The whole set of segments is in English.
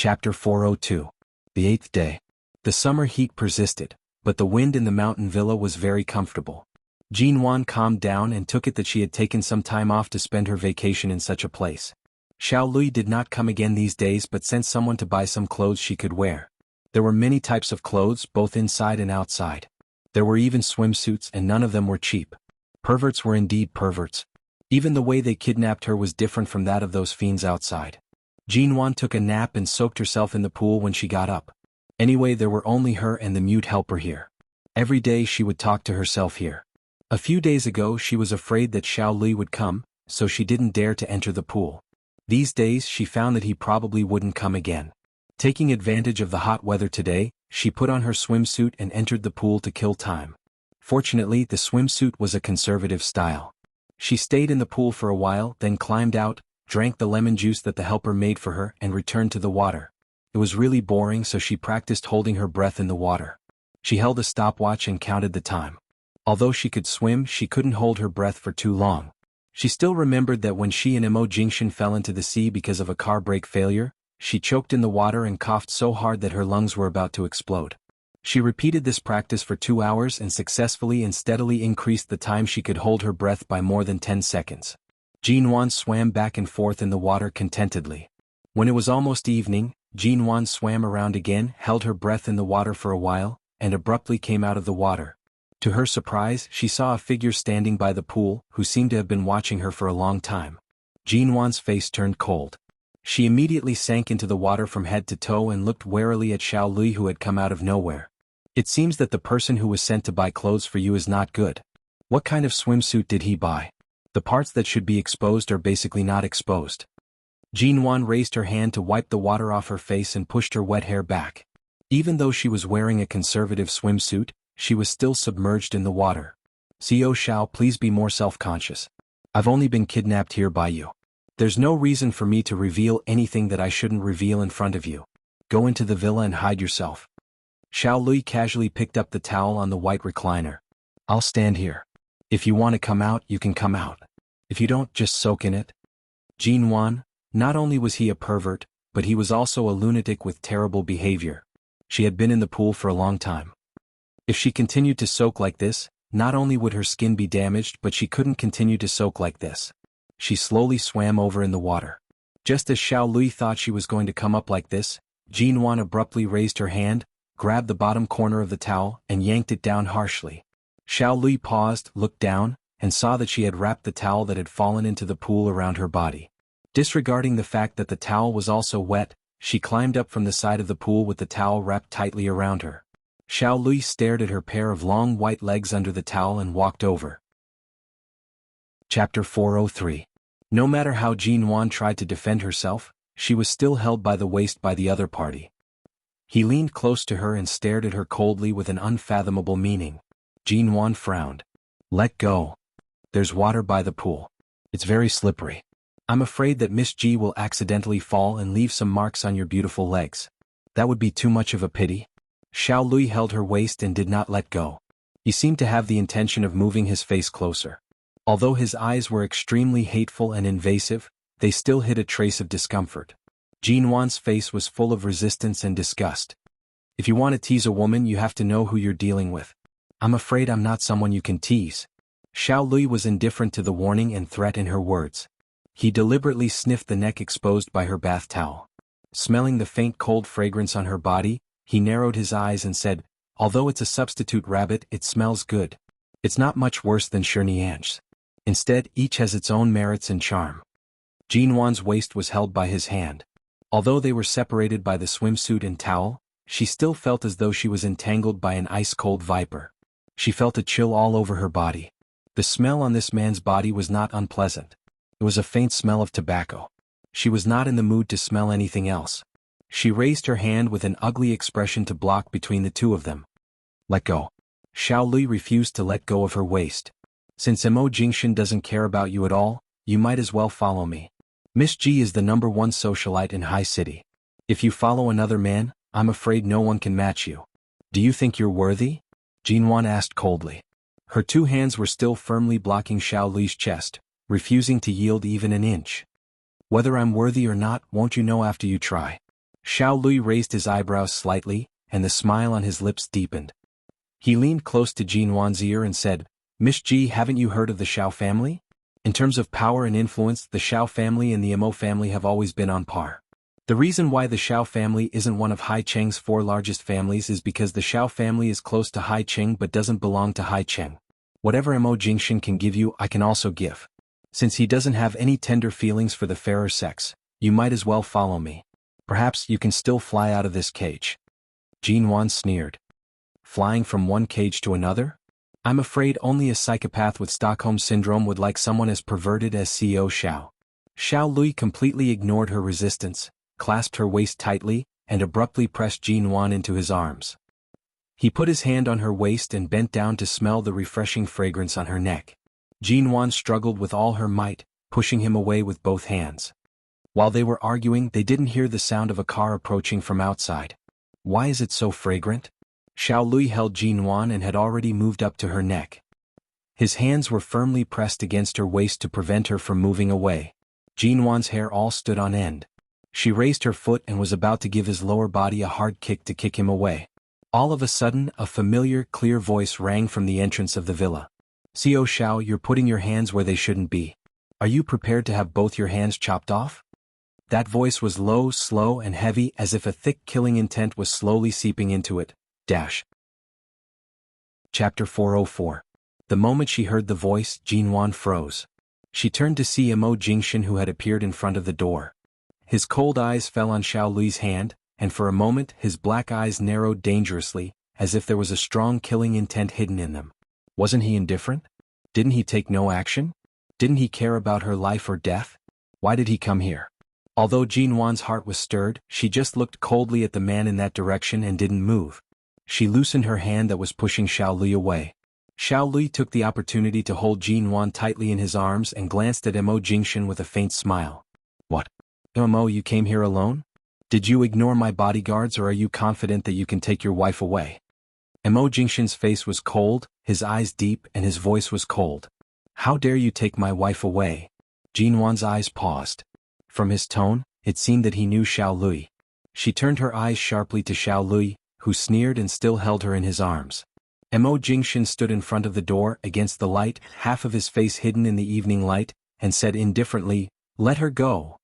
Chapter 402. The 8th day. The summer heat persisted, but the wind in the mountain villa was very comfortable. Jin Wan calmed down and took it that she had taken some time off to spend her vacation in such a place. Xiao Lui did not come again these days but sent someone to buy some clothes she could wear. There were many types of clothes both inside and outside. There were even swimsuits and none of them were cheap. Perverts were indeed perverts. Even the way they kidnapped her was different from that of those fiends outside. Jin Wan took a nap and soaked herself in the pool when she got up. Anyway, there were only her and the mute helper here. Every day she would talk to herself here. A few days ago she was afraid that Xiao Lui would come, so she didn't dare to enter the pool. These days she found that he probably wouldn't come again. Taking advantage of the hot weather today, she put on her swimsuit and entered the pool to kill time. Fortunately, the swimsuit was a conservative style. She stayed in the pool for a while, then climbed out, drank the lemon juice that the helper made for her and returned to the water. It was really boring, so she practiced holding her breath in the water. She held a stopwatch and counted the time. Although she could swim, she couldn't hold her breath for too long. She still remembered that when she and Mo Jingxian fell into the sea because of a car brake failure, she choked in the water and coughed so hard that her lungs were about to explode. She repeated this practice for 2 hours and successfully and steadily increased the time she could hold her breath by more than 10 seconds. Jin Wan swam back and forth in the water contentedly. When it was almost evening, Jin Wan swam around again, held her breath in the water for a while, and abruptly came out of the water. To her surprise, she saw a figure standing by the pool, who seemed to have been watching her for a long time. Jin Wan's face turned cold. She immediately sank into the water from head to toe and looked warily at Xiao Lui, who had come out of nowhere. It seems that the person who was sent to buy clothes for you is not good. What kind of swimsuit did he buy? The parts that should be exposed are basically not exposed. Jin Wan raised her hand to wipe the water off her face and pushed her wet hair back. Even though she was wearing a conservative swimsuit, she was still submerged in the water. Xiao Xiao, please be more self-conscious. I've only been kidnapped here by you. There's no reason for me to reveal anything that I shouldn't reveal in front of you. Go into the villa and hide yourself. Xiao Lui casually picked up the towel on the white recliner. I'll stand here. If you want to come out, you can come out. If you don't, just soak in it. Jin Wan, not only was he a pervert, but he was also a lunatic with terrible behavior. She had been in the pool for a long time. If she continued to soak like this, not only would her skin be damaged, but she couldn't continue to soak like this. She slowly swam over in the water. Just as Xiao Lui thought she was going to come up like this, Jin Wan abruptly raised her hand, grabbed the bottom corner of the towel, and yanked it down harshly. Xiao Lui paused, looked down, and saw that she had wrapped the towel that had fallen into the pool around her body. Disregarding the fact that the towel was also wet, she climbed up from the side of the pool with the towel wrapped tightly around her. Xiao Lui stared at her pair of long white legs under the towel and walked over. Chapter 403. No matter how Jin Wan tried to defend herself, she was still held by the waist by the other party. He leaned close to her and stared at her coldly with an unfathomable meaning. Jin Wan frowned. Let go. There's water by the pool. It's very slippery. I'm afraid that Miss Ji will accidentally fall and leave some marks on your beautiful legs. That would be too much of a pity. Xiao Lui held her waist and did not let go. He seemed to have the intention of moving his face closer. Although his eyes were extremely hateful and invasive, they still hid a trace of discomfort. Jin Wan's face was full of resistance and disgust. If you want to tease a woman, you have to know who you're dealing with. I'm afraid I'm not someone you can tease. Xiao Lui was indifferent to the warning and threat in her words. He deliberately sniffed the neck exposed by her bath towel. Smelling the faint cold fragrance on her body, he narrowed his eyes and said, although it's a substitute rabbit, it smells good. It's not much worse than Shirnian's. Instead, each has its own merits and charm. Jin Wan's waist was held by his hand. Although they were separated by the swimsuit and towel, she still felt as though she was entangled by an ice-cold viper. She felt a chill all over her body. The smell on this man's body was not unpleasant. It was a faint smell of tobacco. She was not in the mood to smell anything else. She raised her hand with an ugly expression to block between the two of them. Let go. Xiao Lui refused to let go of her waist. Since Mo Jingxian doesn't care about you at all, you might as well follow me. Miss Ji is the #1 socialite in High City. If you follow another man, I'm afraid no one can match you. Do you think you're worthy? Jin Wan asked coldly. Her two hands were still firmly blocking Xiao Lui's chest, refusing to yield even an inch. Whether I'm worthy or not, won't you know after you try? Xiao Lui raised his eyebrows slightly, and the smile on his lips deepened. He leaned close to Jin Wan's ear and said, Miss Ji, haven't you heard of the Xiao family? In terms of power and influence, the Xiao family and the Mo family have always been on par. The reason why the Xiao family isn't one of Hai Cheng's 4 largest families is because the Xiao family is close to Hai Cheng but doesn't belong to Hai Cheng. Whatever Mo Jingshan can give you, I can also give. Since he doesn't have any tender feelings for the fairer sex, you might as well follow me. Perhaps you can still fly out of this cage. Jin Wan sneered. Flying from one cage to another? I'm afraid only a psychopath with Stockholm Syndrome would like someone as perverted as CEO Xiao. Xiao Lui completely ignored her resistance, clasped her waist tightly, and abruptly pressed Jin Wan into his arms. He put his hand on her waist and bent down to smell the refreshing fragrance on her neck. Jin Wan struggled with all her might, pushing him away with both hands. While they were arguing, they didn't hear the sound of a car approaching from outside. Why is it so fragrant? Xiao Lui held Jin Wan and had already moved up to her neck. His hands were firmly pressed against her waist to prevent her from moving away. Jin Wan's hair all stood on end. She raised her foot and was about to give his lower body a hard kick to kick him away. All of a sudden, a familiar, clear voice rang from the entrance of the villa. CEO Xiao, you're putting your hands where they shouldn't be. Are you prepared to have both your hands chopped off? That voice was low, slow, and heavy, as if a thick killing intent was slowly seeping into it. Chapter 404. The moment she heard the voice, Jin Wan froze. She turned to see Mo Jingshan, who had appeared in front of the door. His cold eyes fell on Xiao Lui's hand, and for a moment his black eyes narrowed dangerously, as if there was a strong killing intent hidden in them. Wasn't he indifferent? Didn't he take no action? Didn't he care about her life or death? Why did he come here? Although Jin Wan's heart was stirred, she just looked coldly at the man in that direction and didn't move. She loosened her hand that was pushing Xiao Lui away. Xiao Lui took the opportunity to hold Jin Wan tightly in his arms and glanced at Mo Jingshan with a faint smile. What? Mo, you came here alone? Did you ignore my bodyguards, or are you confident that you can take your wife away? Mo Jingshan's face was cold, his eyes deep, and his voice was cold. How dare you take my wife away? Jin Wan's eyes paused. From his tone, it seemed that he knew Xiao Lui. She turned her eyes sharply to Xiao Lui, who sneered and still held her in his arms. Mo Jingshan stood in front of the door, against the light, half of his face hidden in the evening light, and said indifferently, Let her go.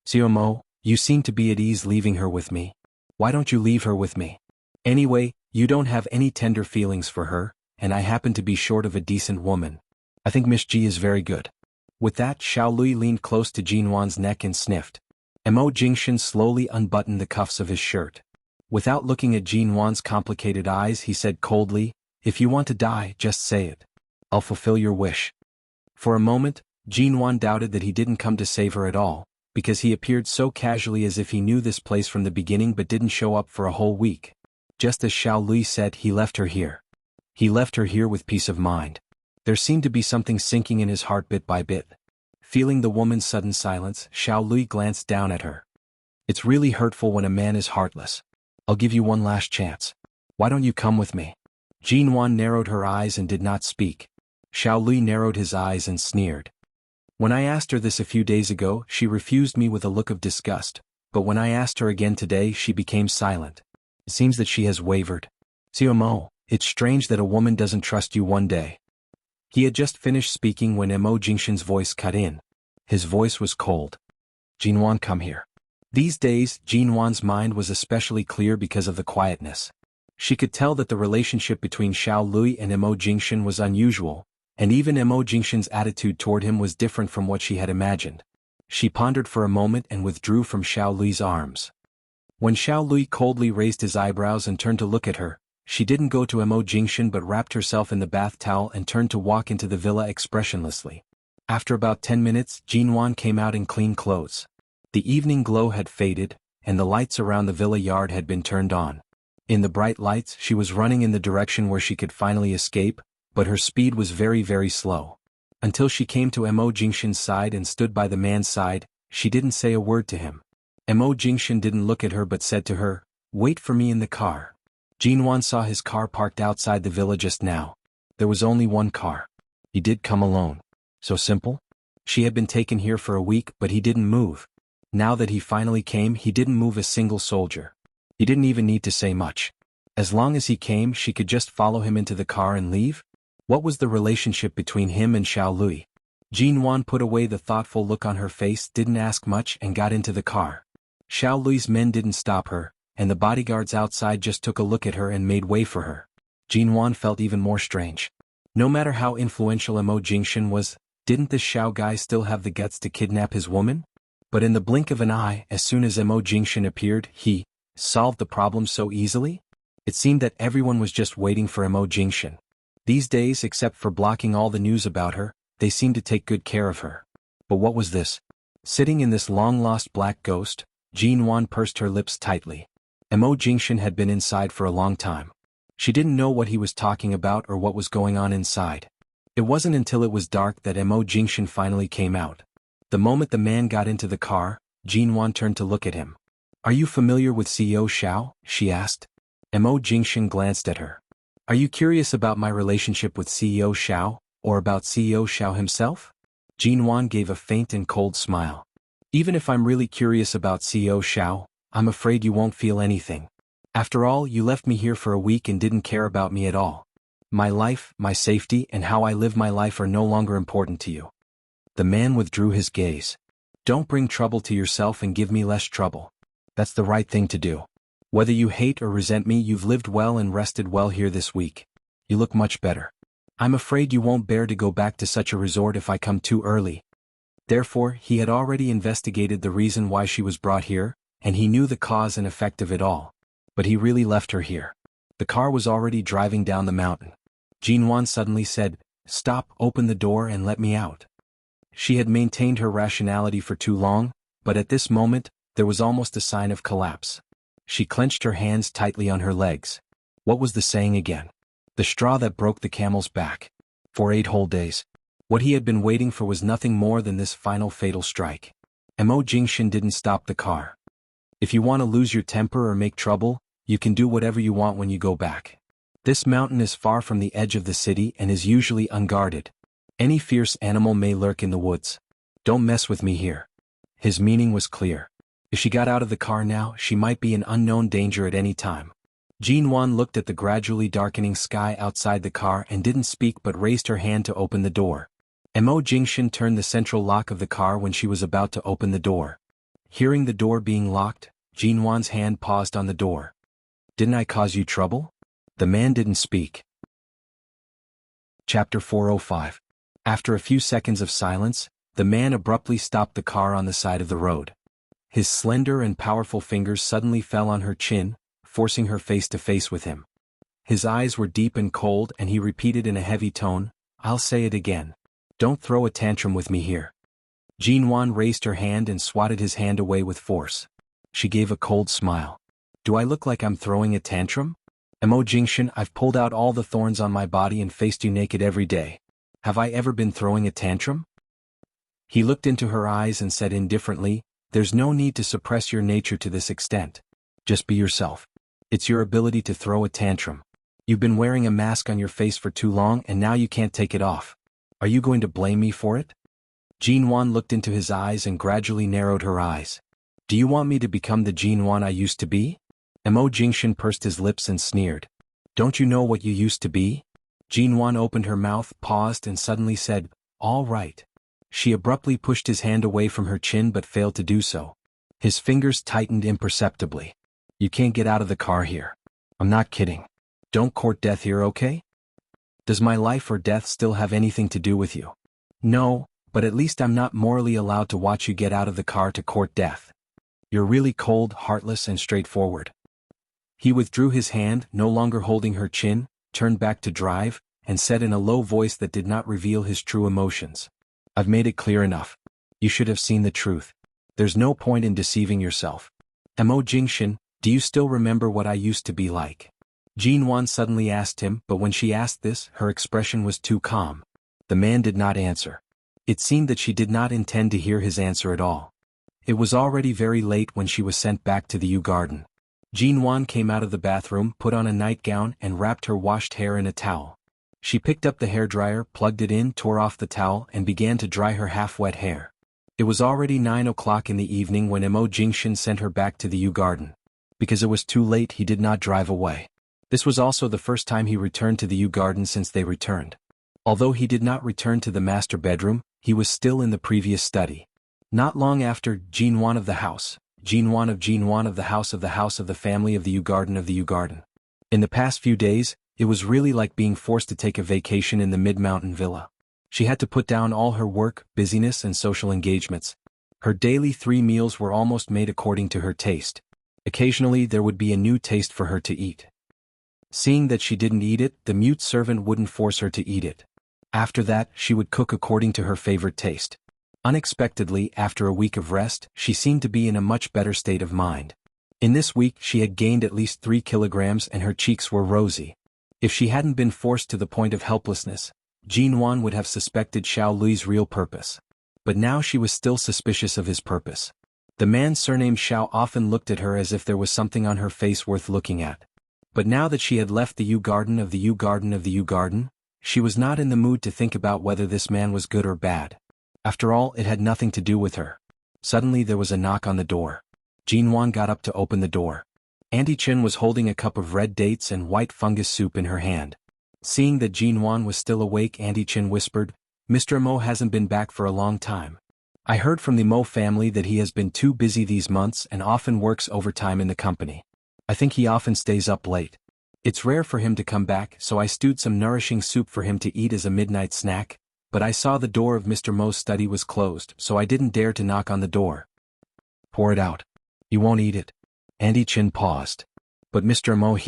Xiao Mo, you seem to be at ease leaving her with me. Why don't you leave her with me? Anyway, you don't have any tender feelings for her, and I happen to be short of a decent woman. I think Miss Ji is very good. With that, Xiao Lui leaned close to Jin Wan's neck and sniffed. Mo Jingshan slowly unbuttoned the cuffs of his shirt. Without looking at Jin Wan's complicated eyes, he said coldly, If you want to die, just say it. I'll fulfill your wish. For a moment, Jin Wan doubted that he didn't come to save her at all, because he appeared so casually as if he knew this place from the beginning but didn't show up for a whole week. Just as Xiao Lui said, he left her here. He left her here with peace of mind. There seemed to be something sinking in his heart bit by bit. Feeling the woman's sudden silence, Xiao Lui glanced down at her. It's really hurtful when a man is heartless. I'll give you one last chance. Why don't you come with me? Jin Wan narrowed her eyes and did not speak. Xiao Lui narrowed his eyes and sneered. When I asked her this a few days ago, she refused me with a look of disgust, but when I asked her again today, she became silent. It seems that she has wavered. Xiao Mo, it's strange that a woman doesn't trust you one day. He had just finished speaking when Mo Jingshan's voice cut in. His voice was cold. Jin Wan, come here. These days, Jin Wan's mind was especially clear because of the quietness. She could tell that the relationship between Xiao Lui and Mo Jingshan was unusual, and even Mo Jingshan's attitude toward him was different from what she had imagined. She pondered for a moment and withdrew from Xiao Lui's arms. When Xiao Lui coldly raised his eyebrows and turned to look at her, she didn't go to Mo Jingshan but wrapped herself in the bath towel and turned to walk into the villa expressionlessly. After about 10 minutes, Jin Wan came out in clean clothes. The evening glow had faded, and the lights around the villa yard had been turned on. In the bright lights, she was running in the direction where she could finally escape, but her speed was very, very slow. Until she came to Mo Jingshan's side and stood by the man's side, she didn't say a word to him. Mo Jingshan didn't look at her but said to her, Wait for me in the car. Jin Wan saw his car parked outside the villa just now. There was only one car. He did come alone. So simple? She had been taken here for a week, but he didn't move. Now that he finally came, he didn't move a single soldier. He didn't even need to say much. As long as he came, she could just follow him into the car and leave? What was the relationship between him and Xiao Lui? Jin Wan put away the thoughtful look on her face, didn't ask much, and got into the car. Xiao Lui's men didn't stop her, and the bodyguards outside just took a look at her and made way for her. Jin Wan felt even more strange. No matter how influential Mo Jingshan was, didn't this Xiao guy still have the guts to kidnap his woman? But in the blink of an eye, as soon as Mo Jingshan appeared, he solved the problem so easily? It seemed that everyone was just waiting for Mo Jingshan. These days, except for blocking all the news about her, they seemed to take good care of her. But what was this? Sitting in this long-lost black ghost, Jin Wan pursed her lips tightly. Mo Jingshan had been inside for a long time. She didn't know what he was talking about or what was going on inside. It wasn't until it was dark that Mo Jingshan finally came out. The moment the man got into the car, Jin Wan turned to look at him. "Are you familiar with CEO Xiao?" she asked. Mo Jingshan glanced at her. "Are you curious about my relationship with CEO Xiao, or about CEO Xiao himself?" Jin Wan gave a faint and cold smile. "Even if I'm really curious about CEO Xiao, I'm afraid you won't feel anything. After all, you left me here for a week and didn't care about me at all. My life, my safety, and how I live my life are no longer important to you." The man withdrew his gaze. "Don't bring trouble to yourself and give me less trouble. That's the right thing to do. Whether you hate or resent me, you've lived well and rested well here this week. You look much better. I'm afraid you won't bear to go back to such a resort if I come too early." Therefore, he had already investigated the reason why she was brought here, and he knew the cause and effect of it all. But he really left her here. The car was already driving down the mountain. Jin Wan suddenly said, "Stop, open the door and let me out." She had maintained her rationality for too long, but at this moment, there was almost a sign of collapse. She clenched her hands tightly on her legs. What was the saying again? The straw that broke the camel's back. For 8 whole days. What he had been waiting for was nothing more than this final fatal strike. Mo Jingshan didn't stop the car. "If you want to lose your temper or make trouble, you can do whatever you want when you go back. This mountain is far from the edge of the city and is usually unguarded. Any fierce animal may lurk in the woods. Don't mess with me here." His meaning was clear. If she got out of the car now, she might be in unknown danger at any time. Jin Wan looked at the gradually darkening sky outside the car and didn't speak but raised her hand to open the door. Mo Jingshan turned the central lock of the car when she was about to open the door. Hearing the door being locked, Jin Wan's hand paused on the door. "Didn't I cause you trouble?" The man didn't speak. Chapter 405. After a few seconds of silence, the man abruptly stopped the car on the side of the road. His slender and powerful fingers suddenly fell on her chin, forcing her face to face with him. His eyes were deep and cold and he repeated in a heavy tone, "I'll say it again. Don't throw a tantrum with me here." Jin Wan raised her hand and swatted his hand away with force. She gave a cold smile. "Do I look like I'm throwing a tantrum? Mo Jingshan, I've pulled out all the thorns on my body and faced you naked every day. Have I ever been throwing a tantrum?" He looked into her eyes and said indifferently, "There's no need to suppress your nature to this extent. Just be yourself. It's your ability to throw a tantrum. You've been wearing a mask on your face for too long and now you can't take it off. Are you going to blame me for it?" Jin Wan looked into his eyes and gradually narrowed her eyes. "Do you want me to become the Jin Wan I used to be?" Mo Jingshan pursed his lips and sneered. "Don't you know what you used to be?" Jin Wan opened her mouth, paused and suddenly said, "All right." She abruptly pushed his hand away from her chin but failed to do so. His fingers tightened imperceptibly. "You can't get out of the car here. I'm not kidding. Don't court death here, okay? Does my life or death still have anything to do with you?" "No, but at least I'm not morally allowed to watch you get out of the car to court death. You're really cold, heartless and straightforward." He withdrew his hand, no longer holding her chin, turned back to drive, and said in a low voice that did not reveal his true emotions, "I've made it clear enough. You should have seen the truth. There's no point in deceiving yourself. Mo Jingshan, do you still remember what I used to be like?" Jin Wan suddenly asked him, but when she asked this, her expression was too calm. The man did not answer. It seemed that she did not intend to hear his answer at all. It was already very late when she was sent back to the Yew Garden. Jin Wan came out of the bathroom, put on a nightgown and wrapped her washed hair in a towel. She picked up the hairdryer, plugged it in, tore off the towel and began to dry her half-wet hair. It was already 9 o'clock in the evening when Mo Jingshin sent her back to the Yew Garden. Because it was too late, he did not drive away. This was also the first time he returned to the Yew Garden since they returned. Although he did not return to the master bedroom, he was still in the previous study. Not long after, Jinwan of the house, Jinwan of the house of the family of the Yew Garden of the Yew Garden. In the past few days, it was really like being forced to take a vacation in the mid-mountain villa. She had to put down all her work, busyness and social engagements. Her daily 3 meals were almost made according to her taste. Occasionally there would be a new taste for her to eat. Seeing that she didn't eat it, the mute servant wouldn't force her to eat it. After that, she would cook according to her favorite taste. Unexpectedly, after a week of rest, she seemed to be in a much better state of mind. In this week she had gained at least 3 kilograms and her cheeks were rosy. If she hadn't been forced to the point of helplessness, Jinwan would have suspected Xiao Lui's real purpose. But now she was still suspicious of his purpose. The man surnamed Xiao often looked at her as if there was something on her face worth looking at. But now that she had left the Yew Garden of the Yew Garden of the Yew Garden, she was not in the mood to think about whether this man was good or bad. After all, it had nothing to do with her. Suddenly there was a knock on the door. Jinwan got up to open the door. Auntie Chen was holding a cup of red dates and white fungus soup in her hand. Seeing that Jinwan was still awake, Auntie Chen whispered, "Mr. Mo hasn't been back for a long time. I heard from the Mo family that he has been too busy these months and often works overtime in the company. I think he often stays up late. It's rare for him to come back, so I stewed some nourishing soup for him to eat as a midnight snack, but I saw the door of Mr. Mo's study was closed, so I didn't dare to knock on the door." "Pour it out. You won't eat it." Auntie Chen paused. "But Mr. Mo,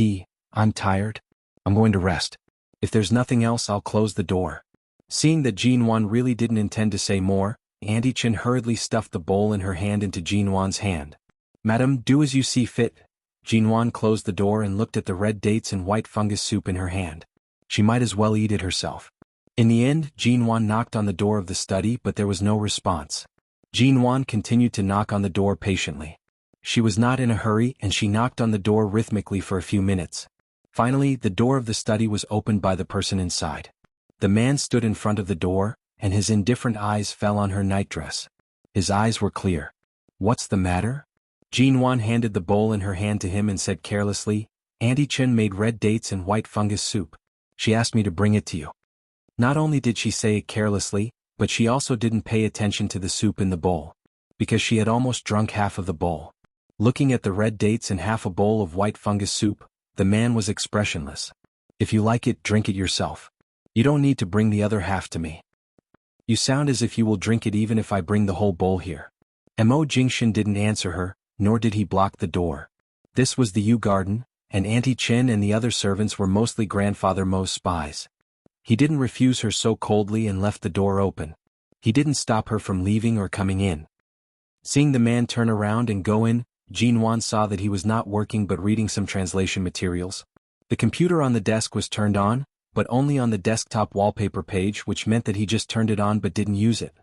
I'm tired. I'm going to rest. If there's nothing else, I'll close the door." Seeing that Jinwan really didn't intend to say more, Auntie Chen hurriedly stuffed the bowl in her hand into Jinwan's hand. "Madam, do as you see fit." Jinwan closed the door and looked at the red dates and white fungus soup in her hand. She might as well eat it herself. In the end, Jinwan knocked on the door of the study, but there was no response. Jinwan continued to knock on the door patiently. She was not in a hurry and she knocked on the door rhythmically for a few minutes. Finally, the door of the study was opened by the person inside. The man stood in front of the door, and his indifferent eyes fell on her nightdress. His eyes were clear. "What's the matter?" Jinwan handed the bowl in her hand to him and said carelessly, "Auntie Chen made red dates and white fungus soup. She asked me to bring it to you." Not only did she say it carelessly, but she also didn't pay attention to the soup in the bowl. Because she had almost drunk half of the bowl. Looking at the red dates and half a bowl of white fungus soup, the man was expressionless. "If you like it, drink it yourself. You don't need to bring the other half to me. You sound as if you will drink it even if I bring the whole bowl here." Mo Jingshin didn't answer her, nor did he block the door. This was the Yew Garden, and Auntie Chen and the other servants were mostly Grandfather Mo's spies. He didn't refuse her so coldly and left the door open. He didn't stop her from leaving or coming in. Seeing the man turn around and go in, Jinwan saw that he was not working but reading some translation materials. The computer on the desk was turned on, but only on the desktop wallpaper page, which meant that he just turned it on but didn't use it.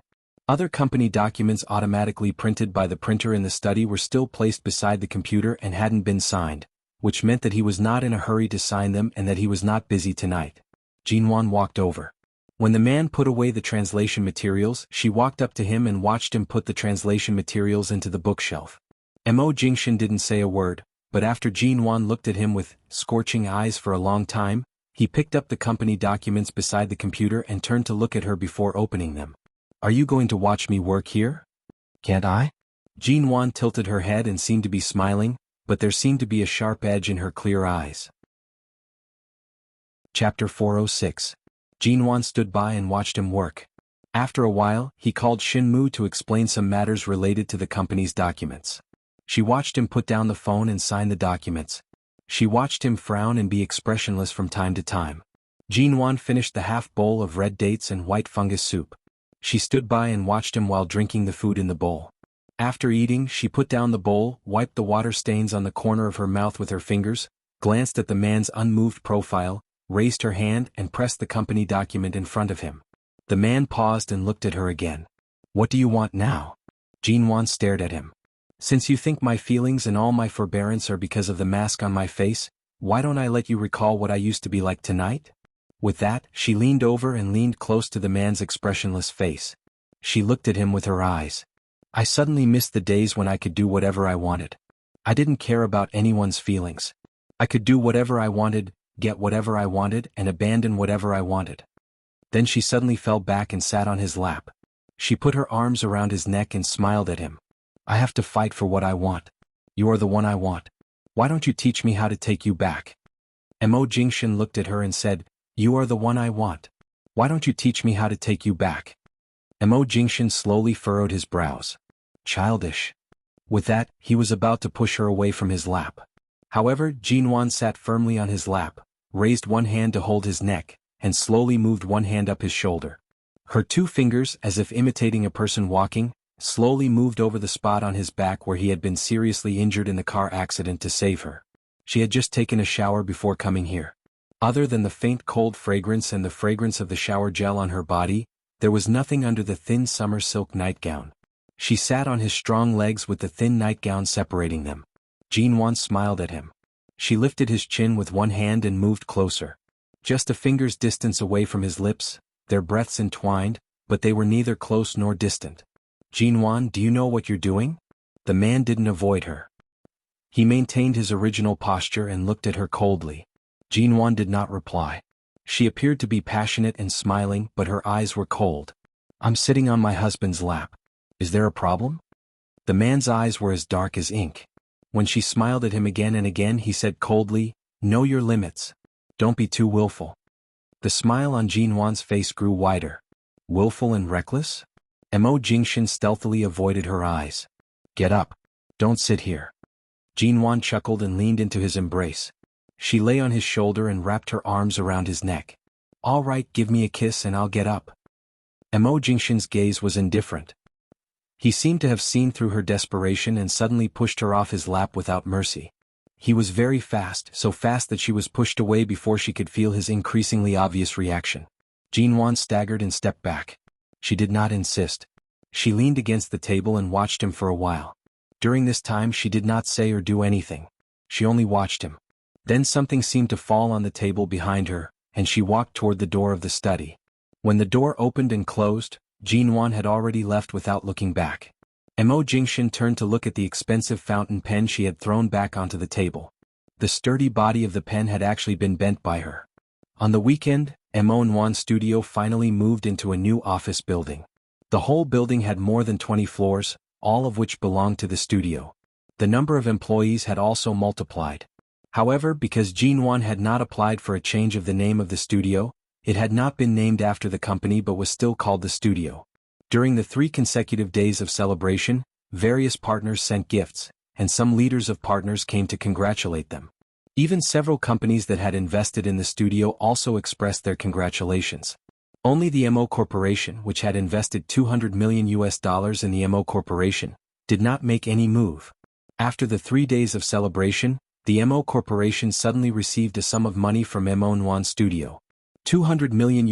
Other company documents automatically printed by the printer in the study were still placed beside the computer and hadn't been signed, which meant that he was not in a hurry to sign them and that he was not busy tonight. Jinwan walked over. When the man put away the translation materials, she walked up to him and watched him put the translation materials into the bookshelf. Mo Jingshin didn't say a word, but after Jinwan looked at him with scorching eyes for a long time, he picked up the company documents beside the computer and turned to look at her before opening them. "Are you going to watch me work here?" "Can't I?" Jinwan tilted her head and seemed to be smiling, but there seemed to be a sharp edge in her clear eyes. Chapter 406. Jinwan stood by and watched him work. After a while, he called Shinmu to explain some matters related to the company's documents. She watched him put down the phone and sign the documents. She watched him frown and be expressionless from time to time. Jinwan finished the half bowl of red dates and white fungus soup. She stood by and watched him while drinking the food in the bowl. After eating, she put down the bowl, wiped the water stains on the corner of her mouth with her fingers, glanced at the man's unmoved profile, raised her hand and pressed the company document in front of him. The man paused and looked at her again. "What do you want now?" Jinwan stared at him. "Since you think my feelings and all my forbearance are because of the mask on my face, why don't I let you recall what I used to be like tonight?" With that, she leaned over and leaned close to the man's expressionless face. She looked at him with her eyes. I suddenly missed the days when I could do whatever I wanted. I didn't care about anyone's feelings. I could do whatever I wanted, get whatever I wanted, and abandon whatever I wanted. Then she suddenly fell back and sat on his lap. She put her arms around his neck and smiled at him. I have to fight for what I want. You are the one I want. Why don't you teach me how to take you back? Mo Jingshan looked at her and said, You are the one I want. Why don't you teach me how to take you back? Mo Jingshan slowly furrowed his brows. Childish. With that, he was about to push her away from his lap. However, Jinwan sat firmly on his lap, raised one hand to hold his neck, and slowly moved one hand up his shoulder. Her two fingers, as if imitating a person walking, slowly moved over the spot on his back where he had been seriously injured in the car accident to save her. She had just taken a shower before coming here. Other than the faint cold fragrance and the fragrance of the shower gel on her body, there was nothing under the thin summer silk nightgown. She sat on his strong legs with the thin nightgown separating them. Jinwan smiled at him. She lifted his chin with one hand and moved closer. Just a finger's distance away from his lips, their breaths entwined, but they were neither close nor distant. Jinwan, do you know what you're doing? The man didn't avoid her. He maintained his original posture and looked at her coldly. Jinwan did not reply. She appeared to be passionate and smiling, but her eyes were cold. I'm sitting on my husband's lap. Is there a problem? The man's eyes were as dark as ink. When she smiled at him again and again, he said coldly, Know your limits. Don't be too willful. The smile on Jinwan's face grew wider. Willful and reckless? Mo Jingshan stealthily avoided her eyes. Get up. Don't sit here. Jinwan chuckled and leaned into his embrace. She lay on his shoulder and wrapped her arms around his neck. All right, give me a kiss and I'll get up. Mo Jingshan's gaze was indifferent. He seemed to have seen through her desperation and suddenly pushed her off his lap without mercy. He was very fast, so fast that she was pushed away before she could feel his increasingly obvious reaction. Jinwan staggered and stepped back. She did not insist. She leaned against the table and watched him for a while. During this time she did not say or do anything. She only watched him. Then something seemed to fall on the table behind her, and she walked toward the door of the study. When the door opened and closed, Jinwan had already left without looking back. Mo Jingshan turned to look at the expensive fountain pen she had thrown back onto the table. The sturdy body of the pen had actually been bent by her. On the weekend, Mo Nwan's studio finally moved into a new office building. The whole building had more than 20 floors, all of which belonged to the studio. The number of employees had also multiplied. However, because Jinwan had not applied for a change of the name of the studio, it had not been named after the company but was still called the studio. During the 3 consecutive days of celebration, various partners sent gifts, and some leaders of partners came to congratulate them. Even several companies that had invested in the studio also expressed their congratulations. Only the Mo Corporation, which had invested $200 million in the Mo Corporation, did not make any move. After the 3 days of celebration, the Mo Corporation suddenly received a sum of money from Mo Nwan Studio. $200 million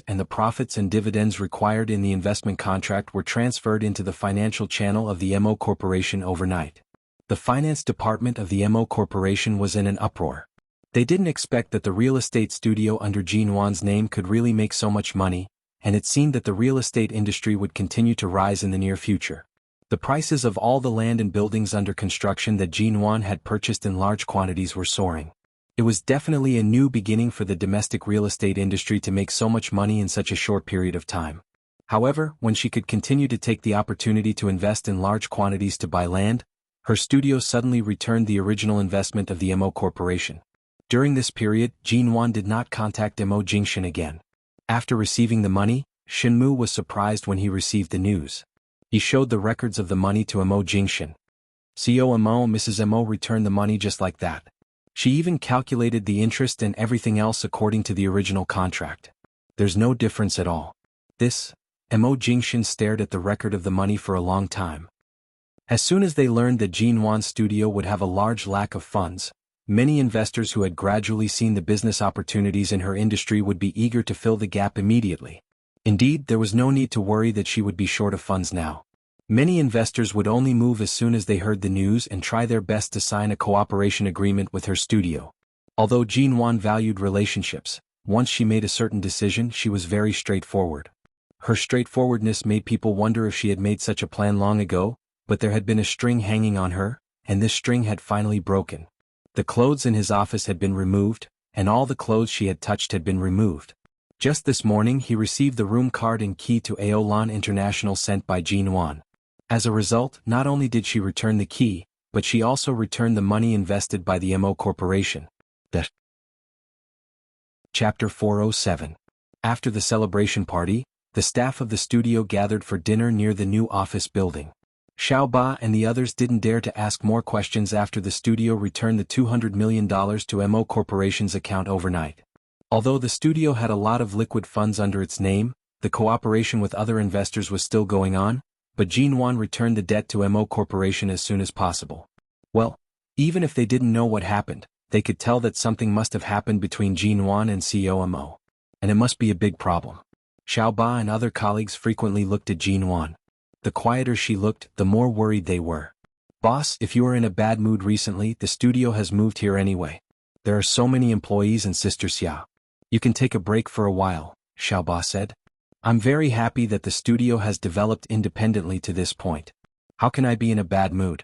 and the profits and dividends required in the investment contract were transferred into the financial channel of the Mo Corporation overnight. The finance department of the Mo Corporation was in an uproar. They didn't expect that the real estate studio under Jinwan's name could really make so much money, and it seemed that the real estate industry would continue to rise in the near future. The prices of all the land and buildings under construction that Jinwan had purchased in large quantities were soaring. It was definitely a new beginning for the domestic real estate industry to make so much money in such a short period of time. However, when she could continue to take the opportunity to invest in large quantities to buy land, her studio suddenly returned the original investment of the Mo Corporation. During this period, Jinwan did not contact Mo Jingshan again. After receiving the money, Shinmu was surprised when he received the news. He showed the records of the money to Mo Jingshan. CO Mo, Mrs. Mo returned the money just like that. She even calculated the interest and everything else according to the original contract. There's no difference at all. Mo Jingshan stared at the record of the money for a long time. As soon as they learned that Jinwan's studio would have a large lack of funds, many investors who had gradually seen the business opportunities in her industry would be eager to fill the gap immediately. Indeed, there was no need to worry that she would be short of funds now. Many investors would only move as soon as they heard the news and try their best to sign a cooperation agreement with her studio. Although Jinwan valued relationships, once she made a certain decision she was very straightforward. Her straightforwardness made people wonder if she had made such a plan long ago, but there had been a string hanging on her, and this string had finally broken. The clothes in his office had been removed, and all the clothes she had touched had been removed. Just this morning he received the room card and key to Aolan International sent by Jin Wan. As a result, not only did she return the key, but she also returned the money invested by the MO Corporation. Chapter 407. After the celebration party, the staff of the studio gathered for dinner near the new office building. Xiao Ba and the others didn't dare to ask more questions after the studio returned the $200 million to MO Corporation's account overnight. Although the studio had a lot of liquid funds under its name, the cooperation with other investors was still going on, but Jin Wan returned the debt to MO Corporation as soon as possible. Well, even if they didn't know what happened, they could tell that something must have happened between Jin Wan and CEO MO. And it must be a big problem. Xiao Ba and other colleagues frequently looked at Jin Wan. The quieter she looked, the more worried they were. Boss, if you are in a bad mood recently, the studio has moved here anyway. There are so many employees and Sister Xia. You can take a break for a while, Xiao Ba said. I'm very happy that the studio has developed independently to this point. How can I be in a bad mood?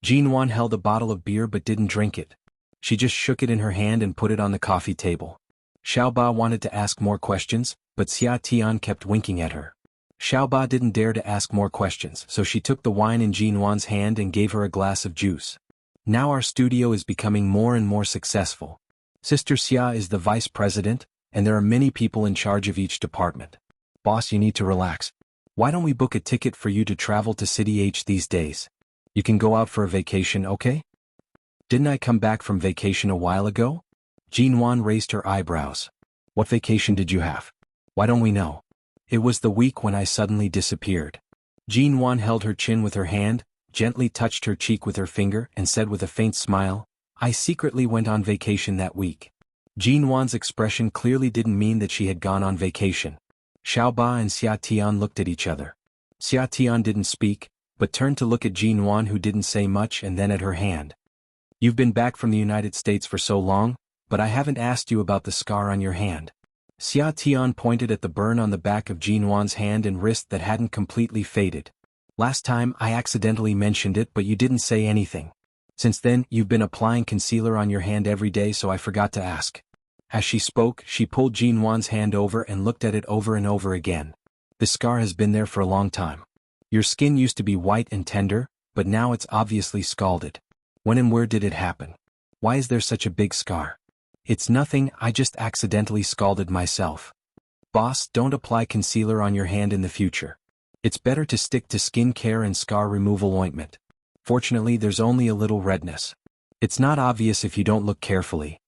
Jin Wan held a bottle of beer but didn't drink it. She just shook it in her hand and put it on the coffee table. Xiao Ba wanted to ask more questions, but Xia Tian kept winking at her. Xiao Ba didn't dare to ask more questions, so she took the wine in Jin Wan's hand and gave her a glass of juice. Now our studio is becoming more and more successful. Sister Xia is the vice president, and there are many people in charge of each department. Boss, you need to relax. Why don't we book a ticket for you to travel to City H these days? You can go out for a vacation, okay? Didn't I come back from vacation a while ago? Jin Wan raised her eyebrows. What vacation did you have? Why don't we know? It was the week when I suddenly disappeared. Jin Wan held her chin with her hand, gently touched her cheek with her finger, and said with a faint smile, I secretly went on vacation that week. Jin Wan's expression clearly didn't mean that she had gone on vacation. Xiao Ba and Xia Tian looked at each other. Xia Tian didn't speak, but turned to look at Jin Wan, who didn't say much, and then at her hand. You've been back from the United States for so long, but I haven't asked you about the scar on your hand. Xia Tian pointed at the burn on the back of Jin Wan's hand and wrist that hadn't completely faded. Last time I accidentally mentioned it, but you didn't say anything. Since then, you've been applying concealer on your hand every day, so I forgot to ask. As she spoke, she pulled Jin Wan's hand over and looked at it over and over again. The scar has been there for a long time. Your skin used to be white and tender, but now it's obviously scalded. When and where did it happen? Why is there such a big scar? It's nothing, I just accidentally scalded myself. Boss, don't apply concealer on your hand in the future. It's better to stick to skin care and scar removal ointment. Fortunately, there's only a little redness. It's not obvious if you don't look carefully.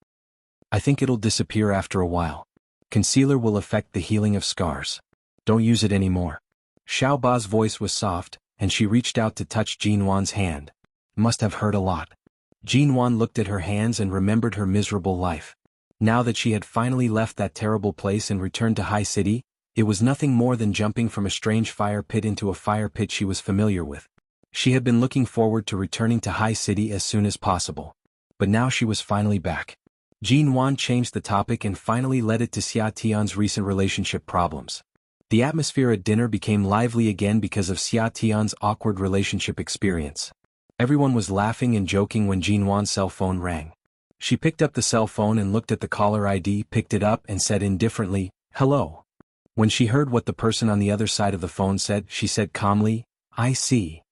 I think it'll disappear after a while. Concealer will affect the healing of scars. Don't use it anymore. Xiao Ba's voice was soft, and she reached out to touch Jin Wan's hand. Must have hurt a lot. Jin Wan looked at her hands and remembered her miserable life. Now that she had finally left that terrible place and returned to High City, it was nothing more than jumping from a strange fire pit into a fire pit she was familiar with. She had been looking forward to returning to High City as soon as possible. But now she was finally back. Jin Wan changed the topic and finally led it to Xia Tian's recent relationship problems. The atmosphere at dinner became lively again because of Xia Tian's awkward relationship experience. Everyone was laughing and joking when Jin Wan's cell phone rang. She picked up the cell phone and looked at the caller ID, picked it up and said indifferently, "Hello." When she heard what the person on the other side of the phone said, she said calmly, "I see.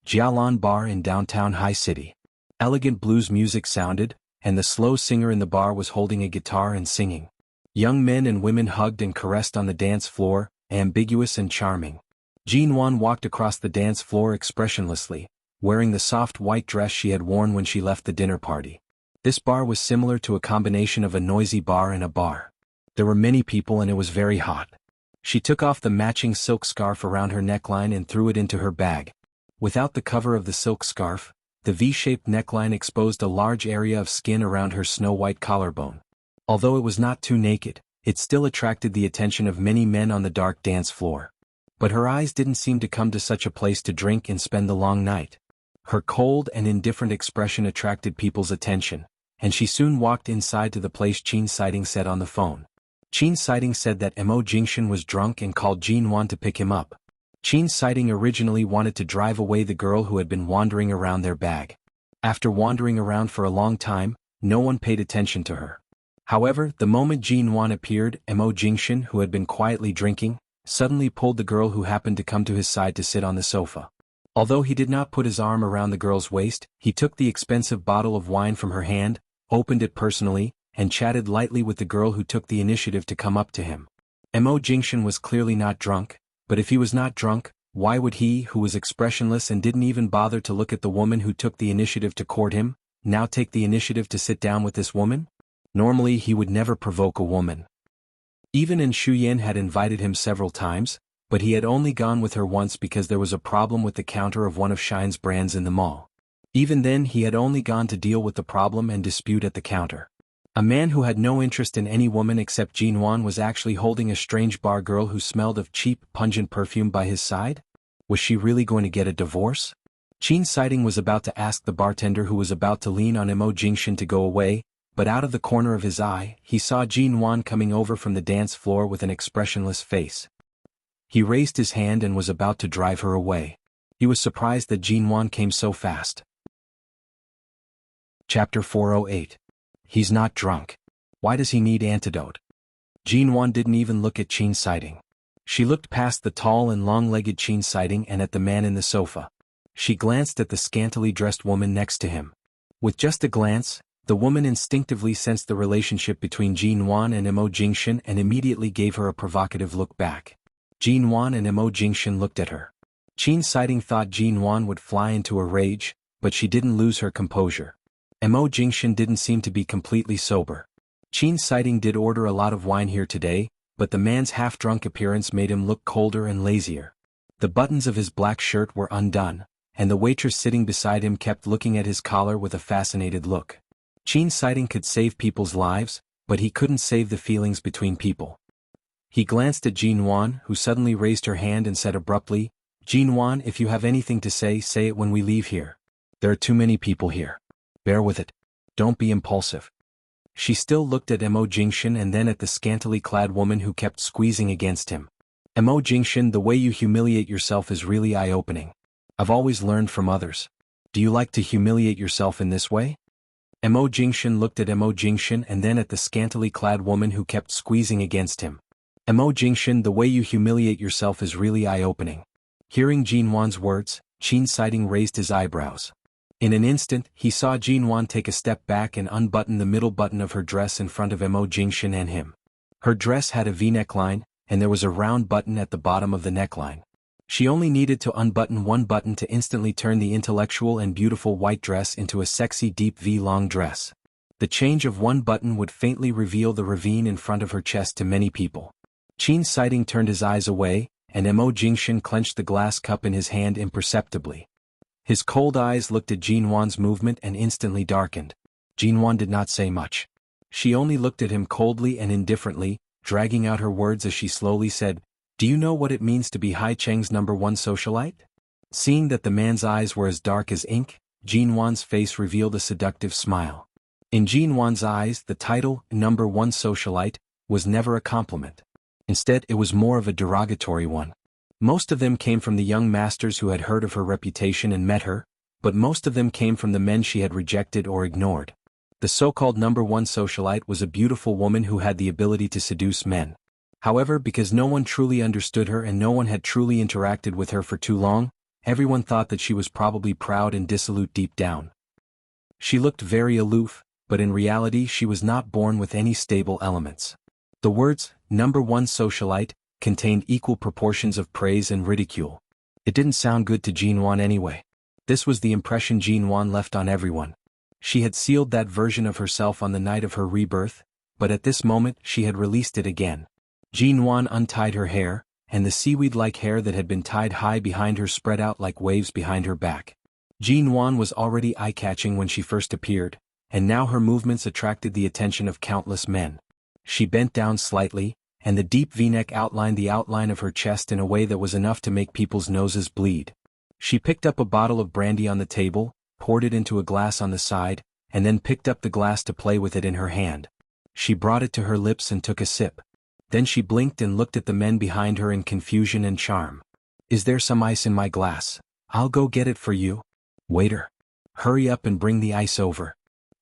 Jialan Bar in downtown High City." Elegant blues music sounded, and the slow singer in the bar was holding a guitar and singing. Young men and women hugged and caressed on the dance floor, ambiguous and charming. Jin Wan walked across the dance floor expressionlessly, wearing the soft white dress she had worn when she left the dinner party. This bar was similar to a combination of a noisy bar and a bar. There were many people and it was very hot. She took off the matching silk scarf around her neckline and threw it into her bag. Without the cover of the silk scarf, the V-shaped neckline exposed a large area of skin around her snow-white collarbone. Although it was not too naked, it still attracted the attention of many men on the dark dance floor. But her eyes didn't seem to come to such a place to drink and spend the long night. Her cold and indifferent expression attracted people's attention, and she soon walked inside to the place Chin Sighting said on the phone. Qin Siding said that Mo Jingshan was drunk and called Jin Wan to pick him up. Qin Siding originally wanted to drive away the girl who had been wandering around their bag. After wandering around for a long time, no one paid attention to her. However, the moment Jin Wan appeared, Mo Jingshan, who had been quietly drinking, suddenly pulled the girl who happened to come to his side to sit on the sofa. Although he did not put his arm around the girl's waist, he took the expensive bottle of wine from her hand, opened it personally, and chatted lightly with the girl who took the initiative to come up to him. Mo Jingshan was clearly not drunk, but if he was not drunk, why would he, who was expressionless and didn't even bother to look at the woman who took the initiative to court him, now take the initiative to sit down with this woman? Normally he would never provoke a woman. Even Shuyan had invited him several times, but he had only gone with her once because there was a problem with the counter of one of Shine's brands in the mall. Even then he had only gone to deal with the problem and dispute at the counter. A man who had no interest in any woman except Jin Wan was actually holding a strange bar girl who smelled of cheap, pungent perfume by his side? Was she really going to get a divorce? Qin Siding was about to ask the bartender who was about to lean on Mo Jingshan to go away, but out of the corner of his eye, he saw Jin Wan coming over from the dance floor with an expressionless face. He raised his hand and was about to drive her away. He was surprised that Jin Wan came so fast. Chapter 408. He's not drunk. Why does he need antidote? Jin Wan didn't even look at Qin Siding. She looked past the tall and long-legged Qin Siding and at the man in the sofa. She glanced at the scantily dressed woman next to him. With just a glance, the woman instinctively sensed the relationship between Jin Wan and Mo Jingshan and immediately gave her a provocative look back. Jin Wan and Mo Jingshan looked at her. Qin Siding thought Jin Wan would fly into a rage, but she didn't lose her composure. Mo Jingshan didn't seem to be completely sober. Qin Siding did order a lot of wine here today, but the man's half-drunk appearance made him look colder and lazier. The buttons of his black shirt were undone, and the waitress sitting beside him kept looking at his collar with a fascinated look. Qin Siding could save people's lives, but he couldn't save the feelings between people. He glanced at Jin Wan, who suddenly raised her hand and said abruptly, "Jin Wan, if you have anything to say, say it when we leave here. There are too many people here. Bear with it. Don't be impulsive." She still looked at Mo Jingshan and then at the scantily clad woman who kept squeezing against him. "Mo Jingshan, the way you humiliate yourself is really eye-opening. I've always learned from others. Do you like to humiliate yourself in this way?" Mo Jingshan looked at Mo Jingshan and then at the scantily clad woman who kept squeezing against him. "Mo Jingshan, the way you humiliate yourself is really eye-opening." Hearing Jin Wan's words, Qin Siding raised his eyebrows. In an instant, he saw Jin Wan take a step back and unbutton the middle button of her dress in front of Mo Jingshan and him. Her dress had a V-neckline, and there was a round button at the bottom of the neckline. She only needed to unbutton one button to instantly turn the intellectual and beautiful white dress into a sexy deep V-long dress. The change of one button would faintly reveal the ravine in front of her chest to many people. Qin Siding turned his eyes away, and Mo Jingshan clenched the glass cup in his hand imperceptibly. His cold eyes looked at Jin Wan's movement and instantly darkened. Jin Wan did not say much. She only looked at him coldly and indifferently, dragging out her words as she slowly said, "Do you know what it means to be Hai Cheng's #1 socialite?" Seeing that the man's eyes were as dark as ink, Jin Wan's face revealed a seductive smile. In Jin Wan's eyes, the title, #1 socialite, was never a compliment. Instead, it was more of a derogatory one. Most of them came from the young masters who had heard of her reputation and met her, but most of them came from the men she had rejected or ignored. The so-called #1 socialite was a beautiful woman who had the ability to seduce men. However, because no one truly understood her and no one had truly interacted with her for too long, everyone thought that she was probably proud and dissolute deep down. She looked very aloof, but in reality she was not born with any stable elements. The words, #1 socialite, contained equal proportions of praise and ridicule. It didn't sound good to Jin Wan anyway. This was the impression Jin Wan left on everyone. She had sealed that version of herself on the night of her rebirth, but at this moment she had released it again. Jin Wan untied her hair, and the seaweed-like hair that had been tied high behind her spread out like waves behind her back. Jin Wan was already eye-catching when she first appeared, and now her movements attracted the attention of countless men. She bent down slightly, and the deep V-neck outlined the outline of her chest in a way that was enough to make people's noses bleed. She picked up a bottle of brandy on the table, poured it into a glass on the side, and then picked up the glass to play with it in her hand. She brought it to her lips and took a sip. Then she blinked and looked at the men behind her in confusion and charm. "Is there some ice in my glass? I'll go get it for you. Waiter, hurry up and bring the ice over.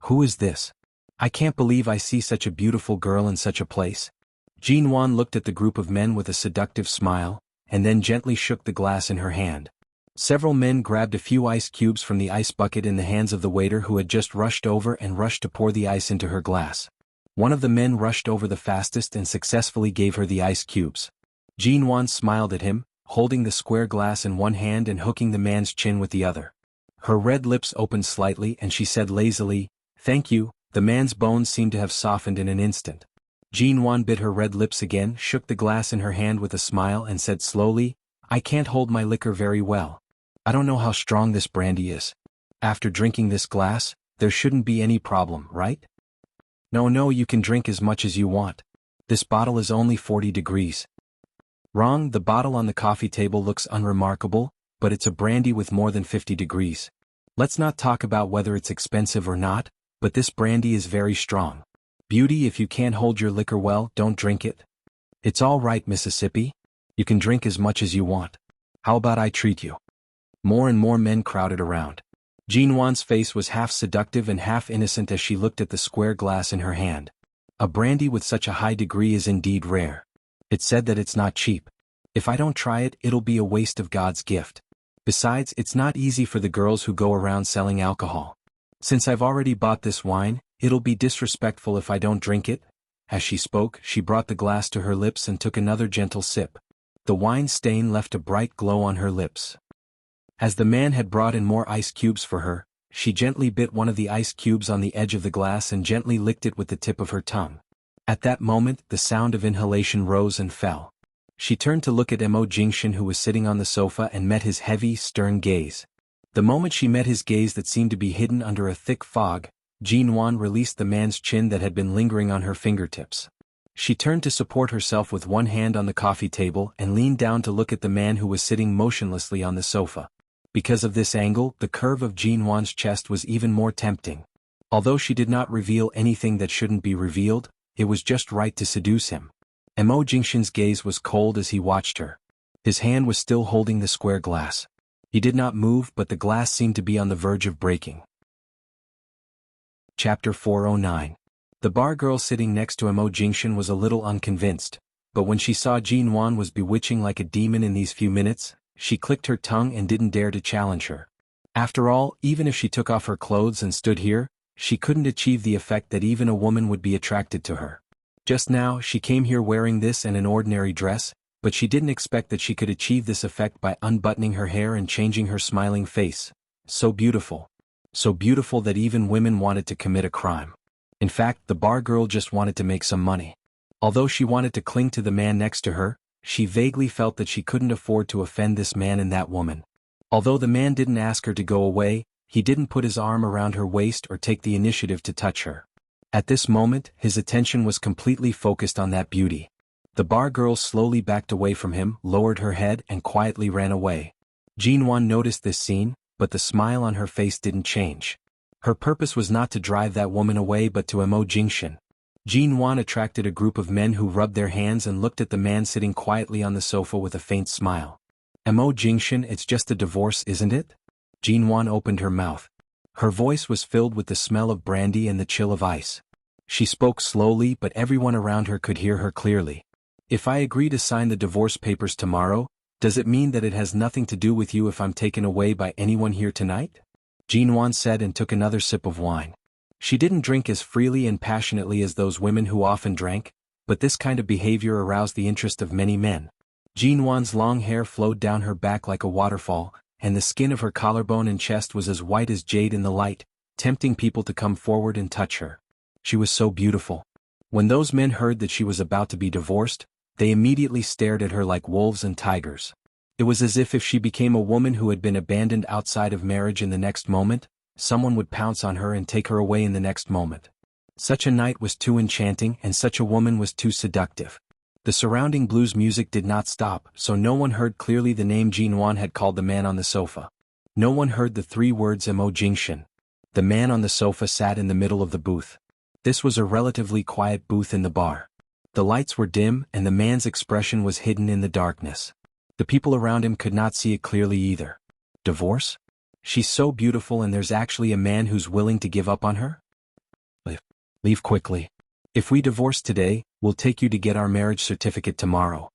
Who is this? I can't believe I see such a beautiful girl in such a place." Jean Wan looked at the group of men with a seductive smile, and then gently shook the glass in her hand. Several men grabbed a few ice cubes from the ice bucket in the hands of the waiter who had just rushed over and rushed to pour the ice into her glass. One of the men rushed over the fastest and successfully gave her the ice cubes. Jean Wan smiled at him, holding the square glass in one hand and hooking the man's chin with the other. Her red lips opened slightly and she said lazily, "Thank you." The man's bones seemed to have softened in an instant. Jean Wan bit her red lips again, shook the glass in her hand with a smile and said slowly, "I can't hold my liquor very well. I don't know how strong this brandy is. After drinking this glass, there shouldn't be any problem, right?" No, you can drink as much as you want. This bottle is only 40 degrees. Wrong, the bottle on the coffee table looks unremarkable, but it's a brandy with more than 50 degrees. Let's not talk about whether it's expensive or not, but this brandy is very strong. Beauty, if you can't hold your liquor well, don't drink it. It's all right, Mississippi. You can drink as much as you want. How about I treat you? More and more men crowded around. Jean Wan's face was half seductive and half innocent as she looked at the square glass in her hand. A brandy with such a high degree is indeed rare. It's said that it's not cheap. If I don't try it, it'll be a waste of God's gift. Besides, it's not easy for the girls who go around selling alcohol. Since I've already bought this wine, it'll be disrespectful if I don't drink it." As she spoke, she brought the glass to her lips and took another gentle sip. The wine stain left a bright glow on her lips. As the man had brought in more ice cubes for her, she gently bit one of the ice cubes on the edge of the glass and gently licked it with the tip of her tongue. At that moment, the sound of inhalation rose and fell. She turned to look at Mo Jingshan, who was sitting on the sofa, and met his heavy, stern gaze. The moment she met his gaze that seemed to be hidden under a thick fog, Jean Wan released the man's chin that had been lingering on her fingertips. She turned to support herself with one hand on the coffee table and leaned down to look at the man who was sitting motionlessly on the sofa. Because of this angle, the curve of Jean Wan's chest was even more tempting. Although she did not reveal anything that shouldn't be revealed, it was just right to seduce him. Mo Jingshan's gaze was cold as he watched her. His hand was still holding the square glass. He did not move, but the glass seemed to be on the verge of breaking. Chapter 409. The bar girl sitting next to Mo Jingshan was a little unconvinced, but when she saw Jean Wan was bewitching like a demon in these few minutes, she clicked her tongue and didn't dare to challenge her. After all, even if she took off her clothes and stood here, she couldn't achieve the effect that even a woman would be attracted to her. Just now, she came here wearing this and an ordinary dress, but she didn't expect that she could achieve this effect by unbuttoning her hair and changing her smiling face. So beautiful. So beautiful that even women wanted to commit a crime. In fact, the bar girl just wanted to make some money. Although she wanted to cling to the man next to her, she vaguely felt that she couldn't afford to offend this man and that woman. Although the man didn't ask her to go away, he didn't put his arm around her waist or take the initiative to touch her. At this moment, his attention was completely focused on that beauty. The bar girl slowly backed away from him, lowered her head and quietly ran away. Jean Wan noticed this scene, but the smile on her face didn't change. Her purpose was not to drive that woman away but to Mo Jingshan. Jean Wan attracted a group of men who rubbed their hands and looked at the man sitting quietly on the sofa with a faint smile. Mo Jingshan, it's just a divorce, isn't it? Jean Wan opened her mouth. Her voice was filled with the smell of brandy and the chill of ice. She spoke slowly, but everyone around her could hear her clearly. "If I agree to sign the divorce papers tomorrow, does it mean that it has nothing to do with you if I'm taken away by anyone here tonight?" Jean Wan said and took another sip of wine. She didn't drink as freely and passionately as those women who often drank, but this kind of behavior aroused the interest of many men. Jean Wan's long hair flowed down her back like a waterfall, and the skin of her collarbone and chest was as white as jade in the light, tempting people to come forward and touch her. She was so beautiful. When those men heard that she was about to be divorced, they immediately stared at her like wolves and tigers. It was as if she became a woman who had been abandoned outside of marriage in the next moment, someone would pounce on her and take her away in the next moment. Such a night was too enchanting and such a woman was too seductive. The surrounding blues music did not stop, so no one heard clearly the name Jean Wan had called the man on the sofa. No one heard the 3 words Mo Jingshan. The man on the sofa sat in the middle of the booth. This was a relatively quiet booth in the bar. The lights were dim and the man's expression was hidden in the darkness. The people around him could not see it clearly either. Divorce? She's so beautiful and there's actually a man who's willing to give up on her? Leave quickly. If we divorce today, we'll take you to get our marriage certificate tomorrow.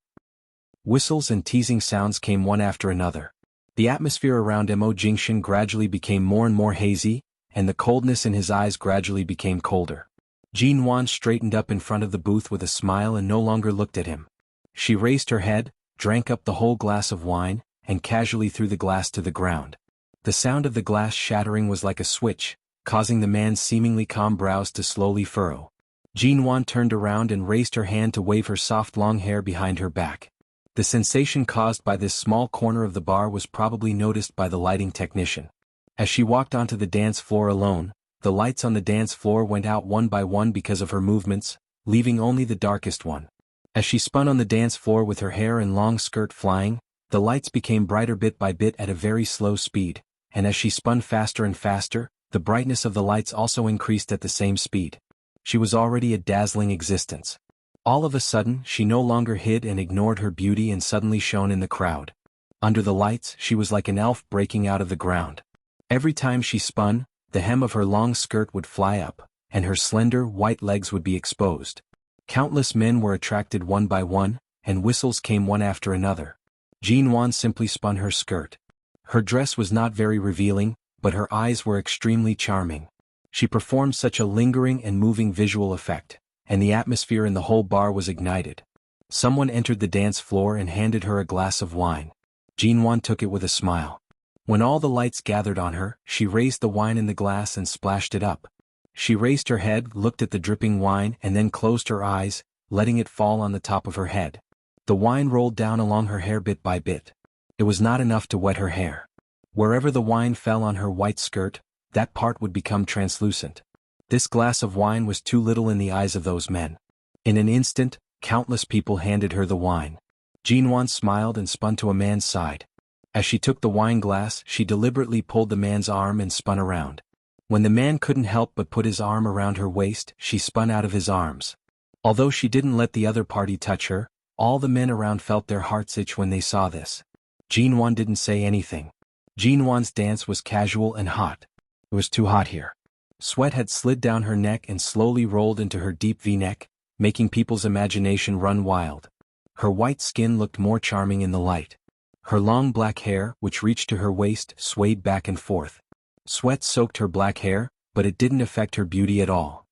Whistles and teasing sounds came one after another. The atmosphere around Mo Jingshan gradually became more and more hazy, and the coldness in his eyes gradually became colder. Jin Wan straightened up in front of the booth with a smile and no longer looked at him. She raised her head, drank up the whole glass of wine, and casually threw the glass to the ground. The sound of the glass shattering was like a switch, causing the man's seemingly calm brows to slowly furrow. Jin Wan turned around and raised her hand to wave her soft long hair behind her back. The sensation caused by this small corner of the bar was probably noticed by the lighting technician. As she walked onto the dance floor alone, the lights on the dance floor went out one by one because of her movements, leaving only the darkest one. As she spun on the dance floor with her hair and long skirt flying, the lights became brighter bit by bit at a very slow speed, and as she spun faster and faster, the brightness of the lights also increased at the same speed. She was already a dazzling existence. All of a sudden, she no longer hid and ignored her beauty and suddenly shone in the crowd. Under the lights, she was like an elf breaking out of the ground. Every time she spun, the hem of her long skirt would fly up, and her slender, white legs would be exposed. Countless men were attracted one by one, and whistles came one after another. Jin Wan simply spun her skirt. Her dress was not very revealing, but her eyes were extremely charming. She performed such a lingering and moving visual effect, and the atmosphere in the whole bar was ignited. Someone entered the dance floor and handed her a glass of wine. Jin Wan took it with a smile. When all the lights gathered on her, she raised the wine in the glass and splashed it up. She raised her head, looked at the dripping wine and then closed her eyes, letting it fall on the top of her head. The wine rolled down along her hair bit by bit. It was not enough to wet her hair. Wherever the wine fell on her white skirt, that part would become translucent. This glass of wine was too little in the eyes of those men. In an instant, countless people handed her the wine. Jin Wan smiled and spun to a man's side. As she took the wine glass, she deliberately pulled the man's arm and spun around. When the man couldn't help but put his arm around her waist, she spun out of his arms. Although she didn't let the other party touch her, all the men around felt their hearts itch when they saw this. Jin Wan didn't say anything. Jin Wan's dance was casual and hot. It was too hot here. Sweat had slid down her neck and slowly rolled into her deep V-neck, making people's imagination run wild. Her white skin looked more charming in the light. Her long black hair, which reached to her waist, swayed back and forth. Sweat soaked her black hair, but it didn't affect her beauty at all.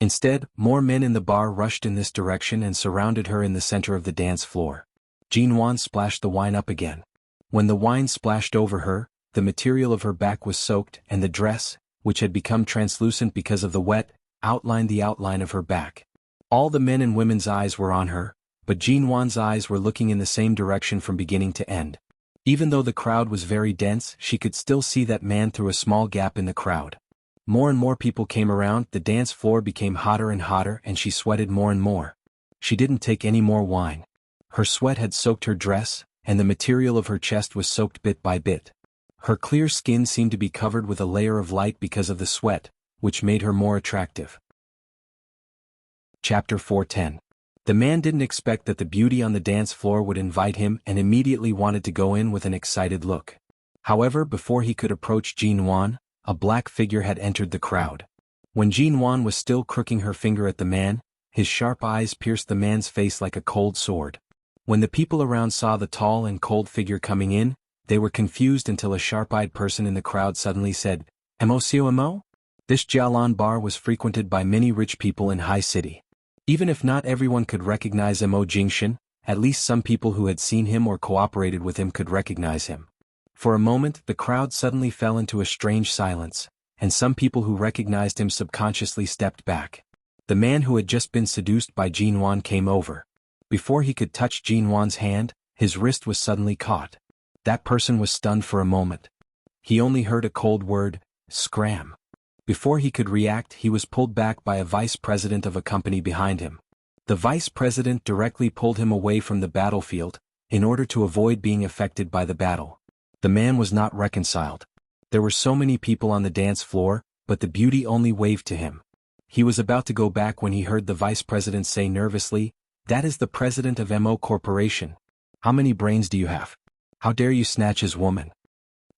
Instead, more men in the bar rushed in this direction and surrounded her in the center of the dance floor. Jin Wan splashed the wine up again. When the wine splashed over her, the material of her back was soaked and the dress, which had become translucent because of the wet, outlined the outline of her back. All the men and women's eyes were on her, but Jin Wan's eyes were looking in the same direction from beginning to end. Even though the crowd was very dense, she could still see that man through a small gap in the crowd. More and more people came around, the dance floor became hotter and hotter and she sweated more and more. She didn't take any more wine. Her sweat had soaked her dress, and the material of her chest was soaked bit by bit. Her clear skin seemed to be covered with a layer of light because of the sweat, which made her more attractive. Chapter 410. The man didn't expect that the beauty on the dance floor would invite him and immediately wanted to go in with an excited look. However, before he could approach Jin Wan, a black figure had entered the crowd. When Jin Wan was still crooking her finger at the man, his sharp eyes pierced the man's face like a cold sword. When the people around saw the tall and cold figure coming in, they were confused until a sharp-eyed person in the crowd suddenly said, "Mo?" This Jialan bar was frequented by many rich people in High City. Even if not everyone could recognize Mo Jingshan, at least some people who had seen him or cooperated with him could recognize him. For a moment, the crowd suddenly fell into a strange silence, and some people who recognized him subconsciously stepped back. The man who had just been seduced by Jin Wan came over. Before he could touch Jin Wan's hand, his wrist was suddenly caught. That person was stunned for a moment. He only heard a cold word, "Scram." Before he could react, he was pulled back by a vice president of a company behind him. The vice president directly pulled him away from the battlefield, in order to avoid being affected by the battle. The man was not reconciled. There were so many people on the dance floor, but the beauty only waved to him. He was about to go back when he heard the vice president say nervously, "That is the president of MO Corporation. How many brains do you have? How dare you snatch his woman?"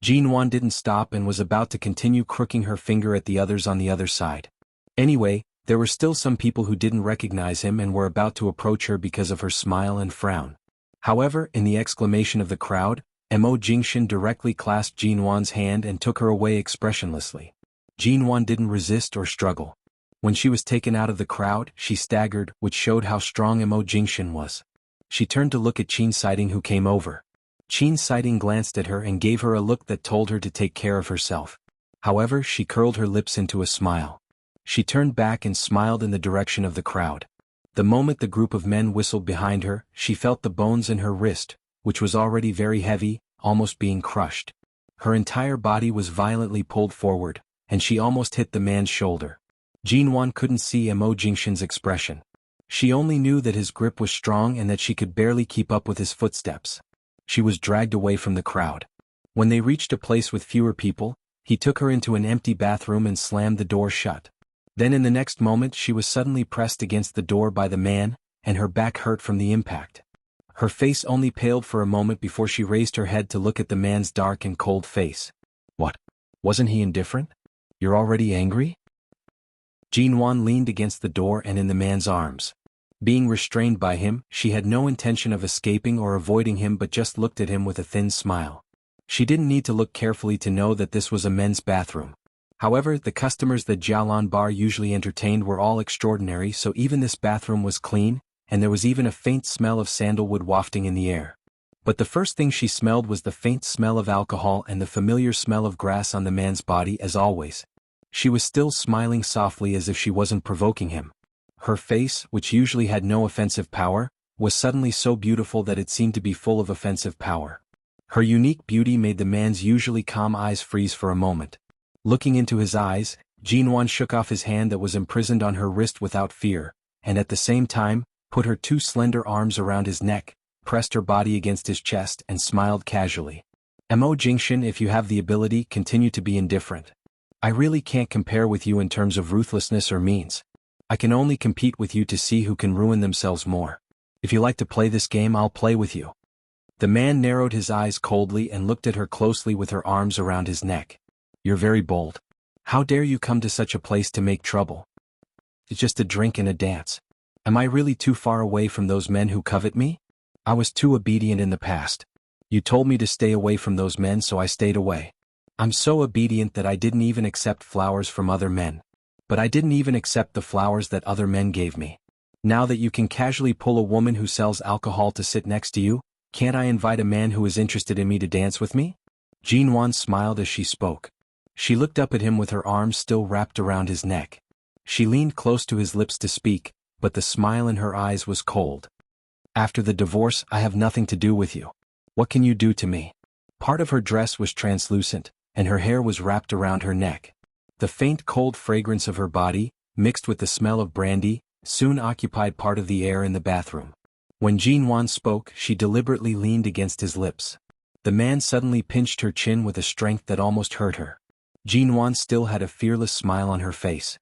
Jinwan didn't stop and was about to continue crooking her finger at the others on the other side. Anyway, there were still some people who didn't recognize him and were about to approach her because of her smile and frown. However, in the exclamation of the crowd, Mo Jingshan directly clasped Jinwan's hand and took her away expressionlessly. Jinwan didn't resist or struggle. When she was taken out of the crowd, she staggered, which showed how strong Mo Jingshan was. She turned to look at Qin Sighting, who came over. Qin Sighting glanced at her and gave her a look that told her to take care of herself. However, she curled her lips into a smile. She turned back and smiled in the direction of the crowd. The moment the group of men whistled behind her, she felt the bones in her wrist, which was already very heavy, almost being crushed. Her entire body was violently pulled forward, and she almost hit the man's shoulder. Jinwan couldn't see Mo Jingshan's expression. She only knew that his grip was strong and that she could barely keep up with his footsteps. She was dragged away from the crowd. When they reached a place with fewer people, he took her into an empty bathroom and slammed the door shut. Then in the next moment she was suddenly pressed against the door by the man, and her back hurt from the impact. Her face only paled for a moment before she raised her head to look at the man's dark and cold face. "What? Wasn't he indifferent? You're already angry?" Jinwan leaned against the door and in the man's arms. Being restrained by him, she had no intention of escaping or avoiding him but just looked at him with a thin smile. She didn't need to look carefully to know that this was a men's bathroom. However, the customers that Jialan Bar usually entertained were all extraordinary, so even this bathroom was clean, and there was even a faint smell of sandalwood wafting in the air. But the first thing she smelled was the faint smell of alcohol and the familiar smell of grass on the man's body as always. She was still smiling softly as if she wasn't provoking him. Her face, which usually had no offensive power, was suddenly so beautiful that it seemed to be full of offensive power. Her unique beauty made the man's usually calm eyes freeze for a moment. Looking into his eyes, Jinwan shook off his hand that was imprisoned on her wrist without fear, and at the same time, put her two slender arms around his neck, pressed her body against his chest and smiled casually. "Mo Jingshan, if you have the ability, continue to be indifferent. I really can't compare with you in terms of ruthlessness or means. I can only compete with you to see who can ruin themselves more. If you like to play this game, I'll play with you." The man narrowed his eyes coldly and looked at her closely with her arms around his neck. "You're very bold. How dare you come to such a place to make trouble? It's just a drink and a dance. Am I really too far away from those men who covet me? I was too obedient in the past. You told me to stay away from those men, so I stayed away. I'm so obedient that I didn't even accept flowers from other men. But I didn't even accept the flowers that other men gave me. Now that you can casually pull a woman who sells alcohol to sit next to you, can't I invite a man who is interested in me to dance with me?" Jinwan smiled as she spoke. She looked up at him with her arms still wrapped around his neck. She leaned close to his lips to speak, but the smile in her eyes was cold. "After the divorce, I have nothing to do with you. What can you do to me?" Part of her dress was translucent, and her hair was wrapped around her neck. The faint cold fragrance of her body, mixed with the smell of brandy, soon occupied part of the air in the bathroom. When Jinwan spoke, she deliberately leaned against his lips. The man suddenly pinched her chin with a strength that almost hurt her. Jinwan still had a fearless smile on her face.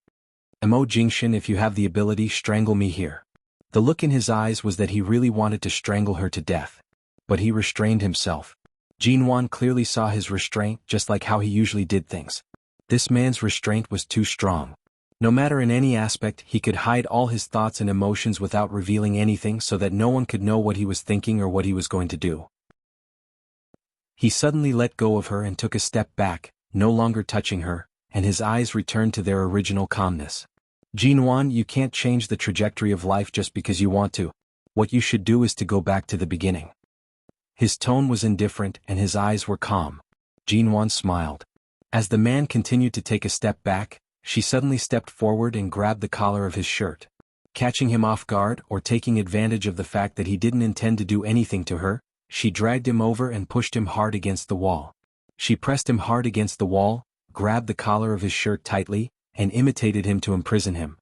"Mo Jingshan, if you have the ability, strangle me here." The look in his eyes was that he really wanted to strangle her to death. But he restrained himself. Jinwan clearly saw his restraint, just like how he usually did things. This man's restraint was too strong. No matter in any aspect, he could hide all his thoughts and emotions without revealing anything so that no one could know what he was thinking or what he was going to do. He suddenly let go of her and took a step back, no longer touching her, and his eyes returned to their original calmness. "Jinwan, you can't change the trajectory of life just because you want to. What you should do is to go back to the beginning." His tone was indifferent and his eyes were calm. Jinwan smiled. As the man continued to take a step back, she suddenly stepped forward and grabbed the collar of his shirt. Catching him off guard or taking advantage of the fact that he didn't intend to do anything to her, she dragged him over and pushed him hard against the wall. She pressed him hard against the wall, grabbed the collar of his shirt tightly, and imitated him to imprison him.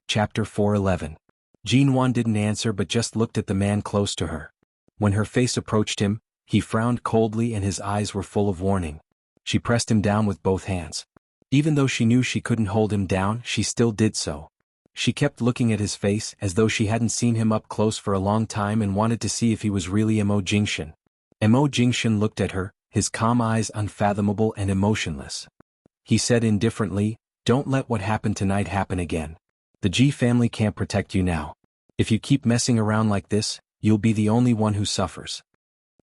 Chapter 411. Jinwan didn't answer but just looked at the man close to her. When her face approached him, he frowned coldly and his eyes were full of warning. She pressed him down with both hands. Even though she knew she couldn't hold him down, she still did so. She kept looking at his face as though she hadn't seen him up close for a long time and wanted to see if he was really Mo Jingshan. Mo Jingshan looked at her, his calm eyes unfathomable and emotionless. He said indifferently, "Don't let what happened tonight happen again. The Ji family can't protect you now. If you keep messing around like this, you'll be the only one who suffers."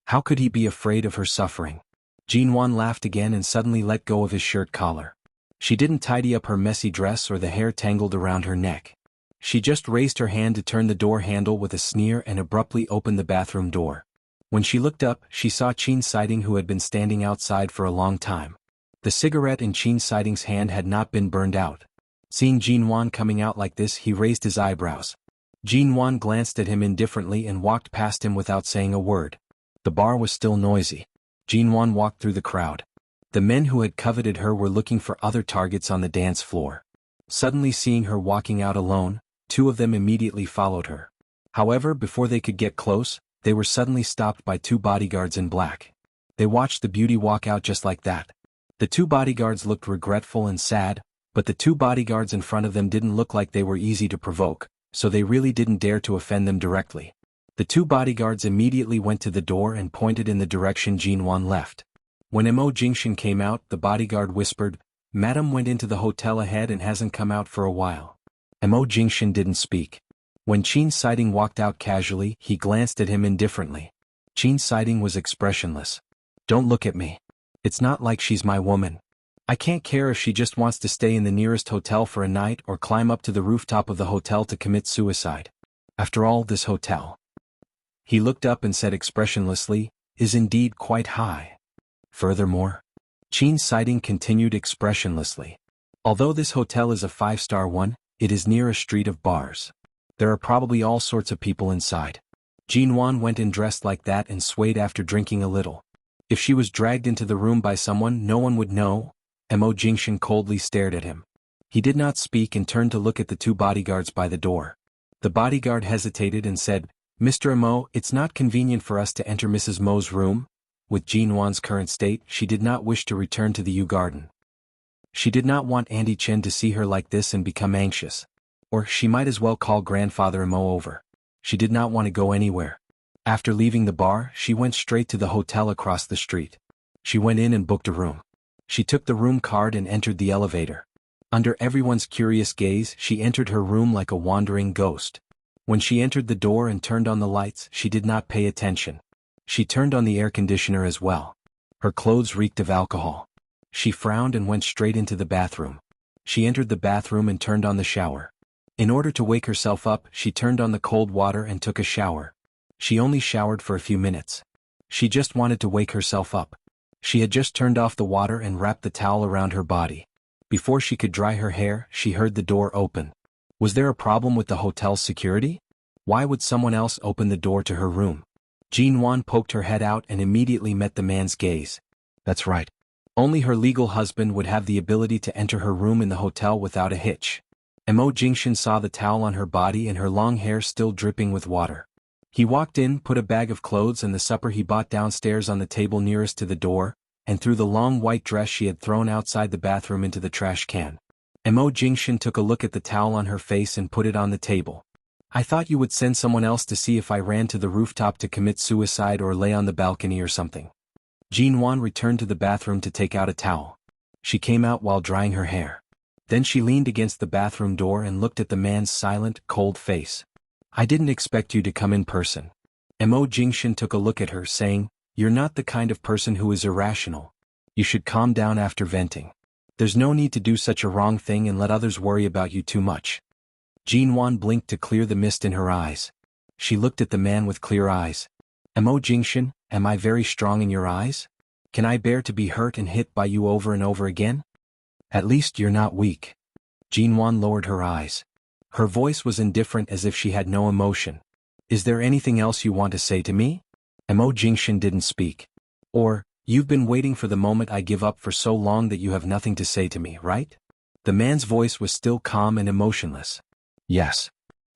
How could he be afraid of her suffering? Jinwan laughed again and suddenly let go of his shirt collar. She didn't tidy up her messy dress or the hair tangled around her neck. She just raised her hand to turn the door handle with a sneer and abruptly opened the bathroom door. When she looked up, she saw Qin Siding, who had been standing outside for a long time. The cigarette in Qin Siding's hand had not been burned out. Seeing Jinwan coming out like this, he raised his eyebrows. Jinwan glanced at him indifferently and walked past him without saying a word. The bar was still noisy. Jinwan walked through the crowd. The men who had coveted her were looking for other targets on the dance floor. Suddenly seeing her walking out alone, two of them immediately followed her. However, before they could get close, they were suddenly stopped by two bodyguards in black. They watched the beauty walk out just like that. The two bodyguards looked regretful and sad, but the two bodyguards in front of them didn't look like they were easy to provoke, so they really didn't dare to offend them directly. The two bodyguards immediately went to the door and pointed in the direction Jinwan left. When Mo Jingshan came out, the bodyguard whispered, "Madam went into the hotel ahead and hasn't come out for a while." Mo Jingshan didn't speak. When Qin Siding walked out casually, he glanced at him indifferently. Qin Siding was expressionless. "Don't look at me. It's not like she's my woman. I can't care if she just wants to stay in the nearest hotel for a night or climb up to the rooftop of the hotel to commit suicide. After all, this hotel," he looked up and said expressionlessly, "is indeed quite high. Furthermore," Qin Siding continued expressionlessly, "although this hotel is a 5-star one, it is near a street of bars. There are probably all sorts of people inside." Jinwan went in dressed like that and swayed after drinking a little. If she was dragged into the room by someone, no one would know. Mo Jingshan coldly stared at him. He did not speak and turned to look at the two bodyguards by the door. The bodyguard hesitated and said, "Mr. Mo, it's not convenient for us to enter Mrs. Mo's room." With Jinwan's current state, she did not wish to return to the Yu Garden. She did not want Auntie Chen to see her like this and become anxious. Or she might as well call Grandfather Mo over. She did not want to go anywhere. After leaving the bar, she went straight to the hotel across the street. She went in and booked a room. She took the room card and entered the elevator. Under everyone's curious gaze, she entered her room like a wandering ghost. When she entered the door and turned on the lights, she did not pay attention. She turned on the air conditioner as well. Her clothes reeked of alcohol. She frowned and went straight into the bathroom. She entered the bathroom and turned on the shower. In order to wake herself up, she turned on the cold water and took a shower. She only showered for a few minutes. She just wanted to wake herself up. She had just turned off the water and wrapped the towel around her body. Before she could dry her hair, she heard the door open. Was there a problem with the hotel's security? Why would someone else open the door to her room? Jinwan poked her head out and immediately met the man's gaze. That's right. Only her legal husband would have the ability to enter her room in the hotel without a hitch. Mo Jingshan saw the towel on her body and her long hair still dripping with water. He walked in, put a bag of clothes and the supper he bought downstairs on the table nearest to the door, and threw the long white dress she had thrown outside the bathroom into the trash can. Mo Jingshan took a look at the towel on her face and put it on the table. "I thought you would send someone else to see if I ran to the rooftop to commit suicide or lay on the balcony or something." Jinwan returned to the bathroom to take out a towel. She came out while drying her hair. Then she leaned against the bathroom door and looked at the man's silent, cold face. "I didn't expect you to come in person." Mo Jingshan took a look at her, saying, "You're not the kind of person who is irrational. You should calm down after venting. There's no need to do such a wrong thing and let others worry about you too much." Jinwan blinked to clear the mist in her eyes. She looked at the man with clear eyes. "Mo Jingshan, am I very strong in your eyes? Can I bear to be hurt and hit by you over and over again? At least you're not weak." Jinwan lowered her eyes. Her voice was indifferent, as if she had no emotion. "Is there anything else you want to say to me?" Mo Jingshan didn't speak. "Or, you've been waiting for the moment I give up for so long that you have nothing to say to me, right?" The man's voice was still calm and emotionless. "Yes."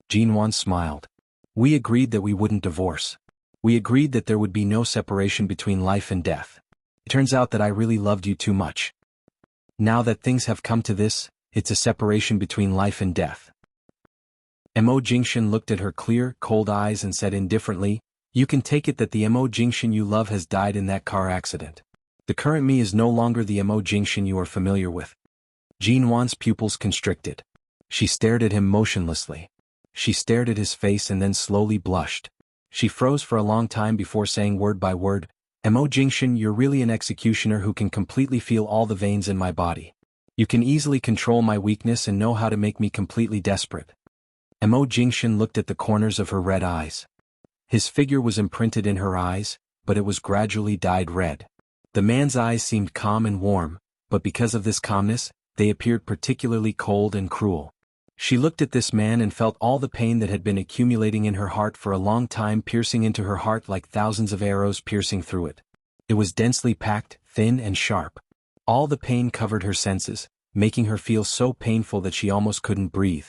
Jinwan smiled. "We agreed that we wouldn't divorce. We agreed that there would be no separation between life and death. It turns out that I really loved you too much." Now that things have come to this, it's a separation between life and death. Mo Jingshan looked at her clear, cold eyes and said indifferently, "You can take it that the Mo Jingshan you love has died in that car accident. The current me is no longer the Mo Jingshan you are familiar with." Jin Wan's pupils constricted. She stared at him motionlessly. She stared at his face and then slowly blushed. She froze for a long time before saying word by word, "Mo Jingshan, you're really an executioner who can completely feel all the veins in my body. You can easily control my weakness and know how to make me completely desperate." Mo Jingshan looked at the corners of her red eyes. His figure was imprinted in her eyes, but it was gradually dyed red. The man's eyes seemed calm and warm, but because of this calmness, they appeared particularly cold and cruel. She looked at this man and felt all the pain that had been accumulating in her heart for a long time piercing into her heart like thousands of arrows piercing through it. It was densely packed, thin and sharp. All the pain covered her senses, making her feel so painful that she almost couldn't breathe.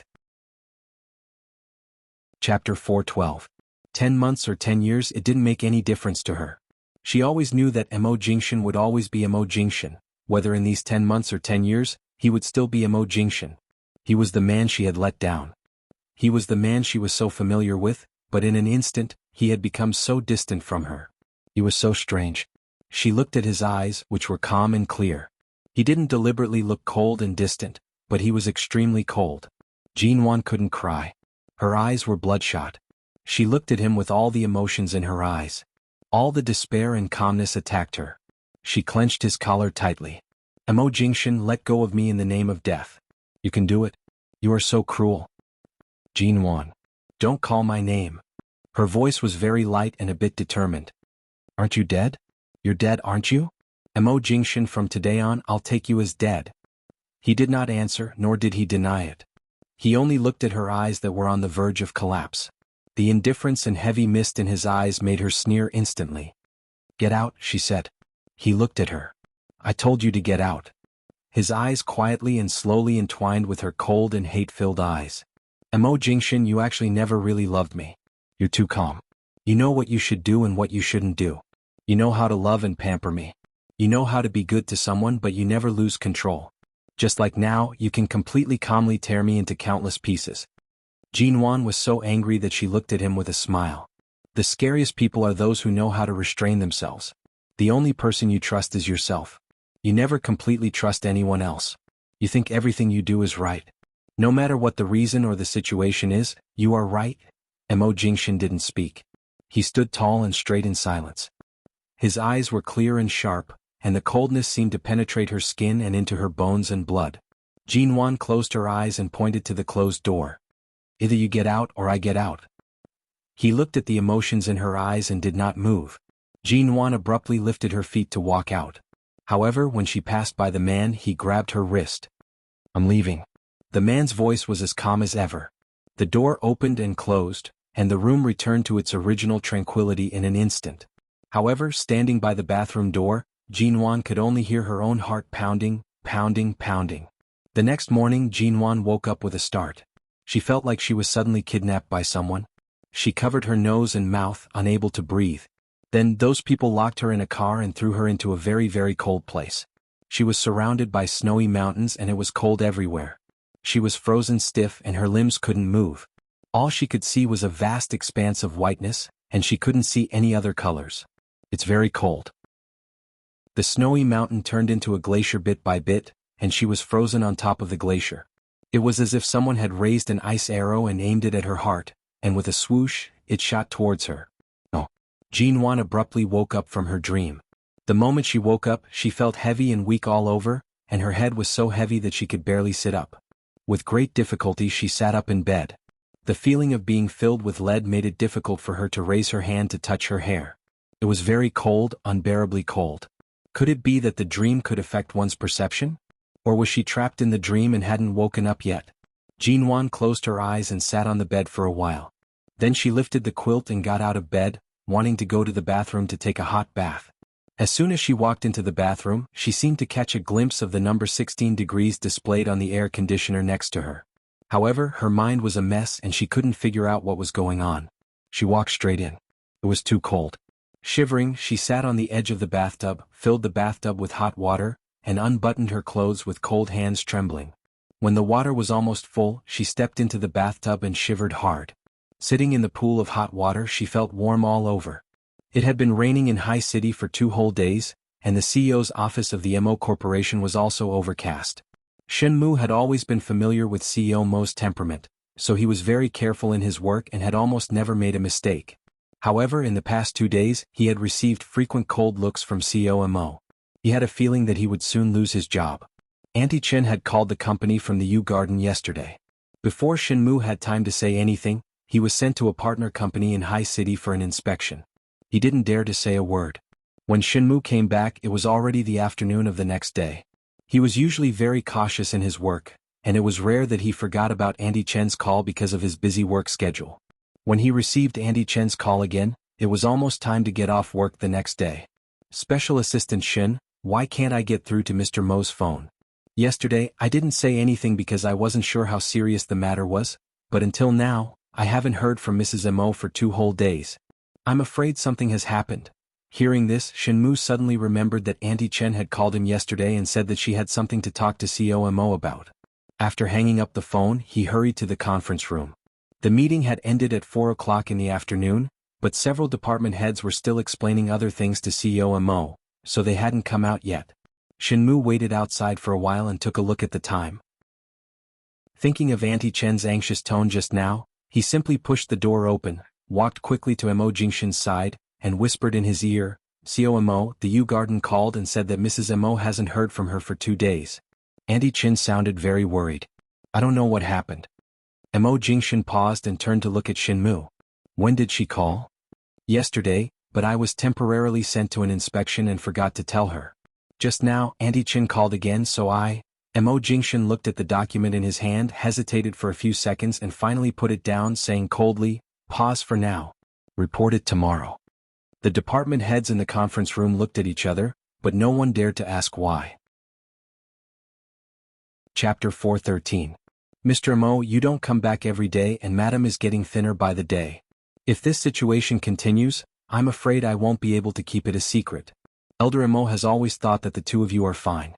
Chapter 412. 10 months or 10 years, it didn't make any difference to her. She always knew that Mo Jingshan would always be Mo Jingshan. Whether in these 10 months or 10 years, he would still be Mo Jingshan. He was the man she had let down. He was the man she was so familiar with, but in an instant, he had become so distant from her. He was so strange. She looked at his eyes, which were calm and clear. He didn't deliberately look cold and distant, but he was extremely cold. Jin Wan couldn't cry. Her eyes were bloodshot. She looked at him with all the emotions in her eyes. All the despair and calmness attacked her. She clenched his collar tightly. "Mo Jingshan, let go of me in the name of death. You can do it. You are so cruel." "Jin Wan. Don't call my name." Her voice was very light and a bit determined. "Aren't you dead? You're dead, aren't you? Mo Jingshan, from today on I'll take you as dead." He did not answer, nor did he deny it. He only looked at her eyes that were on the verge of collapse. The indifference and heavy mist in his eyes made her sneer instantly. "Get out," she said. He looked at her. "I told you to get out." His eyes quietly and slowly entwined with her cold and hate-filled eyes. "Mo Jingshan, you actually never really loved me. You're too calm. You know what you should do and what you shouldn't do. You know how to love and pamper me. You know how to be good to someone, but you never lose control. Just like now, you can completely calmly tear me into countless pieces." Jin Wan was so angry that she looked at him with a smile. The scariest people are those who know how to restrain themselves. The only person you trust is yourself. You never completely trust anyone else. You think everything you do is right. No matter what the reason or the situation is, you are right. Mo Jingshan didn't speak. He stood tall and straight in silence. His eyes were clear and sharp, and the coldness seemed to penetrate her skin and into her bones and blood. Jin Wan closed her eyes and pointed to the closed door. "Either you get out or I get out." He looked at the emotions in her eyes and did not move. Jin Wan abruptly lifted her feet to walk out. However, when she passed by the man, he grabbed her wrist. "I'm leaving." The man's voice was as calm as ever. The door opened and closed, and the room returned to its original tranquility in an instant. However, standing by the bathroom door, Jin Wan could only hear her own heart pounding, pounding, pounding. The next morning, Jin Wan woke up with a start. She felt like she was suddenly kidnapped by someone. She covered her nose and mouth, unable to breathe. Then those people locked her in a car and threw her into a very, very cold place. She was surrounded by snowy mountains and it was cold everywhere. She was frozen stiff and her limbs couldn't move. All she could see was a vast expanse of whiteness, and she couldn't see any other colors. "It's very cold." The snowy mountain turned into a glacier bit by bit, and she was frozen on top of the glacier. It was as if someone had raised an ice arrow and aimed it at her heart, and with a swoosh, it shot towards her. "Oh." Jin Wan abruptly woke up from her dream. The moment she woke up, she felt heavy and weak all over, and her head was so heavy that she could barely sit up. With great difficulty she sat up in bed. The feeling of being filled with lead made it difficult for her to raise her hand to touch her hair. It was very cold, unbearably cold. Could it be that the dream could affect one's perception? Or was she trapped in the dream and hadn't woken up yet? Jin Wan closed her eyes and sat on the bed for a while. Then she lifted the quilt and got out of bed, wanting to go to the bathroom to take a hot bath. As soon as she walked into the bathroom, she seemed to catch a glimpse of the number 16 degrees displayed on the air conditioner next to her. However, her mind was a mess and she couldn't figure out what was going on. She walked straight in. It was too cold. Shivering, she sat on the edge of the bathtub, filled the bathtub with hot water, and unbuttoned her clothes with cold hands trembling. When the water was almost full, she stepped into the bathtub and shivered hard. Sitting in the pool of hot water, she felt warm all over. It had been raining in High City for 2 whole days, and the CEO's office of the Mo Corporation was also overcast. Shen Mu had always been familiar with CEO Mo's temperament, so he was very careful in his work and had almost never made a mistake. However, in the past 2 days, he had received frequent cold looks from CEO Mo. He had a feeling that he would soon lose his job. Auntie Chen had called the company from the Yu Garden yesterday. Before Shen Mu had time to say anything, he was sent to a partner company in High City for an inspection. He didn't dare to say a word. When Shen Mu came back, it was already the afternoon of the next day. He was usually very cautious in his work, and it was rare that he forgot about Auntie Chen's call because of his busy work schedule. When he received Auntie Chen's call again, it was almost time to get off work the next day. Special Assistant Shen, why can't I get through to Mr. Mo's phone? Yesterday, I didn't say anything because I wasn't sure how serious the matter was, but until now, I haven't heard from Mrs. Mo for 2 whole days. I'm afraid something has happened. Hearing this, Shen Mu suddenly remembered that Auntie Chen had called him yesterday and said that she had something to talk to CEO Mo about. After hanging up the phone, he hurried to the conference room. The meeting had ended at 4 o'clock in the afternoon, but several department heads were still explaining other things to CEO Mo, so they hadn't come out yet. Shen Mu waited outside for a while and took a look at the time. Thinking of Auntie Chen's anxious tone just now, he simply pushed the door open, walked quickly to Mo Jingshan's side, and whispered in his ear, "CEO Mo, the Yu Garden called and said that Mrs. Mo hasn't heard from her for 2 days. Auntie Chen sounded very worried. I don't know what happened." Mo Jingshan paused and turned to look at Shen Mu. "When did she call?" "Yesterday, but I was temporarily sent to an inspection and forgot to tell her. Just now, Auntie Chen called again, so Mo Jingshan looked at the document in his hand, hesitated for a few seconds and finally put it down, saying coldly, "Pause for now. Report it tomorrow." The department heads in the conference room looked at each other, but no one dared to ask why. Chapter 413. Mr. Mo, you don't come back every day and Madam is getting thinner by the day. If this situation continues, I'm afraid I won't be able to keep it a secret. Elder Mo has always thought that the 2 of you are fine.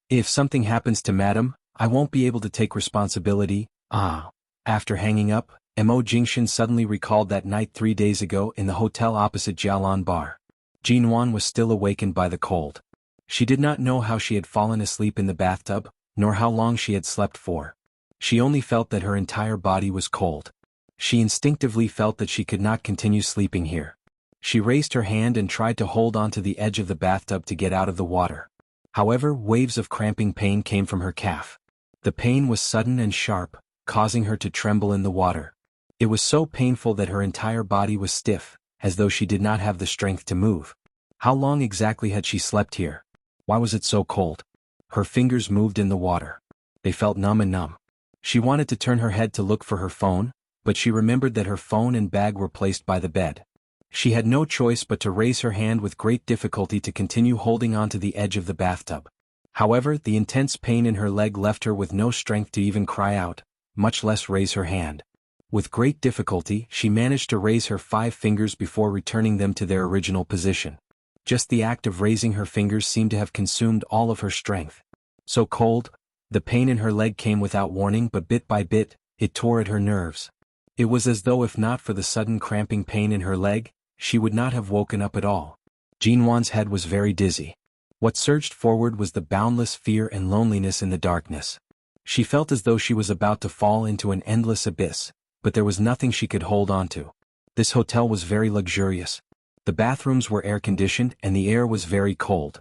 If something happens to Madam, I won't be able to take responsibility. After hanging up, Mo Jingshan suddenly recalled that night 3 days ago in the hotel opposite Jialan Bar. Jinwan was still awakened by the cold. She did not know how she had fallen asleep in the bathtub, nor how long she had slept for. She only felt that her entire body was cold. She instinctively felt that she could not continue sleeping here. She raised her hand and tried to hold onto the edge of the bathtub to get out of the water. However, waves of cramping pain came from her calf. The pain was sudden and sharp, causing her to tremble in the water. It was so painful that her entire body was stiff, as though she did not have the strength to move. How long exactly had she slept here? Why was it so cold? Her fingers moved in the water. They felt numb and numb. She wanted to turn her head to look for her phone, but she remembered that her phone and bag were placed by the bed. She had no choice but to raise her hand with great difficulty to continue holding on to the edge of the bathtub. However, the intense pain in her leg left her with no strength to even cry out, much less raise her hand. With great difficulty, she managed to raise her 5 fingers before returning them to their original position. Just the act of raising her fingers seemed to have consumed all of her strength. So cold, the pain in her leg came without warning, but bit by bit, it tore at her nerves. It was as though if not for the sudden cramping pain in her leg, she would not have woken up at all. Jinwan's head was very dizzy. What surged forward was the boundless fear and loneliness in the darkness. She felt as though she was about to fall into an endless abyss, but there was nothing she could hold on to. This hotel was very luxurious. The bathrooms were air-conditioned and the air was very cold.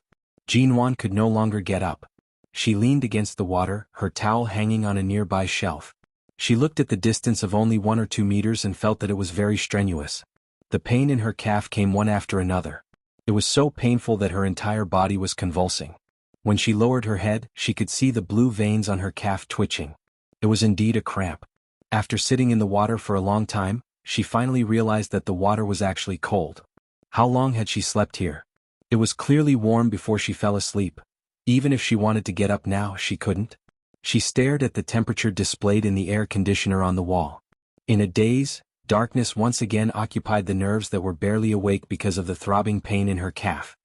Jinwan could no longer get up. She leaned against the water, her towel hanging on a nearby shelf. She looked at the distance of only 1 or 2 meters and felt that it was very strenuous. The pain in her calf came one after another. It was so painful that her entire body was convulsing. When she lowered her head, she could see the blue veins on her calf twitching. It was indeed a cramp. After sitting in the water for a long time, she finally realized that the water was actually cold. How long had she slept here? It was clearly warm before she fell asleep. Even if she wanted to get up now, she couldn't. She stared at the temperature displayed in the air conditioner on the wall. In a daze, darkness once again occupied the nerves that were barely awake because of the throbbing pain in her calf.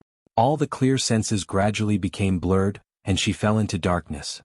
All the clear senses gradually became blurred, and she fell into darkness.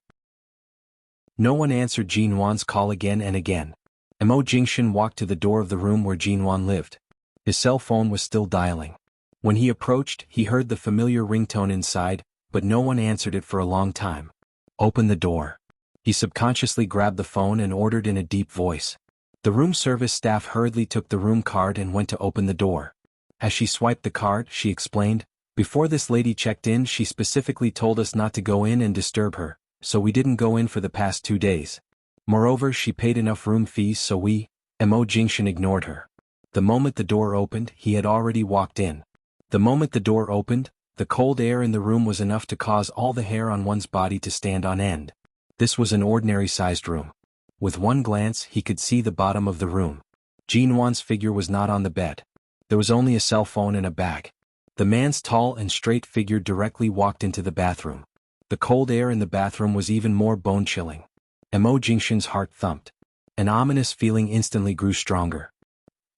No one answered Jinwan's call again and again. Mo Jingshan walked to the door of the room where Jinwan lived. His cell phone was still dialing. When he approached, he heard the familiar ringtone inside, but no one answered it for a long time. "Open the door." He subconsciously grabbed the phone and ordered in a deep voice. The room service staff hurriedly took the room card and went to open the door. As she swiped the card, she explained, "Before this lady checked in, she specifically told us not to go in and disturb her, so we didn't go in for the past 2 days. Moreover, she paid enough room fees, so Mo Jingshan ignored her." The moment the door opened, he had already walked in. The moment the door opened, the cold air in the room was enough to cause all the hair on one's body to stand on end. This was an ordinary-sized room. With one glance, he could see the bottom of the room. Jinwan's figure was not on the bed. There was only a cell phone and a bag. The man's tall and straight figure directly walked into the bathroom. The cold air in the bathroom was even more bone-chilling. Mo Jingshan's heart thumped. An ominous feeling instantly grew stronger.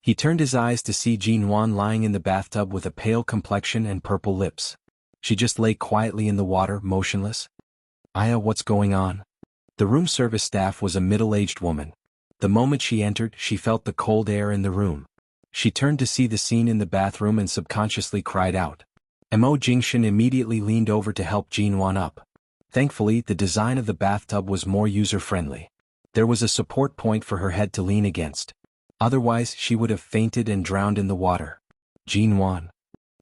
He turned his eyes to see Jinwan lying in the bathtub with a pale complexion and purple lips. She just lay quietly in the water, motionless. "Aya, what's going on?" The room service staff was a middle-aged woman. The moment she entered, she felt the cold air in the room. She turned to see the scene in the bathroom and subconsciously cried out. Mo Jingshan immediately leaned over to help Jinwan up. Thankfully, the design of the bathtub was more user-friendly. There was a support point for her head to lean against. Otherwise, she would have fainted and drowned in the water. "Jinwan."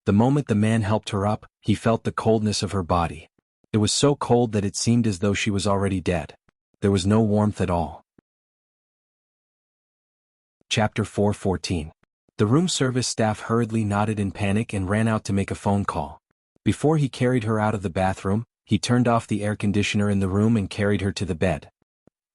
The moment the man helped her up, he felt the coldness of her body. It was so cold that it seemed as though she was already dead. There was no warmth at all. Chapter 4:14. The room service staff hurriedly nodded in panic and ran out to make a phone call. Before he carried her out of the bathroom, he turned off the air conditioner in the room and carried her to the bed.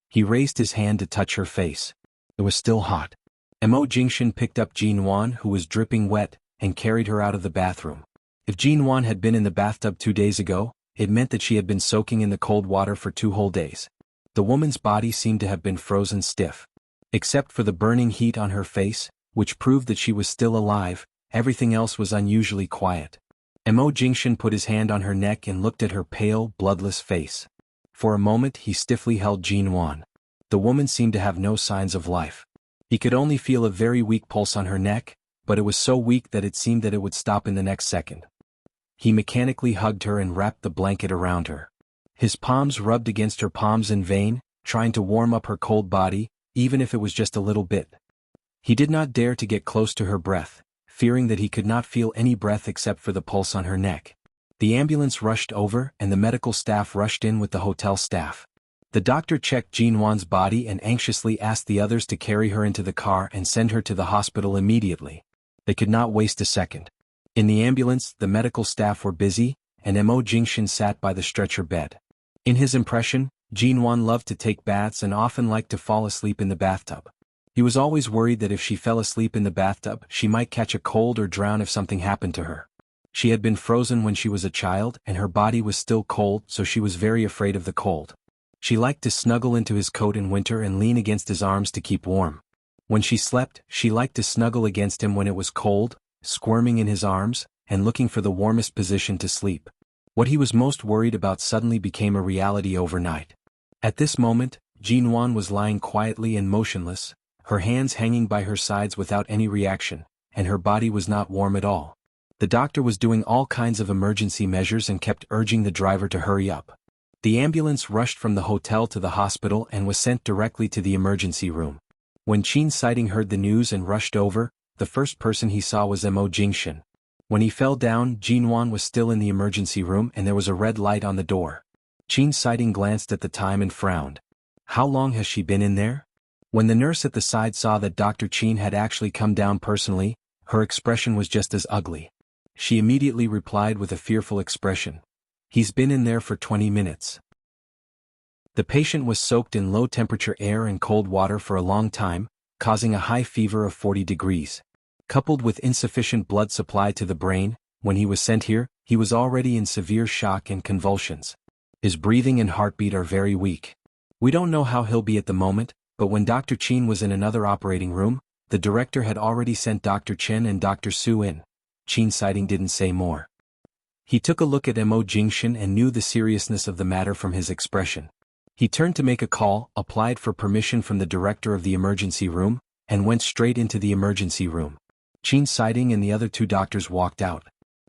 He raised his hand to touch her face. It was still hot. Mo Jingshan picked up Jinwan, who was dripping wet, and carried her out of the bathroom. If Jinwan had been in the bathtub 2 days ago, it meant that she had been soaking in the cold water for 2 whole days. The woman's body seemed to have been frozen stiff. Except for the burning heat on her face, which proved that she was still alive, everything else was unusually quiet. Mo Jingshan put his hand on her neck and looked at her pale, bloodless face. For a moment he stiffly held Jinwan. The woman seemed to have no signs of life. He could only feel a very weak pulse on her neck, but it was so weak that it seemed that it would stop in the next second. He mechanically hugged her and wrapped the blanket around her. His palms rubbed against her palms in vain, trying to warm up her cold body, even if it was just a little bit. He did not dare to get close to her breath, fearing that he could not feel any breath except for the pulse on her neck. The ambulance rushed over and the medical staff rushed in with the hotel staff. The doctor checked Jinwan's body and anxiously asked the others to carry her into the car and send her to the hospital immediately. They could not waste a second. In the ambulance, the medical staff were busy, and Mo Jingshan sat by the stretcher bed. In his impression, Jinwan loved to take baths and often liked to fall asleep in the bathtub. He was always worried that if she fell asleep in the bathtub, she might catch a cold or drown if something happened to her. She had been frozen when she was a child and her body was still cold, so she was very afraid of the cold. She liked to snuggle into his coat in winter and lean against his arms to keep warm. When she slept, she liked to snuggle against him when it was cold, squirming in his arms, and looking for the warmest position to sleep. What he was most worried about suddenly became a reality overnight. At this moment, Jinwan was lying quietly and motionless, her hands hanging by her sides without any reaction, and her body was not warm at all. The doctor was doing all kinds of emergency measures and kept urging the driver to hurry up. The ambulance rushed from the hotel to the hospital and was sent directly to the emergency room. When Qin Sighting heard the news and rushed over, the first person he saw was Mo Jingshan. When he fell down, Jinwan was still in the emergency room and there was a red light on the door. Qin Sighting glanced at the time and frowned. How long has she been in there? When the nurse at the side saw that Dr. Qin had actually come down personally, her expression was just as ugly. She immediately replied with a fearful expression. He's been in there for 20 minutes. The patient was soaked in low-temperature air and cold water for a long time, causing a high fever of 40 degrees. Coupled with insufficient blood supply to the brain, when he was sent here, he was already in severe shock and convulsions. His breathing and heartbeat are very weak. We don't know how he'll be at the moment, but when Dr. Qin was in another operating room, the director had already sent Dr. Chen and Dr. Su in. Qin Sighting didn't say more. He took a look at Mo Jingshan and knew the seriousness of the matter from his expression. He turned to make a call, applied for permission from the director of the emergency room, and went straight into the emergency room. Qin Siding and the other two doctors walked out.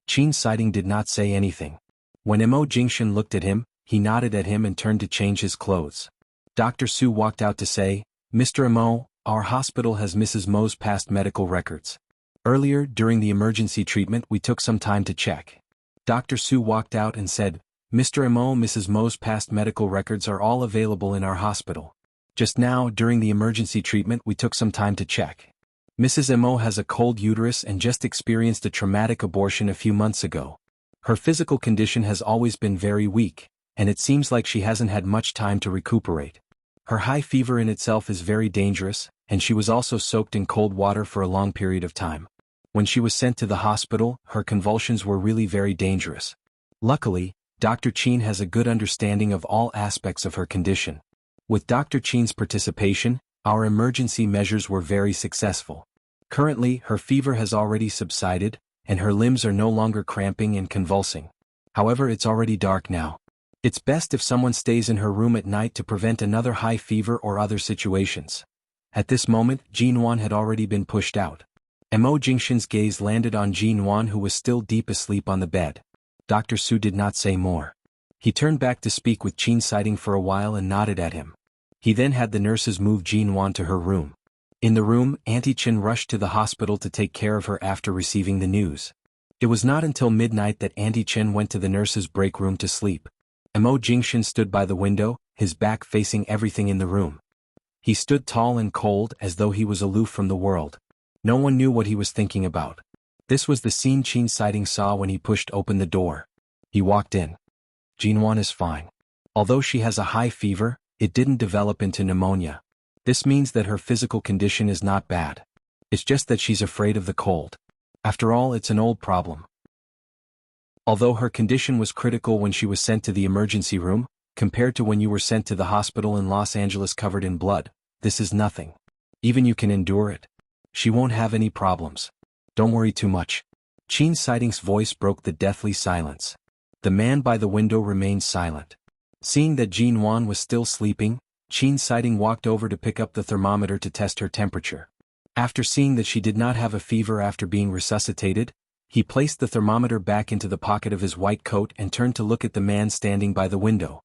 Qin Siding did not say anything. When Mo Jingshan looked at him, he nodded at him and turned to change his clothes. Dr. Su walked out to say, "Mr. Mo, our hospital has Mrs. Mo's past medical records. Earlier, during the emergency treatment, we took some time to check." Dr. Su walked out and said, "Mr. Mo, Mrs. Mo's past medical records are all available in our hospital. Just now, during the emergency treatment, we took some time to check. Mrs. Mo has a cold uterus and just experienced a traumatic abortion a few months ago. Her physical condition has always been very weak, and it seems like she hasn't had much time to recuperate. Her high fever in itself is very dangerous, and she was also soaked in cold water for a long period of time. When she was sent to the hospital, her convulsions were really very dangerous. Luckily, Dr. Qin has a good understanding of all aspects of her condition. With Dr. Qin's participation, our emergency measures were very successful. Currently, her fever has already subsided, and her limbs are no longer cramping and convulsing. However, it's already dark now. It's best if someone stays in her room at night to prevent another high fever or other situations." At this moment, Jin Wan had already been pushed out. Mo Jingshan's gaze landed on Jin Wan, who was still deep asleep on the bed. Dr. Su did not say more. He turned back to speak with Qin Siding for a while and nodded at him. He then had the nurses move Jin Wan to her room. In the room, Auntie Chen rushed to the hospital to take care of her after receiving the news. It was not until midnight that Auntie Chen went to the nurses' break room to sleep. Mo Jingshan stood by the window, his back facing everything in the room. He stood tall and cold as though he was aloof from the world. No one knew what he was thinking about. This was the scene Qin Siding saw when he pushed open the door. He walked in. Jin Wan is fine. Although she has a high fever, it didn't develop into pneumonia. This means that her physical condition is not bad. It's just that she's afraid of the cold. After all, it's an old problem. Although her condition was critical when she was sent to the emergency room, compared to when you were sent to the hospital in Los Angeles covered in blood, this is nothing. Even you can endure it. She won't have any problems. Don't worry too much." Qin Siding's voice broke the deathly silence. The man by the window remained silent. Seeing that Jin Wan was still sleeping, Qin Siding walked over to pick up the thermometer to test her temperature. After seeing that she did not have a fever after being resuscitated, he placed the thermometer back into the pocket of his white coat and turned to look at the man standing by the window.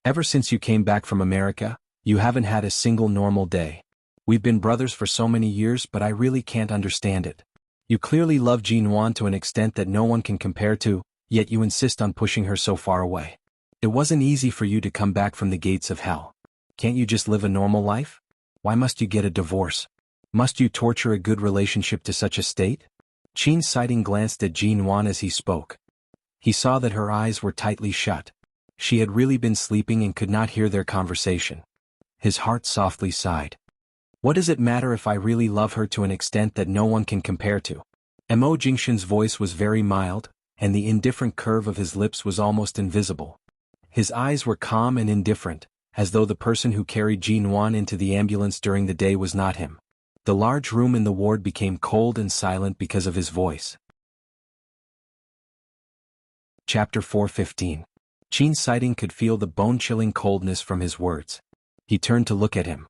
"Ever since you came back from America, you haven't had a single normal day. We've been brothers for so many years, but I really can't understand it. You clearly love Jin Wan to an extent that no one can compare to, yet you insist on pushing her so far away. It wasn't easy for you to come back from the gates of hell. Can't you just live a normal life? Why must you get a divorce? Must you torture a good relationship to such a state?" Qin Siding glanced at Jin Wan as he spoke. He saw that her eyes were tightly shut. She had really been sleeping and could not hear their conversation. His heart softly sighed. What does it matter if I really love her to an extent that no one can compare to? Mo Jingshan's voice was very mild, and the indifferent curve of his lips was almost invisible. His eyes were calm and indifferent, as though the person who carried Jin Wan into the ambulance during the day was not him. The large room in the ward became cold and silent because of his voice. Chapter 4:15. Qin Siding could feel the bone-chilling coldness from his words. He turned to look at him.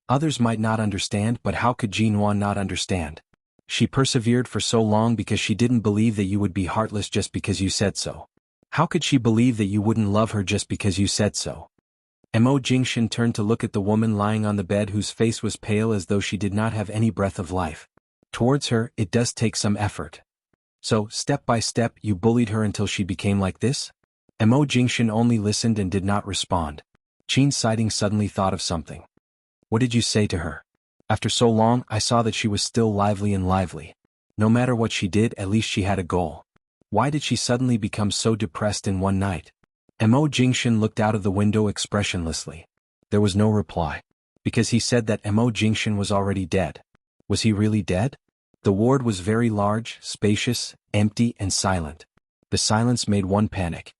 Others might not understand, but how could Jin Wan not understand? She persevered for so long because she didn't believe that you would be heartless just because you said so. How could she believe that you wouldn't love her just because you said so? Mo Jingshan turned to look at the woman lying on the bed whose face was pale as though she did not have any breath of life. Towards her, it does take some effort. So, step by step, you bullied her until she became like this? Mo Jingshan only listened and did not respond. Qin Siding suddenly thought of something. What did you say to her? After so long, I saw that she was still lively and lively. No matter what she did, at least she had a goal. Why did she suddenly become so depressed in one night? Mo Jingshan looked out of the window expressionlessly. There was no reply. Because he said that Mo Jingshan was already dead. Was he really dead? The ward was very large, spacious, empty, and silent. The silence made one panic.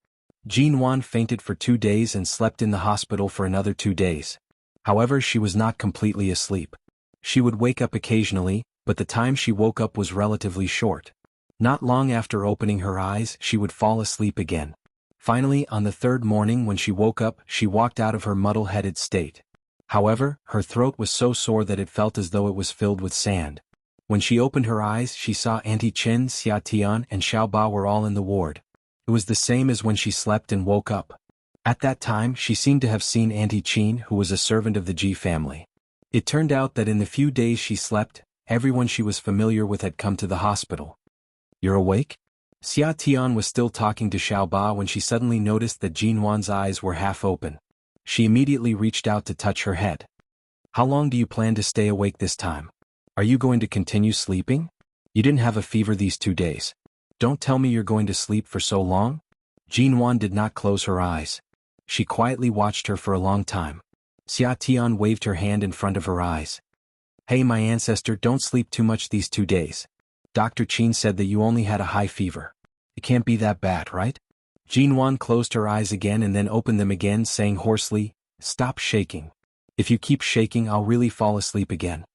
Jin Wan fainted for 2 days and slept in the hospital for another 2 days. However, she was not completely asleep. She would wake up occasionally, but the time she woke up was relatively short. Not long after opening her eyes, she would fall asleep again. Finally, on the third morning when she woke up, she walked out of her muddle-headed state. However, her throat was so sore that it felt as though it was filled with sand. When she opened her eyes, she saw Auntie Chen, Xia Tian, and Xiao Ba were all in the ward. It was the same as when she slept and woke up. At that time, she seemed to have seen Auntie Qin, who was a servant of the Ji family. It turned out that in the few days she slept, everyone she was familiar with had come to the hospital. "You're awake?" Xia Tian was still talking to Xiao Ba when she suddenly noticed that Jinwan's eyes were half open. She immediately reached out to touch her head. "How long do you plan to stay awake this time? Are you going to continue sleeping? You didn't have a fever these 2 days. Don't tell me you're going to sleep for so long?" Jinwan did not close her eyes. She quietly watched her for a long time. Xia Tian waved her hand in front of her eyes. "Hey, my ancestor, don't sleep too much these 2 days. Dr. Qin said that you only had a high fever. It can't be that bad, right?" Jinwan closed her eyes again and then opened them again, saying hoarsely, "Stop shaking. If you keep shaking, I'll really fall asleep again."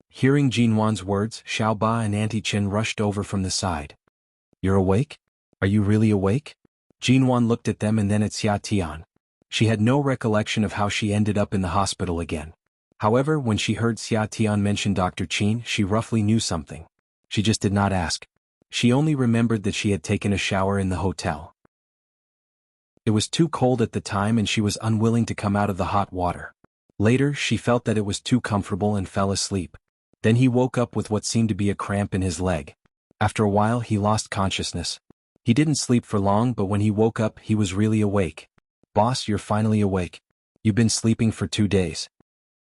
Hearing Jinwan's words, Xiao Ba and Auntie Chen rushed over from the side. "You're awake? Are you really awake?" Jinwan looked at them and then at Xia Tian. She had no recollection of how she ended up in the hospital again. However, when she heard Xia Tian mention Dr. Qin, she roughly knew something. She just did not ask. She only remembered that she had taken a shower in the hotel. It was too cold at the time and she was unwilling to come out of the hot water. Later, she felt that it was too comfortable and fell asleep. Then he woke up with what seemed to be a cramp in his leg. After a while, he lost consciousness. He didn't sleep for long, but when he woke up, he was really awake. "Boss, you're finally awake. You've been sleeping for 2 days."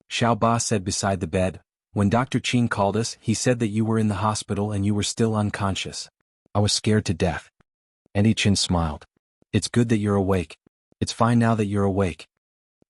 Xiao Ba said beside the bed. "When Dr. Qin called us, he said that you were in the hospital and you were still unconscious. I was scared to death." Auntie Qin smiled. "It's good that you're awake. It's fine now that you're awake."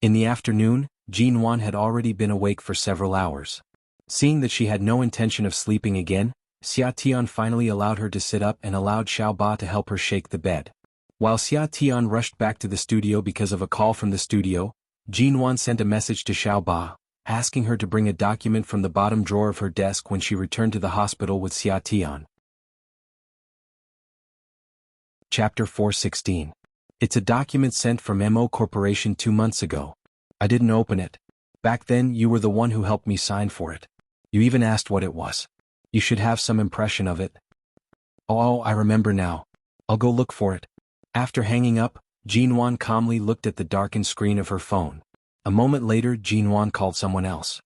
In the afternoon, Jinwan had already been awake for several hours. Seeing that she had no intention of sleeping again, Xia Tian finally allowed her to sit up and allowed Xiao Ba to help her shake the bed. While Xia Tian rushed back to the studio because of a call from the studio, Jinwan sent a message to Xiao Ba, asking her to bring a document from the bottom drawer of her desk when she returned to the hospital with Xia Tian. Chapter 416. It's a document sent from MO Corporation 2 months ago. I didn't open it. Back then, you were the one who helped me sign for it. You even asked what it was. You should have some impression of it. Oh, I remember now. I'll go look for it." After hanging up, Jinwan calmly looked at the darkened screen of her phone. A moment later, Jinwan called someone else.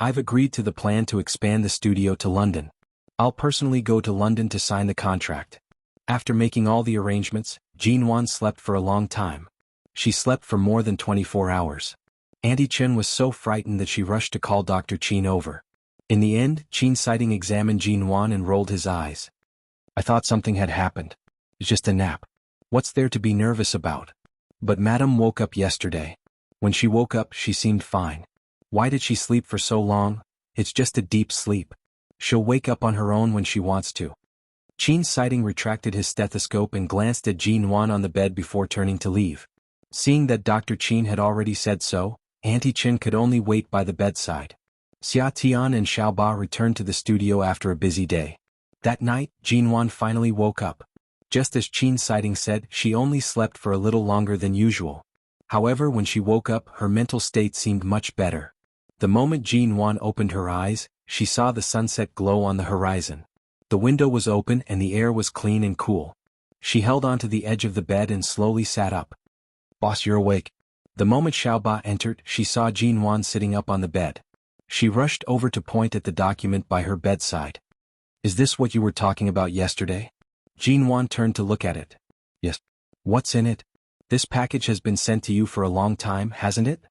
"I've agreed to the plan to expand the studio to London. I'll personally go to London to sign the contract." After making all the arrangements, Jinwan slept for a long time. She slept for more than 24 hours. Auntie Chen was so frightened that she rushed to call Dr. Qin over. In the end, Qin Sighting examined Jinwan and rolled his eyes. "I thought something had happened. It's just a nap. What's there to be nervous about?" "But Madame woke up yesterday. When she woke up, she seemed fine. Why did she sleep for so long? It's just a deep sleep. She'll wake up on her own when she wants to." Qin Sighting retracted his stethoscope and glanced at Jinwan on the bed before turning to leave. Seeing that Dr. Qin had already said so, Auntie Chen could only wait by the bedside. Xia Tian and Xiao Ba returned to the studio after a busy day. That night, Jinwan finally woke up. Just as Qin Sighting said, she only slept for a little longer than usual. However, when she woke up, her mental state seemed much better. The moment Jinwan opened her eyes, she saw the sunset glow on the horizon. The window was open and the air was clean and cool. She held onto the edge of the bed and slowly sat up. "Boss, you're awake." The moment Xiao Ba entered, she saw Jinwan sitting up on the bed. She rushed over to point at the document by her bedside. "Is this what you were talking about yesterday?" Jinwan turned to look at it. "Yes." "What's in it? This package has been sent to you for a long time, hasn't it?"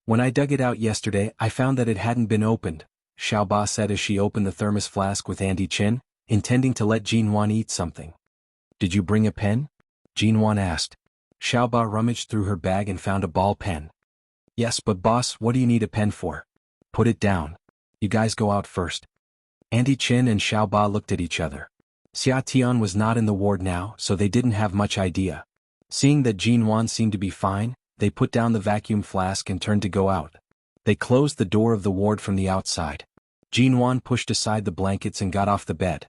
"When I dug it out yesterday, I found that it hadn't been opened," Xiao Ba said as she opened the thermos flask with Auntie Chen, intending to let Jinwan eat something. "Did you bring a pen?" Jinwan asked. Xiao Ba rummaged through her bag and found a ball pen. "Yes, but boss, what do you need a pen for?" "Put it down. You guys go out first." Auntie Chen and Xiao Ba looked at each other. Xia Tian was not in the ward now, so they didn't have much idea. Seeing that Jinwan seemed to be fine, they put down the vacuum flask and turned to go out. They closed the door of the ward from the outside. Jinwan pushed aside the blankets and got off the bed.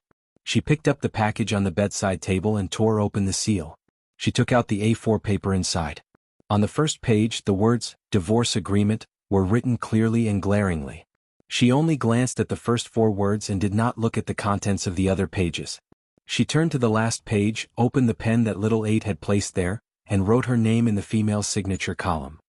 She picked up the package on the bedside table and tore open the seal. She took out the A4 paper inside. On the first page, the words, "Divorce Agreement," were written clearly and glaringly. She only glanced at the first 4 words and did not look at the contents of the other pages. She turned to the last page, opened the pen that little 8 had placed there, and wrote her name in the female's signature column.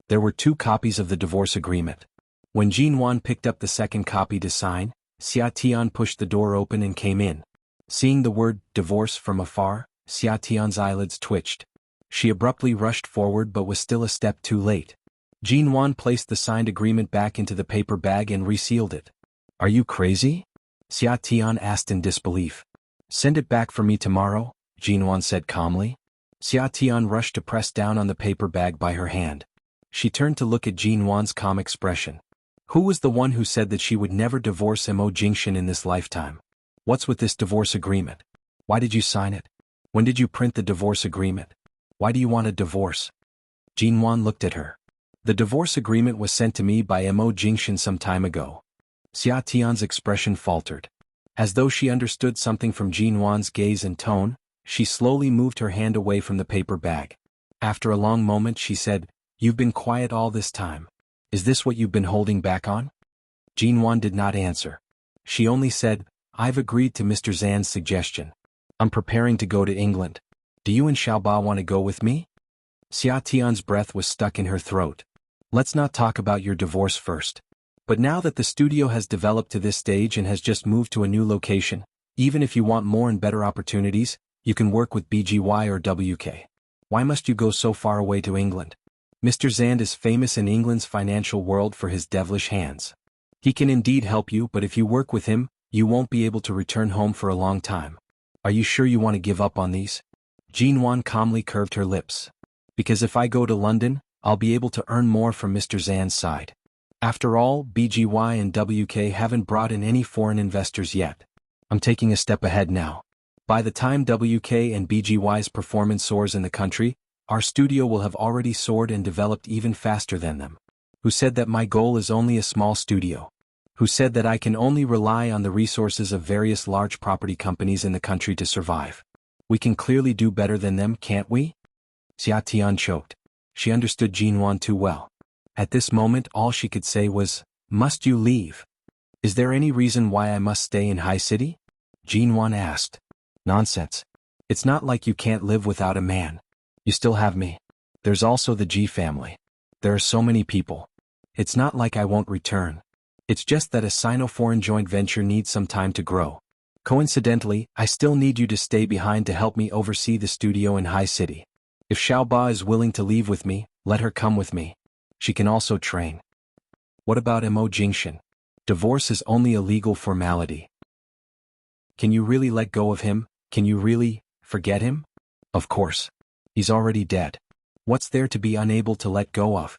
There were 2 copies of the divorce agreement. When Jinwan picked up the second copy to sign, Xia Tian pushed the door open and came in. Seeing the word divorce from afar, Xia Tian's eyelids twitched. She abruptly rushed forward but was still a step too late. Jinwan placed the signed agreement back into the paper bag and resealed it. "Are you crazy?" Xia Tian asked in disbelief. "Send it back for me tomorrow," Jinwan said calmly. Xia Tian rushed to press down on the paper bag by her hand. She turned to look at Jinwan's calm expression. Who was the one who said that she would never divorce Mo Jingshan in this lifetime? What's with this divorce agreement? Why did you sign it? When did you print the divorce agreement? Why do you want a divorce? Jinwan looked at her. The divorce agreement was sent to me by Mo Jingshan some time ago. Xia Tian's expression faltered. As though she understood something from Jinwan's gaze and tone, she slowly moved her hand away from the paper bag. After a long moment she said, "You've been quiet all this time. Is this what you've been holding back on?" Jinwan did not answer. She only said, "I've agreed to Mr. Zan's suggestion. I'm preparing to go to England. Do you and Xiaoba want to go with me?" Xia Tian's breath was stuck in her throat. "Let's not talk about your divorce first. But now that the studio has developed to this stage and has just moved to a new location, even if you want more and better opportunities, you can work with BGY or WK. Why must you go so far away to England? Mr. Zand is famous in England's financial world for his devilish hands. He can indeed help you, but if you work with him, you won't be able to return home for a long time. Are you sure you want to give up on these?" Jinwan calmly curved her lips. "Because if I go to London, I'll be able to earn more from Mr. Zand's side. After all, BGY and WK haven't brought in any foreign investors yet. I'm taking a step ahead now. By the time WK and BGY's performance soars in the country, our studio will have already soared and developed even faster than them. Who said that my goal is only a small studio? Who said that I can only rely on the resources of various large property companies in the country to survive? We can clearly do better than them, can't we?" Xia Tian choked. She understood Jinwan too well. At this moment all she could say was, "Must you leave? Is there any reason why I must stay in High City?" Jinwan asked. "Nonsense. It's not like you can't live without a man. You still have me. There's also the G family. There are so many people. It's not like I won't return. It's just that a Sino-foreign joint venture needs some time to grow. Coincidentally, I still need you to stay behind to help me oversee the studio in High City. If Xiaoba is willing to leave with me, let her come with me. She can also train." "What about Mo Jingshan? Divorce is only a legal formality. Can you really let go of him? Can you really forget him?" "Of course. He's already dead. What's there to be unable to let go of?"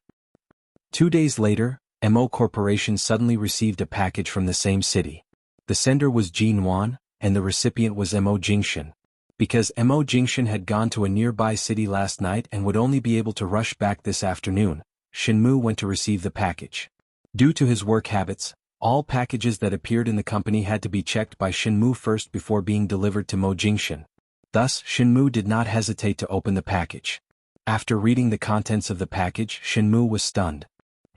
2 days later, Mo Corporation suddenly received a package from the same city. The sender was Jinwan, and the recipient was Mo Jingshan. Because Mo Jingshan had gone to a nearby city last night and would only be able to rush back this afternoon, Shinmu went to receive the package. Due to his work habits, all packages that appeared in the company had to be checked by Shinmu first before being delivered to Mo Jingshan. Thus, Shinmu did not hesitate to open the package. After reading the contents of the package, Shinmu was stunned.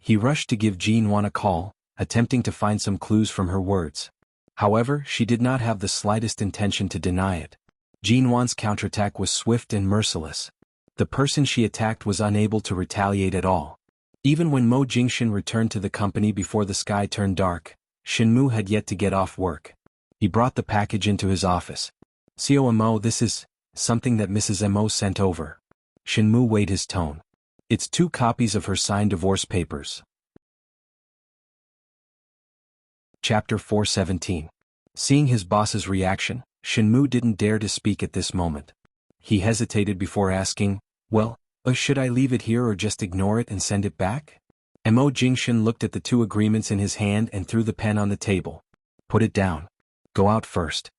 He rushed to give Jinwan a call, attempting to find some clues from her words. However, she did not have the slightest intention to deny it. Jinwan's counterattack was swift and merciless. The person she attacked was unable to retaliate at all. Even when Mo Jingshan returned to the company before the sky turned dark, Shinmu had yet to get off work. He brought the package into his office. "Seo Mo, this is something that Mrs. Mo sent over." Shinmu weighed his tone. "It's 2 copies of her signed divorce papers." Chapter 417. Seeing his boss's reaction, Shinmu didn't dare to speak at this moment. He hesitated before asking, "Well, should I leave it here or just ignore it and send it back?" Mo Jingshan looked at the 2 agreements in his hand and threw the pen on the table. "Put it down. Go out first."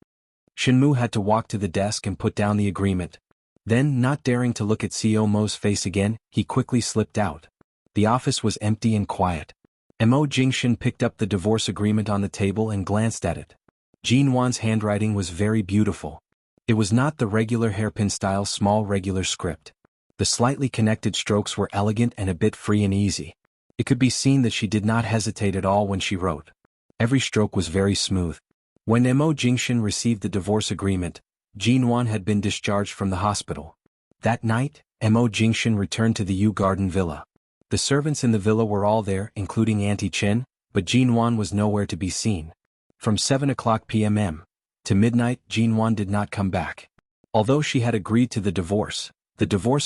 Shinmu had to walk to the desk and put down the agreement. Then, not daring to look at CEO Mo's face again, he quickly slipped out. The office was empty and quiet. Mo Jingshan picked up the divorce agreement on the table and glanced at it. Jean Wan's handwriting was very beautiful. It was not the regular hairpin-style small regular script. The slightly connected strokes were elegant and a bit free and easy. It could be seen that she did not hesitate at all when she wrote. Every stroke was very smooth. When Mo Jingshan received the divorce agreement, Jean Wan had been discharged from the hospital. That night, Mo Jingshan returned to the Yew Garden villa. The servants in the villa were all there, including Auntie Chen, but Jean Wan was nowhere to be seen. From 7 p.m. to midnight, Jean Wan did not come back. Although she had agreed to the divorce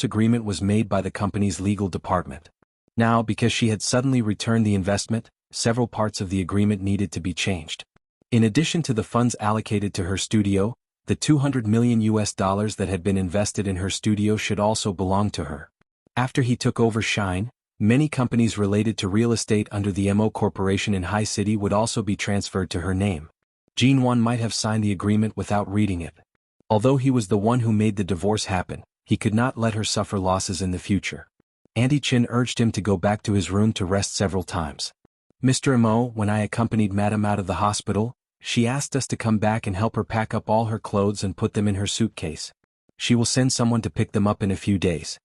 agreement was made by the company's legal department. Now, because she had suddenly returned the investment, several parts of the agreement needed to be changed. In addition to the funds allocated to her studio, the $200 million that had been invested in her studio should also belong to her. After he took over Shine, many companies related to real estate under the Mo Corporation in High City would also be transferred to her name. Jean Wan might have signed the agreement without reading it. Although he was the one who made the divorce happen, he could not let her suffer losses in the future. Auntie Chen urged him to go back to his room to rest several times. Mr. Mo, when I accompanied Madame out of the hospital, she asked us to come back and help her pack up all her clothes and put them in her suitcase. She will send someone to pick them up in a few days.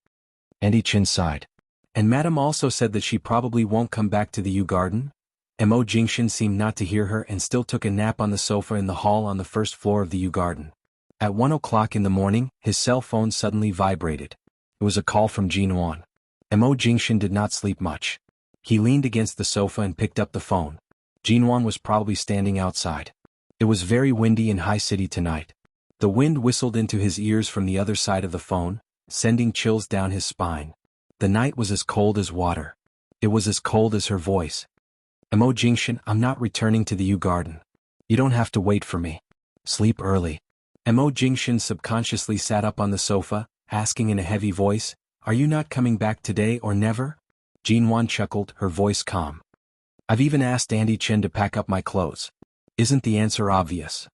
Auntie Chen sighed. And Madame also said that she probably won't come back to the Yew Garden? Mo Jingshan seemed not to hear her and still took a nap on the sofa in the hall on the first floor of the Yew Garden. At 1 o'clock in the morning, his cell phone suddenly vibrated. It was a call from Jean Wan. Mo Jingshan did not sleep much. He leaned against the sofa and picked up the phone. Jean Wan was probably standing outside. It was very windy in High City tonight. The wind whistled into his ears from the other side of the phone, sending chills down his spine. The night was as cold as water. It was as cold as her voice. Mo Jingshan, I'm not returning to the Yew Garden. You don't have to wait for me. Sleep early. Mo Jingshan subconsciously sat up on the sofa, asking in a heavy voice, Are you not coming back today or never? Jean Wan chuckled, her voice calm. I've even asked Auntie Chen to pack up my clothes. Isn't the answer obvious?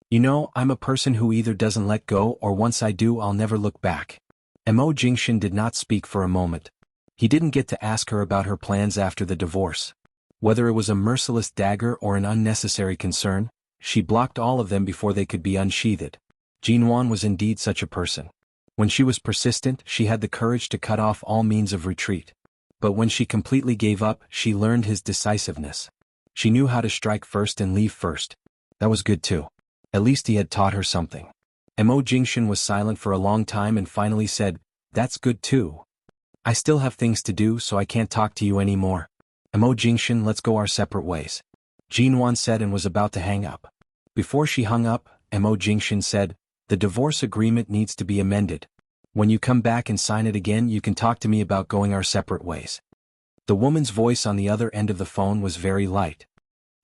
You know, I'm a person who either doesn't let go or once I do I'll never look back. Mo Jingshan did not speak for a moment. He didn't get to ask her about her plans after the divorce. Whether it was a merciless dagger or an unnecessary concern, she blocked all of them before they could be unsheathed. Jean Wan was indeed such a person. When she was persistent, she had the courage to cut off all means of retreat. But when she completely gave up, she learned his decisiveness. She knew how to strike first and leave first. That was good too. At least he had taught her something. Mo Jingshan was silent for a long time and finally said, That's good too. I still have things to do, so I can't talk to you anymore. Mo Jingshan, let's go our separate ways. Jean Wan said and was about to hang up. Before she hung up, Mo Jingshan said, The divorce agreement needs to be amended. When you come back and sign it again, you can talk to me about going our separate ways. The woman's voice on the other end of the phone was very light.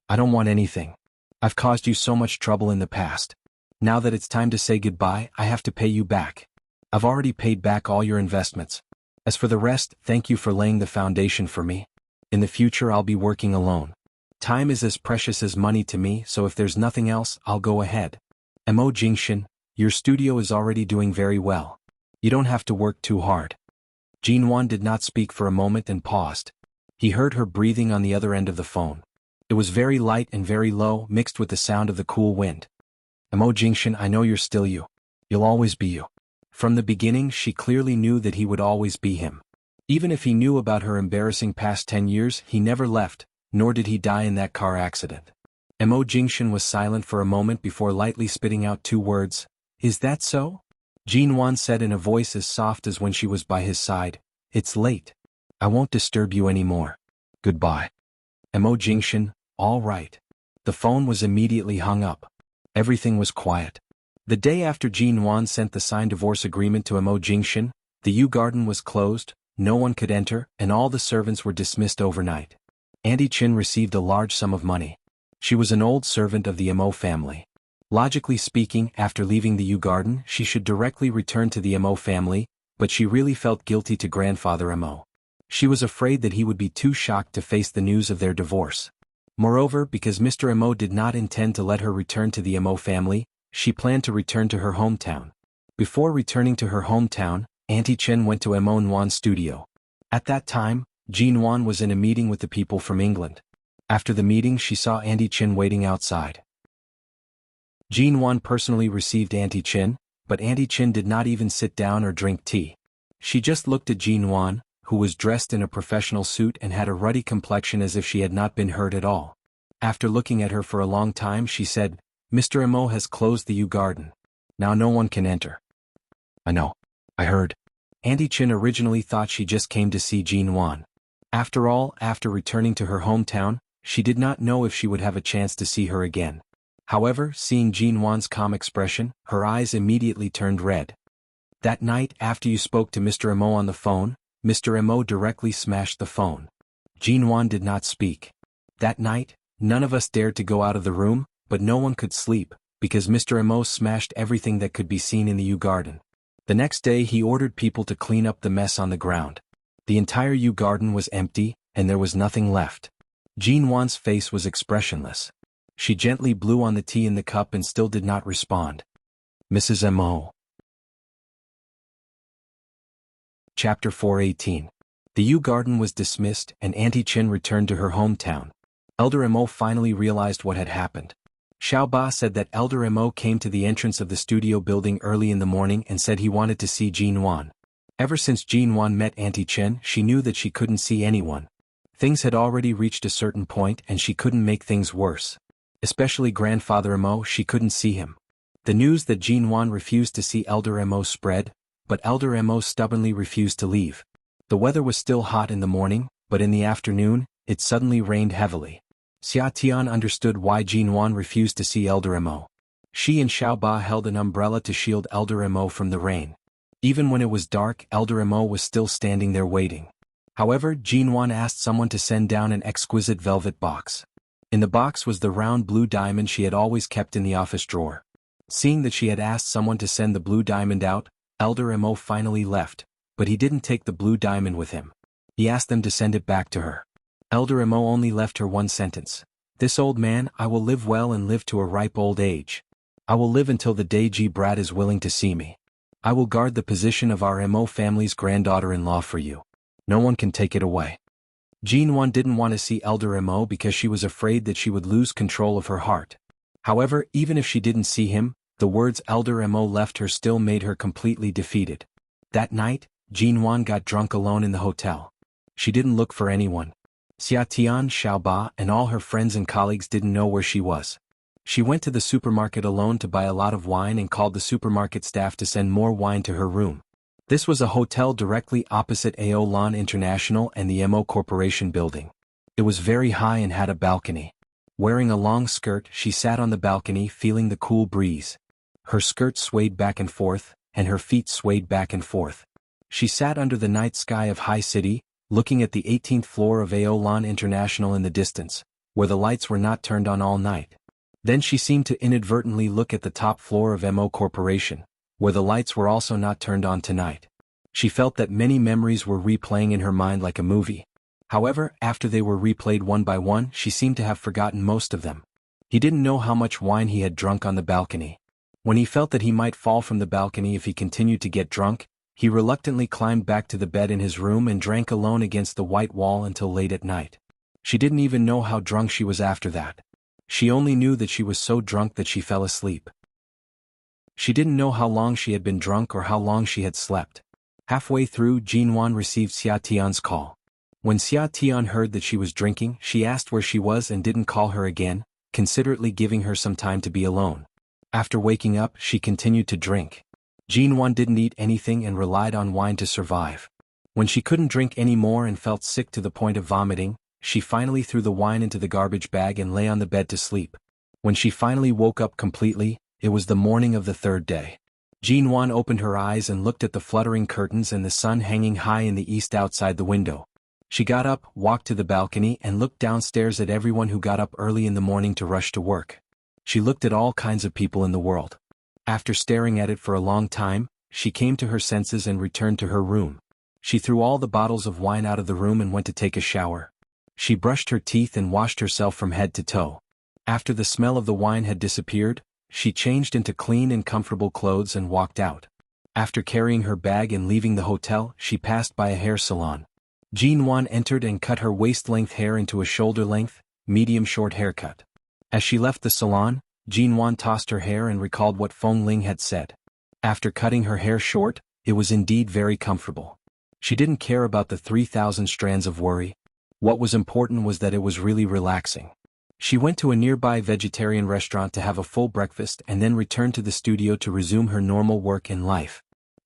I don't want anything. I've caused you so much trouble in the past. Now that it's time to say goodbye, I have to pay you back. I've already paid back all your investments. As for the rest, thank you for laying the foundation for me. In the future I'll be working alone. Time is as precious as money to me, so if there's nothing else, I'll go ahead. Mo Jingshan, your studio is already doing very well. You don't have to work too hard. Jean Wan did not speak for a moment and paused. He heard her breathing on the other end of the phone. It was very light and very low, mixed with the sound of the cool wind. Mo Jingshan, I know you're still you. You'll always be you. From the beginning, she clearly knew that he would always be him. Even if he knew about her embarrassing past 10 years, he never left, nor did he die in that car accident. Mo Jingshan was silent for a moment before lightly spitting out 2 words. Is that so? Jean Wan said in a voice as soft as when she was by his side, It's late. I won't disturb you anymore. Goodbye. Mo Jingshan, all right. The phone was immediately hung up. Everything was quiet. The day after Jean Wan sent the signed divorce agreement to Mo Jingshan, the Yew Garden was closed, no one could enter, and all the servants were dismissed overnight. Auntie Chen received a large sum of money. She was an old servant of the Mo family. Logically speaking, after leaving the Yew Garden, she should directly return to the Mo family, but she really felt guilty to grandfather Mo. She was afraid that he would be too shocked to face the news of their divorce. Moreover, because Mr. Mo did not intend to let her return to the Mo family, she planned to return to her hometown. Before returning to her hometown, Auntie Chen went to Mo Wan's studio. At that time, Jean Wan was in a meeting with the people from England. After the meeting, she saw Auntie Chen waiting outside. Jean Wan personally received Auntie Chin, but Auntie Chin did not even sit down or drink tea. She just looked at Jean Wan, who was dressed in a professional suit and had a ruddy complexion as if she had not been hurt at all. After looking at her for a long time, she said, "Mr. Mo has closed the Yew Garden. Now no one can enter." "I know. I heard." Auntie Chin originally thought she just came to see Jean Wan. After all, after returning to her hometown, she did not know if she would have a chance to see her again. However, seeing Jean Wan's calm expression, her eyes immediately turned red. "That night, after you spoke to Mr. Mo on the phone, Mr. Mo directly smashed the phone." Jean Wan did not speak. "That night, none of us dared to go out of the room, but no one could sleep, because Mr. Mo smashed everything that could be seen in the Yew Garden. The next day he ordered people to clean up the mess on the ground. The entire Yew Garden was empty, and there was nothing left." Jean Wan's face was expressionless. She gently blew on the tea in the cup and still did not respond. Mrs. Mo. Chapter 418. The Yew Garden was dismissed and Auntie Chin returned to her hometown. Elder Mo finally realized what had happened. Xiao Ba said that Elder Mo came to the entrance of the studio building early in the morning and said he wanted to see Jean Wan. Ever since Jean Wan met Auntie Chin, she knew that she couldn't see anyone. Things had already reached a certain point and she couldn't make things worse. Especially Grandfather Mo, she couldn't see him. The news that Jean Wan refused to see Elder Mo spread, but Elder Mo stubbornly refused to leave. The weather was still hot in the morning, but in the afternoon, it suddenly rained heavily. Xia Tian understood why Jean Wan refused to see Elder Mo. She and Xiao Ba held an umbrella to shield Elder Mo from the rain. Even when it was dark, Elder Mo was still standing there waiting. However, Jean Wan asked someone to send down an exquisite velvet box. In the box was the round blue diamond she had always kept in the office drawer. Seeing that she had asked someone to send the blue diamond out, Elder Mo finally left, but he didn't take the blue diamond with him. He asked them to send it back to her. Elder Mo only left her one sentence. "This old man, I will live well and live to a ripe old age. I will live until the day G. Brad is willing to see me. I will guard the position of our Mo family's granddaughter-in-law for you. No one can take it away." Jean Wan didn't want to see Elder Mo because she was afraid that she would lose control of her heart. However, even if she didn't see him, the words Elder Mo left her still made her completely defeated. That night, Jean Wan got drunk alone in the hotel. She didn't look for anyone. Xia Tian, Xiao Ba, and all her friends and colleagues didn't know where she was. She went to the supermarket alone to buy a lot of wine and called the supermarket staff to send more wine to her room. This was a hotel directly opposite Aolan International and the Mo Corporation building. It was very high and had a balcony. Wearing a long skirt, she sat on the balcony feeling the cool breeze. Her skirt swayed back and forth, and her feet swayed back and forth. She sat under the night sky of High City, looking at the 18th floor of Aolan International in the distance, where the lights were not turned on all night. Then she seemed to inadvertently look at the top floor of Mo Corporation, where the lights were also not turned on tonight. She felt that many memories were replaying in her mind like a movie. However, after they were replayed one by one, she seemed to have forgotten most of them. He didn't know how much wine he had drunk on the balcony. When he felt that he might fall from the balcony if he continued to get drunk, he reluctantly climbed back to the bed in his room and drank alone against the white wall until late at night. She didn't even know how drunk she was after that. She only knew that she was so drunk that she fell asleep. She didn't know how long she had been drunk or how long she had slept. Halfway through, Jean Wan received Xia Tian's call. When Xia Tian heard that she was drinking, she asked where she was and didn't call her again, considerately giving her some time to be alone. After waking up, she continued to drink. Jean Wan didn't eat anything and relied on wine to survive. When she couldn't drink any more and felt sick to the point of vomiting, she finally threw the wine into the garbage bag and lay on the bed to sleep. When she finally woke up completely, it was the morning of the third day. Jean Wan opened her eyes and looked at the fluttering curtains and the sun hanging high in the east outside the window. She got up, walked to the balcony and looked downstairs at everyone who got up early in the morning to rush to work. She looked at all kinds of people in the world. After staring at it for a long time, she came to her senses and returned to her room. She threw all the bottles of wine out of the room and went to take a shower. She brushed her teeth and washed herself from head to toe. After the smell of the wine had disappeared, she changed into clean and comfortable clothes and walked out. After carrying her bag and leaving the hotel, she passed by a hair salon. Jean Wan entered and cut her waist-length hair into a shoulder-length, medium-short haircut. As she left the salon, Jin Wan tossed her hair and recalled what Feng Ling had said. After cutting her hair short, it was indeed very comfortable. She didn't care about the 3,000 strands of worry. What was important was that it was really relaxing. She went to a nearby vegetarian restaurant to have a full breakfast and then returned to the studio to resume her normal work in life.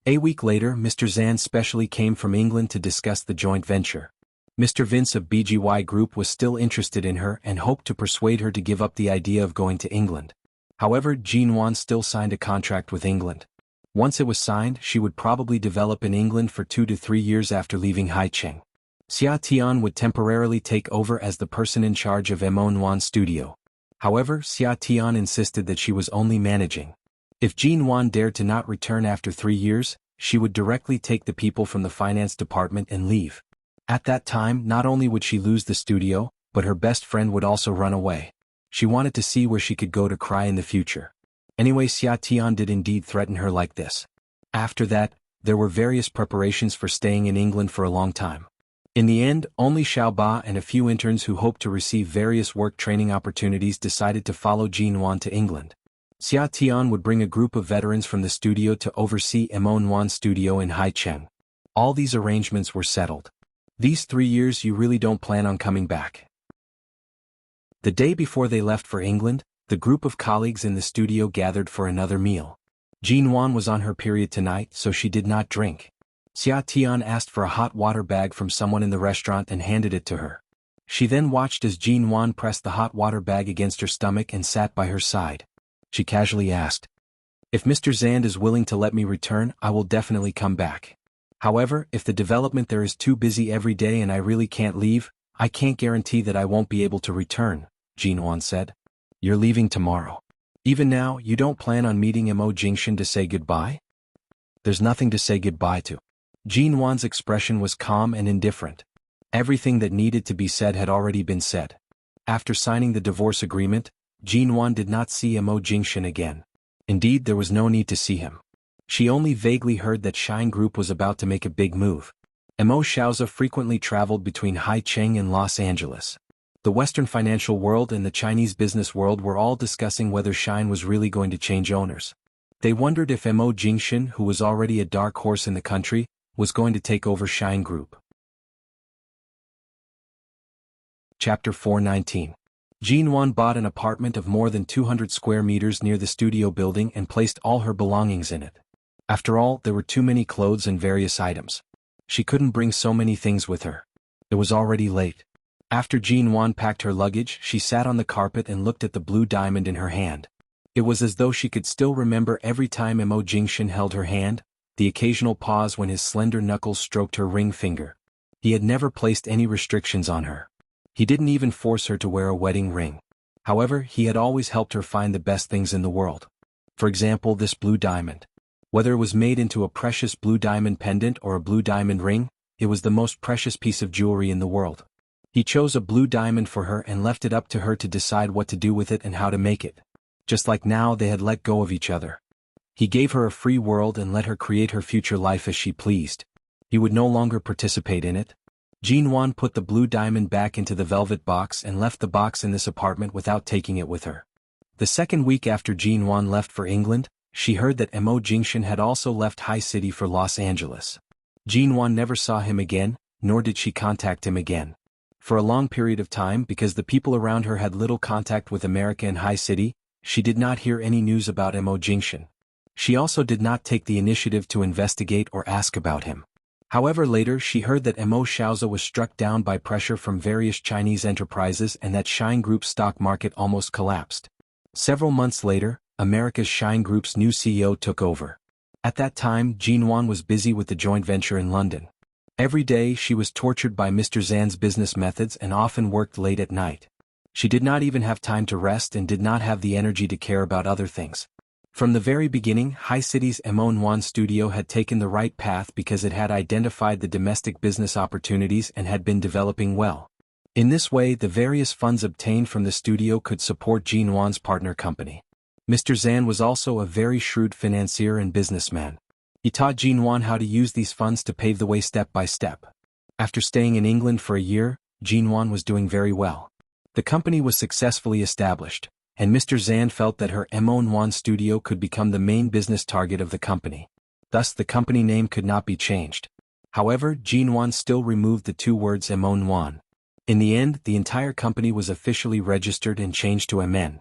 A week later, Mr. Zan specially came from England to discuss the joint venture. Mr. Vince of BGY Group was still interested in her and hoped to persuade her to give up the idea of going to England. However, Jin Wan still signed a contract with England. Once it was signed, she would probably develop in England for 2 to 3 years after leaving Haicheng. Xia Tian would temporarily take over as the person in charge of Mo Nguyen's studio. However, Xia Tian insisted that she was only managing. If Jin Wan dared to not return after 3 years, she would directly take the people from the finance department and leave. At that time, not only would she lose the studio, but her best friend would also run away. She wanted to see where she could go to cry in the future. Anyway, Xia Tian did indeed threaten her like this. After that, there were various preparations for staying in England for a long time. In the end, only Xiao Ba and a few interns who hoped to receive various work training opportunities decided to follow Jin Wan to England. Xia Tian would bring a group of veterans from the studio to oversee Mo Nguyen's studio in Haicheng. All these arrangements were settled. These 3 years you really don't plan on coming back. The day before they left for England, the group of colleagues in the studio gathered for another meal. Jin Wan was on her period tonight, so she did not drink. Xia Tian asked for a hot water bag from someone in the restaurant and handed it to her. She then watched as Jin Wan pressed the hot water bag against her stomach and sat by her side. She casually asked, "If Mr. Zand is willing to let me return, I will definitely come back. However, if the development there is too busy every day and I really can't leave, I can't guarantee that I won't be able to return," Jin Wan said. "You're leaving tomorrow. Even now, you don't plan on meeting Mo Jingshan to say goodbye?" "There's nothing to say goodbye to." Jin Wan's expression was calm and indifferent. Everything that needed to be said had already been said. After signing the divorce agreement, Jin Wan did not see Mo Jingshan again. Indeed, there was no need to see him. She only vaguely heard that Shine Group was about to make a big move. Mo Xiaoza frequently traveled between Haicheng and Los Angeles. The Western financial world and the Chinese business world were all discussing whether Shine was really going to change owners. They wondered if Mo Jingshan, who was already a dark horse in the country, was going to take over Shine Group. Chapter 419. Jin Wan bought an apartment of more than 200 square meters near the studio building and placed all her belongings in it. After all, there were too many clothes and various items. She couldn't bring so many things with her. It was already late. After Jin Wan packed her luggage, she sat on the carpet and looked at the blue diamond in her hand. It was as though she could still remember every time Mo Jingshan held her hand, the occasional pause when his slender knuckles stroked her ring finger. He had never placed any restrictions on her. He didn't even force her to wear a wedding ring. However, he had always helped her find the best things in the world. For example, this blue diamond. Whether it was made into a precious blue diamond pendant or a blue diamond ring, it was the most precious piece of jewelry in the world. He chose a blue diamond for her and left it up to her to decide what to do with it and how to make it. Just like now, they had let go of each other. He gave her a free world and let her create her future life as she pleased. He would no longer participate in it. Jin Wan put the blue diamond back into the velvet box and left the box in this apartment without taking it with her. The second week after Jin Wan left for England, she heard that Mo Jingshan had also left High City for Los Angeles. Jin Wan never saw him again, nor did she contact him again. For a long period of time, because the people around her had little contact with America and High City, she did not hear any news about Mo Jingshan. She also did not take the initiative to investigate or ask about him. However, later she heard that Mo Xiaoza was struck down by pressure from various Chinese enterprises and that Shine Group's stock market almost collapsed. Several months later, America's Shine Group's new CEO took over. At that time, Jin Wan was busy with the joint venture in London. Every day she was tortured by Mr. Zan's business methods and often worked late at night. She did not even have time to rest and did not have the energy to care about other things. From the very beginning, High City's Mo Nguyen studio had taken the right path because it had identified the domestic business opportunities and had been developing well. In this way, the various funds obtained from the studio could support Jin Wan's partner company. Mr. Zan was also a very shrewd financier and businessman. He taught Jin Wan how to use these funds to pave the way step by step. After staying in England for a year, Jin Wan was doing very well. The company was successfully established, and Mr. Zand felt that her Mon studio could become the main business target of the company. Thus the company name could not be changed. However, Jean Wan still removed the two words Mon. In the end, the entire company was officially registered and changed to MN.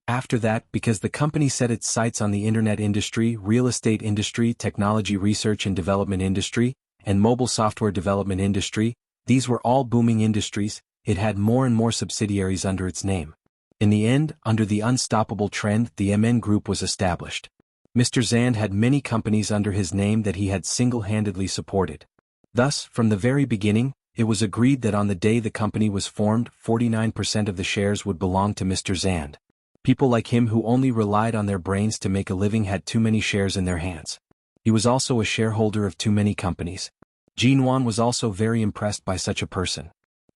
After that, because the company set its sights on the internet industry, real estate industry, technology research and development industry, and mobile software development industry, these were all booming industries, it had more and more subsidiaries under its name. In the end, under the unstoppable trend, the MN Group was established. Mr. Zand had many companies under his name that he had single-handedly supported. Thus, from the very beginning, it was agreed that on the day the company was formed, 49% of the shares would belong to Mr. Zand. People like him who only relied on their brains to make a living had too many shares in their hands. He was also a shareholder of too many companies. Jean Wan was also very impressed by such a person.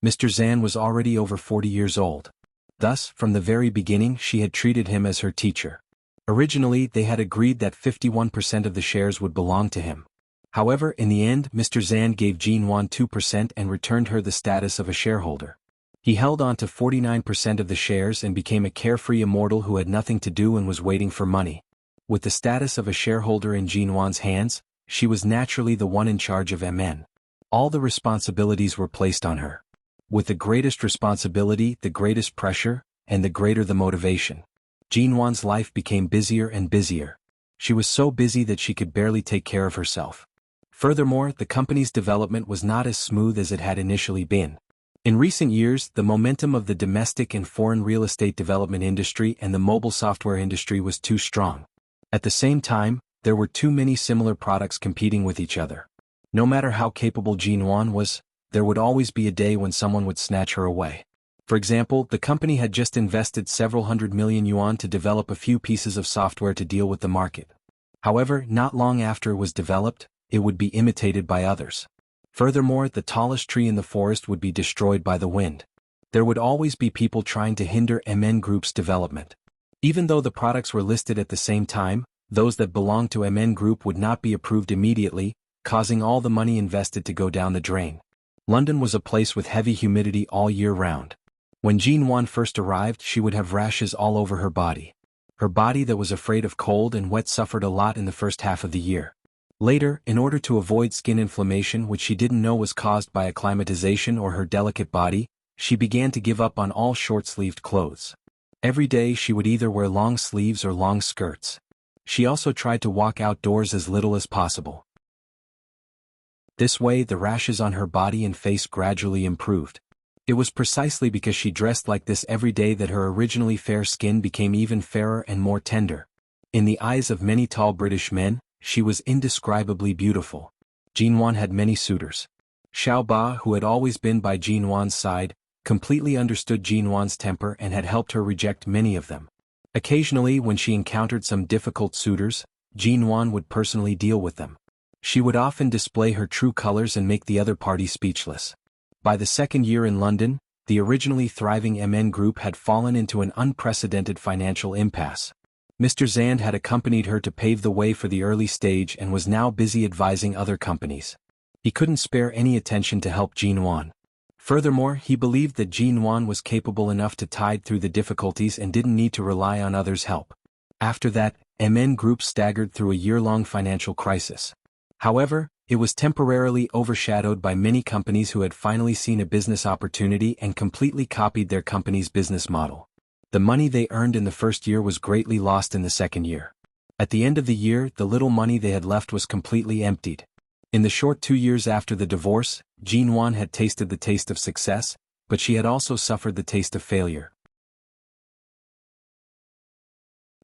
Mr. Zand was already over 40 years old. Thus, from the very beginning she had treated him as her teacher. Originally they had agreed that 51% of the shares would belong to him. However, in the end Mr. Zand gave Jean Wan 2% and returned her the status of a shareholder. He held on to 49% of the shares and became a carefree immortal who had nothing to do and was waiting for money. With the status of a shareholder in Jean Wan's hands, she was naturally the one in charge of MN. All the responsibilities were placed on her. With the greatest responsibility, the greatest pressure, and the greater the motivation. Jean Wan's life became busier and busier. She was so busy that she could barely take care of herself. Furthermore, the company's development was not as smooth as it had initially been. In recent years, the momentum of the domestic and foreign real estate development industry and the mobile software industry was too strong. At the same time, there were too many similar products competing with each other. No matter how capable Jean Wan was, there would always be a day when someone would snatch her away. For example, the company had just invested several hundred million yuan to develop a few pieces of software to deal with the market. However, not long after it was developed, it would be imitated by others. Furthermore, the tallest tree in the forest would be destroyed by the wind. There would always be people trying to hinder MN Group's development. Even though the products were listed at the same time, those that belonged to MN Group would not be approved immediately, causing all the money invested to go down the drain. London was a place with heavy humidity all year round. When Jean Wan first arrived, she would have rashes all over her body. Her body that was afraid of cold and wet suffered a lot in the first half of the year. Later, in order to avoid skin inflammation which she didn't know was caused by acclimatization or her delicate body, she began to give up on all short-sleeved clothes. Every day she would either wear long sleeves or long skirts. She also tried to walk outdoors as little as possible. This way the rashes on her body and face gradually improved. It was precisely because she dressed like this every day that her originally fair skin became even fairer and more tender. In the eyes of many tall British men, she was indescribably beautiful. Jean Wan had many suitors. Xiao Ba, who had always been by Jean Wan's side, completely understood Jean Wan's temper and had helped her reject many of them. Occasionally, when she encountered some difficult suitors, Jean Wan would personally deal with them. She would often display her true colors and make the other party speechless. By the second year in London, the originally thriving MN Group had fallen into an unprecedented financial impasse. Mr. Zand had accompanied her to pave the way for the early stage and was now busy advising other companies. He couldn't spare any attention to help Jean Wan. Furthermore, he believed that Jean Wan was capable enough to tide through the difficulties and didn't need to rely on others' help. After that, MN Group staggered through a year-long financial crisis. However, it was temporarily overshadowed by many companies who had finally seen a business opportunity and completely copied their company's business model. The money they earned in the first year was greatly lost in the second year. At the end of the year, the little money they had left was completely emptied. In the short 2 years after the divorce, Jean Wan had tasted the taste of success, but she had also suffered the taste of failure.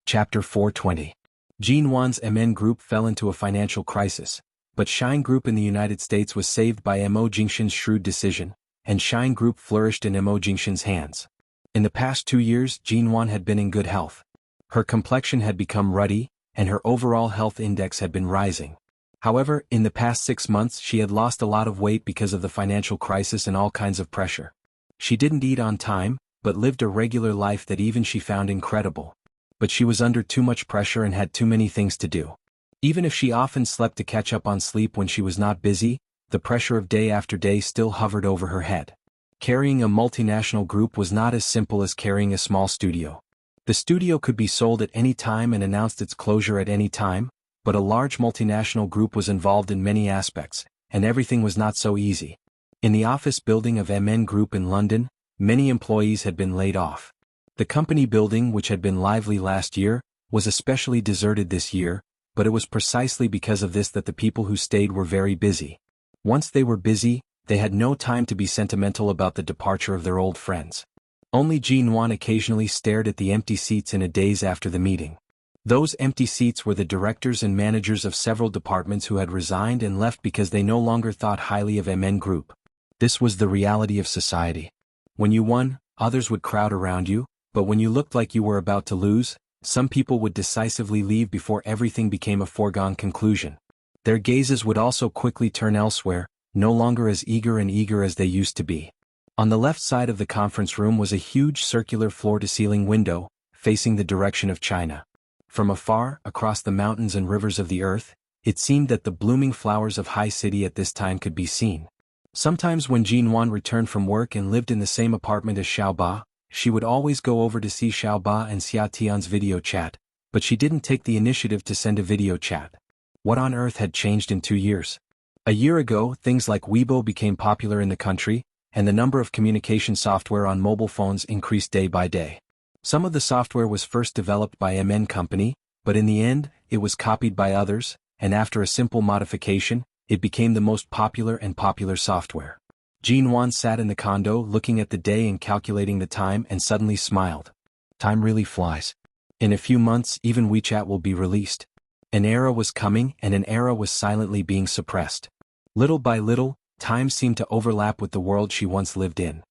Chapter 420. Jean Wan's MN Group fell into a financial crisis, but Shine Group in the United States was saved by Mo Jingshan's shrewd decision, and Shine Group flourished in Mo Jingshan's hands. In the past 2 years, Jean Wan had been in good health. Her complexion had become ruddy, and her overall health index had been rising. However, in the past 6 months she had lost a lot of weight because of the financial crisis and all kinds of pressure. She didn't eat on time, but lived a regular life that even she found incredible. But she was under too much pressure and had too many things to do. Even if she often slept to catch up on sleep when she was not busy, the pressure of day after day still hovered over her head. Carrying a multinational group was not as simple as carrying a small studio. The studio could be sold at any time and announced its closure at any time, but a large multinational group was involved in many aspects, and everything was not so easy. In the office building of MN Group in London, many employees had been laid off. The company building, which had been lively last year, was especially deserted this year, but it was precisely because of this that the people who stayed were very busy. Once they were busy, they had no time to be sentimental about the departure of their old friends. Only Jin-Wan occasionally stared at the empty seats in a daze after the meeting. Those empty seats were the directors and managers of several departments who had resigned and left because they no longer thought highly of MN Group. This was the reality of society. When you won, others would crowd around you, but when you looked like you were about to lose, some people would decisively leave before everything became a foregone conclusion. Their gazes would also quickly turn elsewhere, no longer as eager as they used to be. On the left side of the conference room was a huge circular floor-to-ceiling window, facing the direction of China. From afar, across the mountains and rivers of the earth, it seemed that the blooming flowers of High City at this time could be seen. Sometimes when Jin-Wan returned from work and lived in the same apartment as Xiaoba, she would always go over to see Xiaoba and Xia Tian's video chat, but she didn't take the initiative to send a video chat. What on earth had changed in 2 years? A year ago, things like Weibo became popular in the country, and the number of communication software on mobile phones increased day by day. Some of the software was first developed by MN Company, but in the end, it was copied by others, and after a simple modification, it became the most popular software. Jin-Wan sat in the condo looking at the day and calculating the time and suddenly smiled. Time really flies. In a few months, even WeChat will be released. An era was coming and an era was silently being suppressed. Little by little, time seemed to overlap with the world she once lived in.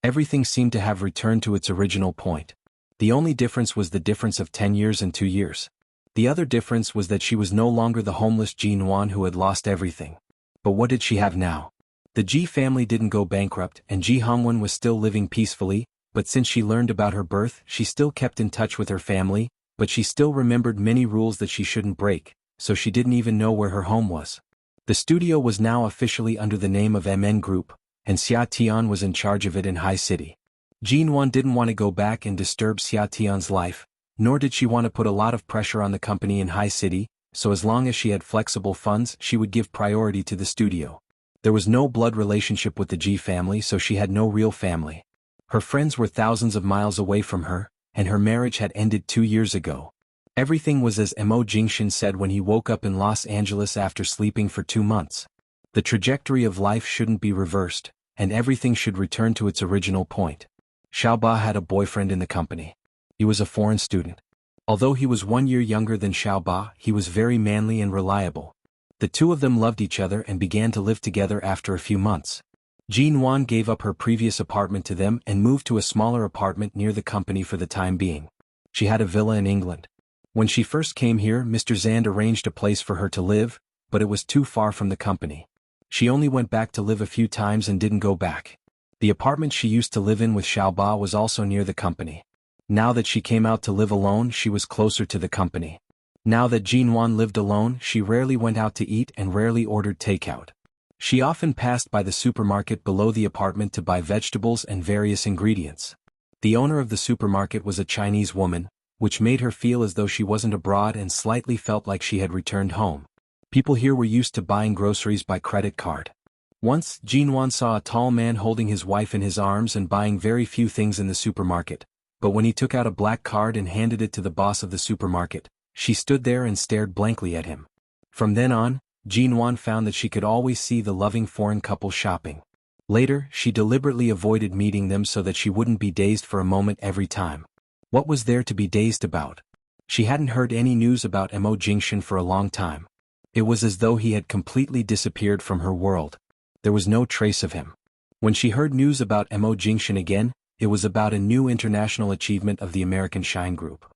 Everything seemed to have returned to its original point. The only difference was the difference of 10 years and 2 years. The other difference was that she was no longer the homeless Jin-Wan who had lost everything. But what did she have now? The Ji family didn't go bankrupt and Ji Hongwen was still living peacefully, but since she learned about her birth, she still kept in touch with her family, but she still remembered many rules that she shouldn't break, so she didn't even know where her home was. The studio was now officially under the name of MN Group, and Xia Tian was in charge of it in High City. Jin-Wan didn't want to go back and disturb Xia Tian's life, nor did she want to put a lot of pressure on the company in High City, so as long as she had flexible funds she would give priority to the studio. There was no blood relationship with the Ji family, so she had no real family. Her friends were thousands of miles away from her, and her marriage had ended 2 years ago. Everything was as Mo Jingshan said when he woke up in Los Angeles after sleeping for 2 months. The trajectory of life shouldn't be reversed, and everything should return to its original point. Xiaoba had a boyfriend in the company. He was a foreign student. Although he was 1 year younger than Xiaoba, he was very manly and reliable. The two of them loved each other and began to live together after a few months. Jin-Wan gave up her previous apartment to them and moved to a smaller apartment near the company for the time being. She had a villa in England. When she first came here, Mr. Zand arranged a place for her to live, but it was too far from the company. She only went back to live a few times and didn't go back. The apartment she used to live in with Xiaoba was also near the company. Now that she came out to live alone, she was closer to the company. Now that Jin-Wan lived alone, she rarely went out to eat and rarely ordered takeout. She often passed by the supermarket below the apartment to buy vegetables and various ingredients. The owner of the supermarket was a Chinese woman, which made her feel as though she wasn't abroad and slightly felt like she had returned home. People here were used to buying groceries by credit card. Once, Jin-Wan saw a tall man holding his wife in his arms and buying very few things in the supermarket, but when he took out a black card and handed it to the boss of the supermarket, she stood there and stared blankly at him. From then on, Jin-Wan found that she could always see the loving foreign couple shopping. Later, she deliberately avoided meeting them so that she wouldn't be dazed for a moment every time. What was there to be dazed about? She hadn't heard any news about Mo Jingshan for a long time. It was as though he had completely disappeared from her world. There was no trace of him. When she heard news about Mo Jingshan again, it was about a new international achievement of the American Shine Group.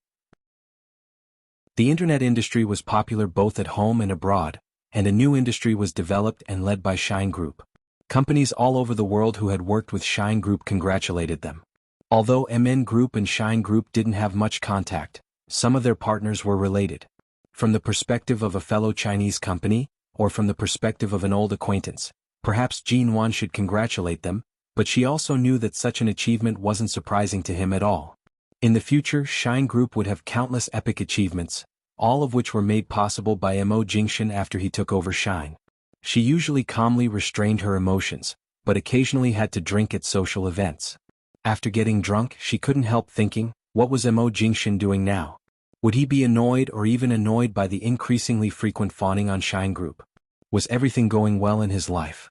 The internet industry was popular both at home and abroad, and a new industry was developed and led by Shine Group. Companies all over the world who had worked with Shine Group congratulated them. Although MN Group and Shine Group didn't have much contact, some of their partners were related. From the perspective of a fellow Chinese company, or from the perspective of an old acquaintance, Perhaps Jin Wan should congratulate them, but she also knew that such an achievement wasn't surprising to him at all. In the future, Shine Group would have countless epic achievements, all of which were made possible by Mo Jingshan after he took over Shine. She usually calmly restrained her emotions, but occasionally had to drink at social events. After getting drunk, she couldn't help thinking, what was Mo Jingshan doing now? Would he be annoyed or even annoyed by the increasingly frequent fawning on Shine Group? Was everything going well in his life?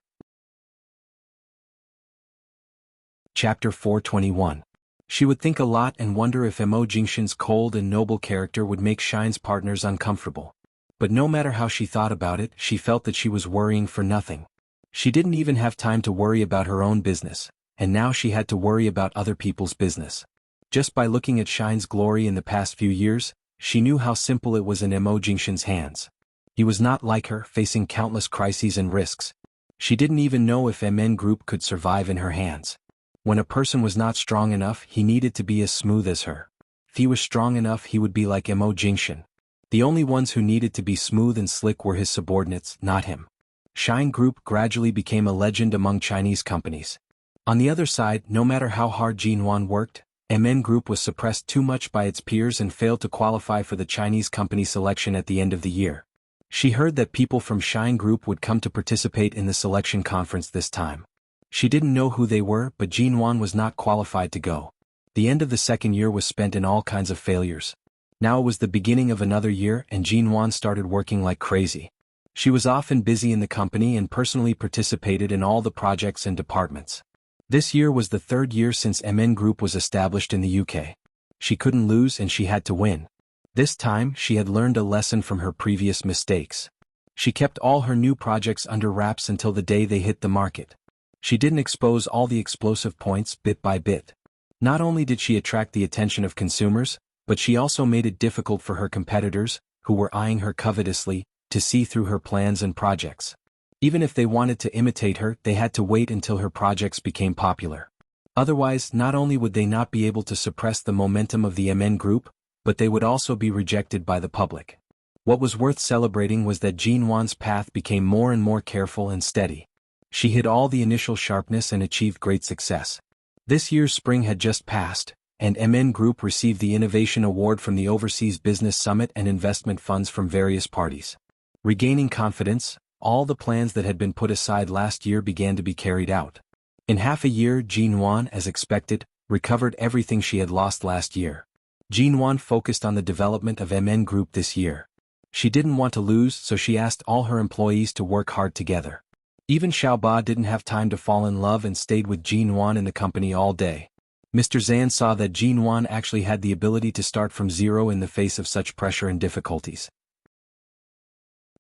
Chapter 421. She would think a lot and wonder if Mo Jingshan's cold and noble character would make Shine's partners uncomfortable. But no matter how she thought about it, she felt that she was worrying for nothing. She didn't even have time to worry about her own business, and now she had to worry about other people's business. Just by looking at Shine's glory in the past few years, she knew how simple it was in Mo Jingshan's hands. He was not like her, facing countless crises and risks. She didn't even know if MN Group could survive in her hands. When a person was not strong enough, he needed to be as smooth as her. If he was strong enough, he would be like Mo Jingshan. The only ones who needed to be smooth and slick were his subordinates, not him. Shine Group gradually became a legend among Chinese companies. On the other side, no matter how hard Jin Wan worked, MN Group was suppressed too much by its peers and failed to qualify for the Chinese company selection at the end of the year. She heard that people from Shine Group would come to participate in the selection conference this time. She didn't know who they were, but Jin Wan was not qualified to go. The end of the second year was spent in all kinds of failures. Now it was the beginning of another year and Jin Wan started working like crazy. She was often busy in the company and personally participated in all the projects and departments. This year was the third year since MN Group was established in the UK. She couldn't lose and she had to win. This time, she had learned a lesson from her previous mistakes. She kept all her new projects under wraps until the day they hit the market. She didn't expose all the explosive points bit by bit. Not only did she attract the attention of consumers, but she also made it difficult for her competitors, who were eyeing her covetously, to see through her plans and projects. Even if they wanted to imitate her, they had to wait until her projects became popular. Otherwise, not only would they not be able to suppress the momentum of the MN Group, but they would also be rejected by the public. What was worth celebrating was that Jin Wan's path became more and more careful and steady. She hid all the initial sharpness and achieved great success. This year's spring had just passed, and MN Group received the Innovation Award from the Overseas Business Summit and investment funds from various parties. Regaining confidence, all the plans that had been put aside last year began to be carried out. In half a year, Jin Wan, as expected, recovered everything she had lost last year. Jin Wan focused on the development of MN Group this year. She didn't want to lose, so she asked all her employees to work hard together. Even Xiaoba didn't have time to fall in love and stayed with Jin Wan in the company all day. Mr. Zan saw that Jin Wan actually had the ability to start from zero in the face of such pressure and difficulties.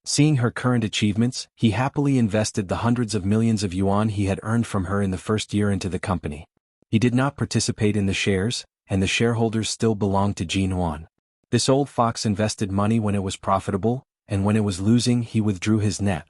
Seeing her current achievements, he happily invested the hundreds of millions of yuan he had earned from her in the first year into the company. He did not participate in the shares, and the shareholders still belonged to Jin Wan. This old fox invested money when it was profitable, and when it was losing he withdrew his net.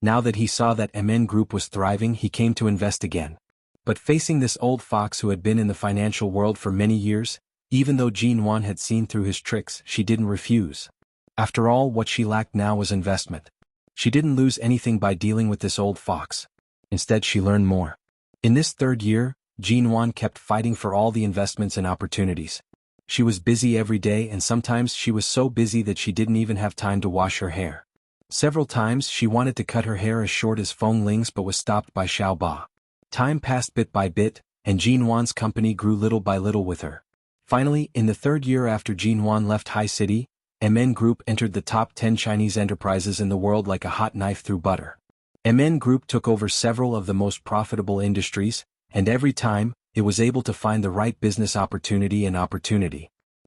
Now that he saw that MN Group was thriving, he came to invest again. But facing this old fox who had been in the financial world for many years, even though Jin Wan had seen through his tricks, she didn't refuse. After all, what she lacked now was investment. She didn't lose anything by dealing with this old fox. Instead, she learned more. In this third year, Jin Wan kept fighting for all the investments and opportunities. She was busy every day, and sometimes she was so busy that she didn't even have time to wash her hair. Several times she wanted to cut her hair as short as Feng Ling's but was stopped by Xiaoba. Time passed bit by bit, and Jin Wan's company grew little by little with her. Finally, in the third year after Jin Wan left High City, MN Group entered the top 10 Chinese enterprises in the world like a hot knife through butter. MN Group took over several of the most profitable industries, and every time, it was able to find the right business opportunity.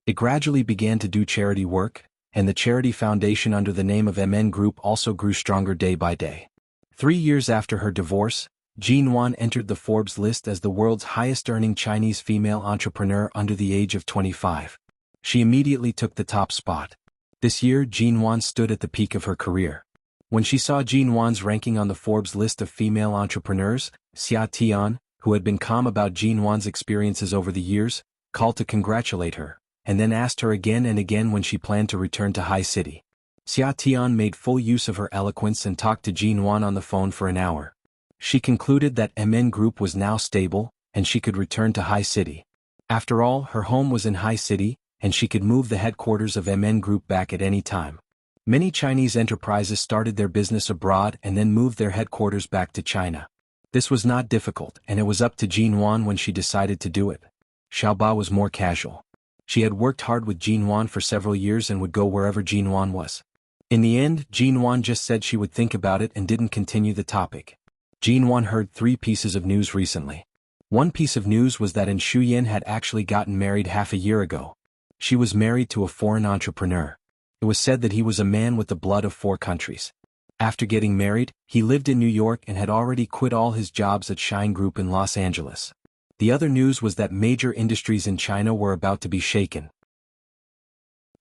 It gradually began to do charity work, and the charity foundation under the name of MN Group also grew stronger day by day. 3 years after her divorce, Jin Wan entered the Forbes list as the world's highest-earning Chinese female entrepreneur under the age of 25. She immediately took the top spot. This year, Jin Wan stood at the peak of her career. When she saw Jin Wan's ranking on the Forbes list of female entrepreneurs, Xia Tian, who had been calm about Jin Wan's experiences over the years, called to congratulate her, and then asked her again and again when she planned to return to High City. Xia Tian made full use of her eloquence and talked to Jin Wan on the phone for an hour. She concluded that MN Group was now stable, and she could return to High City. After all, her home was in High City, and she could move the headquarters of MN Group back at any time. Many Chinese enterprises started their business abroad and then moved their headquarters back to China. This was not difficult, and it was up to Jin Wan when she decided to do it. Xiaoba was more casual. She had worked hard with Jin Wan for several years and would go wherever Jin Wan was. In the end, Jin Wan just said she would think about it and didn't continue the topic. Jin Wan heard 3 pieces of news recently. One piece of news was that Shuyan had actually gotten married half a year ago. She was married to a foreign entrepreneur. It was said that he was a man with the blood of 4 countries. After getting married, he lived in New York and had already quit all his jobs at Shine Group in Los Angeles. The other news was that major industries in China were about to be shaken.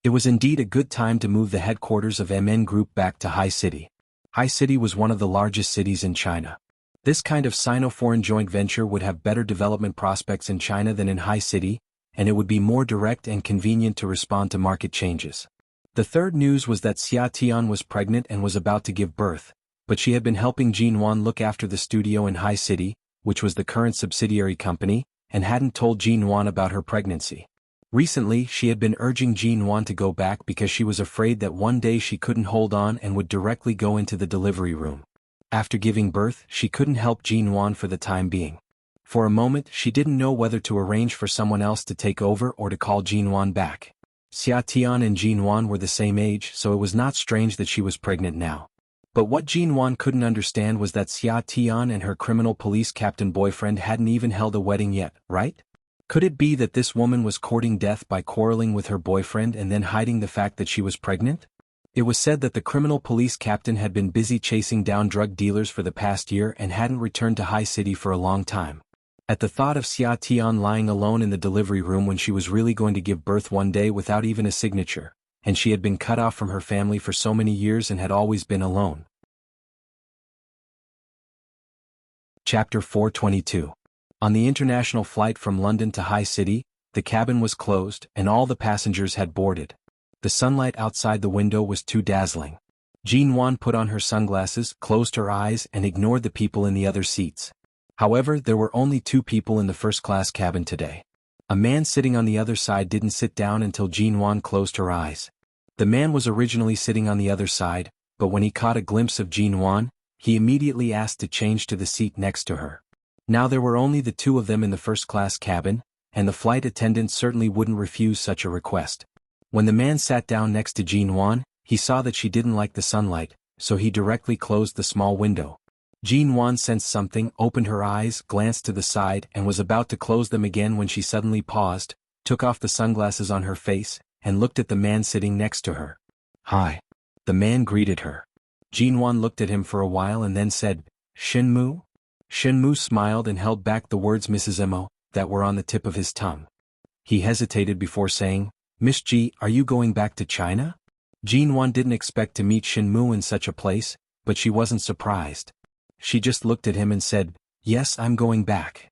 It was indeed a good time to move the headquarters of MN Group back to High City. High City was one of the largest cities in China. This kind of Sino-foreign joint venture would have better development prospects in China than in High City, and it would be more direct and convenient to respond to market changes. The third news was that Xia Tian was pregnant and was about to give birth, but she had been helping Jin Wan look after the studio in High City, which was the current subsidiary company, and hadn't told Jin Wan about her pregnancy. Recently, she had been urging Jin Wan to go back because she was afraid that one day she couldn't hold on and would directly go into the delivery room. After giving birth, she couldn't help Jin Wan for the time being. For a moment, she didn't know whether to arrange for someone else to take over or to call Jin Wan back. Xia Tian and Jin Wan were the same age, so it was not strange that she was pregnant now. But what Jin Wan couldn't understand was that Xia Tian and her criminal police captain boyfriend hadn't even held a wedding yet, right? Could it be that this woman was courting death by quarreling with her boyfriend and then hiding the fact that she was pregnant? It was said that the criminal police captain had been busy chasing down drug dealers for the past year and hadn't returned to High City for a long time. At the thought of Xia Tian lying alone in the delivery room when she was really going to give birth one day without even a signature, and she had been cut off from her family for so many years and had always been alone. Chapter 422. On the international flight from London to High City, the cabin was closed and all the passengers had boarded. The sunlight outside the window was too dazzling. Jin Wan put on her sunglasses, closed her eyes, and ignored the people in the other seats. However, there were only 2 people in the first-class cabin today. A man sitting on the other side didn't sit down until Jin Wan closed her eyes. The man was originally sitting on the other side, but when he caught a glimpse of Jin Wan, he immediately asked to change to the seat next to her. Now there were only the 2 of them in the first-class cabin, and the flight attendant certainly wouldn't refuse such a request. When the man sat down next to Jin Wan, he saw that she didn't like the sunlight, so he directly closed the small window. Jin Wan sensed something, opened her eyes, glanced to the side, and was about to close them again when she suddenly paused, took off the sunglasses on her face, and looked at the man sitting next to her. "Hi." The man greeted her. Jin Wan looked at him for a while and then said, "Shenmu?" Shenmu smiled and held back the words Mrs. Mo that were on the tip of his tongue. He hesitated before saying, "Miss Ji, are you going back to China?" Jin Wan didn't expect to meet Shenmu in such a place, but she wasn't surprised. She just looked at him and said, "Yes, I'm going back."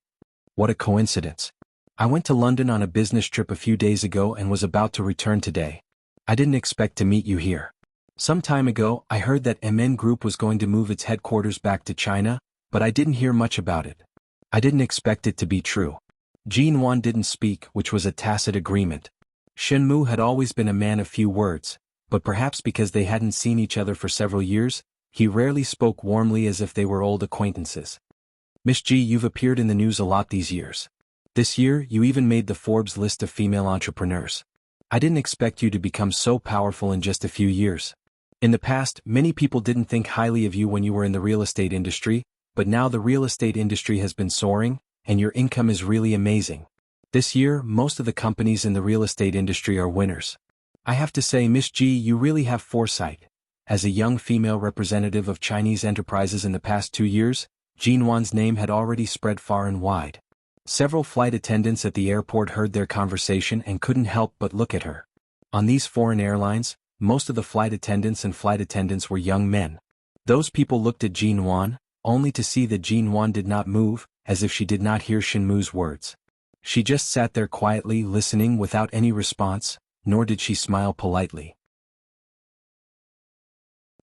"What a coincidence. I went to London on a business trip a few days ago and was about to return today. I didn't expect to meet you here. Some time ago, I heard that MN Group was going to move its headquarters back to China, but I didn't hear much about it. I didn't expect it to be true." Jin Wan didn't speak, which was a tacit agreement. Shenmu had always been a man of few words, but perhaps because they hadn't seen each other for several years, he rarely spoke warmly as if they were old acquaintances. "Miss Ji, you've appeared in the news a lot these years. This year, you even made the Forbes list of female entrepreneurs. I didn't expect you to become so powerful in just a few years. In the past, many people didn't think highly of you when you were in the real estate industry, but now the real estate industry has been soaring, and your income is really amazing. This year, most of the companies in the real estate industry are winners. I have to say, Miss Ji, you really have foresight." As a young female representative of Chinese enterprises in the past 2 years, Jin Wan's name had already spread far and wide. Several flight attendants at the airport heard their conversation and couldn't help but look at her. On these foreign airlines, most of the flight attendants were young men. Those people looked at Jin Wan, only to see that Jin Wan did not move, as if she did not hear Shenmu's words. She just sat there quietly listening without any response, nor did she smile politely.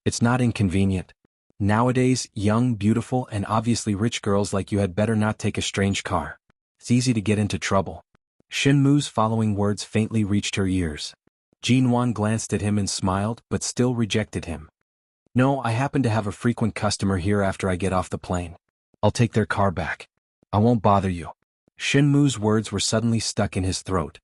"It's not inconvenient. Nowadays, young, beautiful, and obviously rich girls like you had better not take a strange car. It's easy to get into trouble. Shenmu's following words faintly reached her ears. Jinwan glanced at him and smiled, but still rejected him. No, I happen to have a frequent customer here after I get off the plane. I'll take their car back. I won't bother you. Shenmu's words were suddenly stuck in his throat.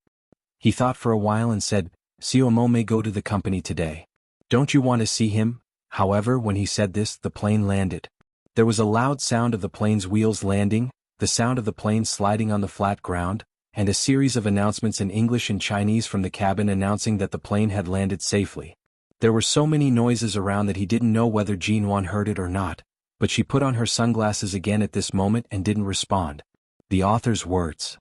He thought for a while and said, Xiaomo may go to the company today. Don't you want to see him? However, when he said this, the plane landed. There was a loud sound of the plane's wheels landing, the sound of the plane sliding on the flat ground, and a series of announcements in English and Chinese from the cabin announcing that the plane had landed safely. There were so many noises around that he didn't know whether Jinwan heard it or not, but she put on her sunglasses again at this moment and didn't respond. The author's words.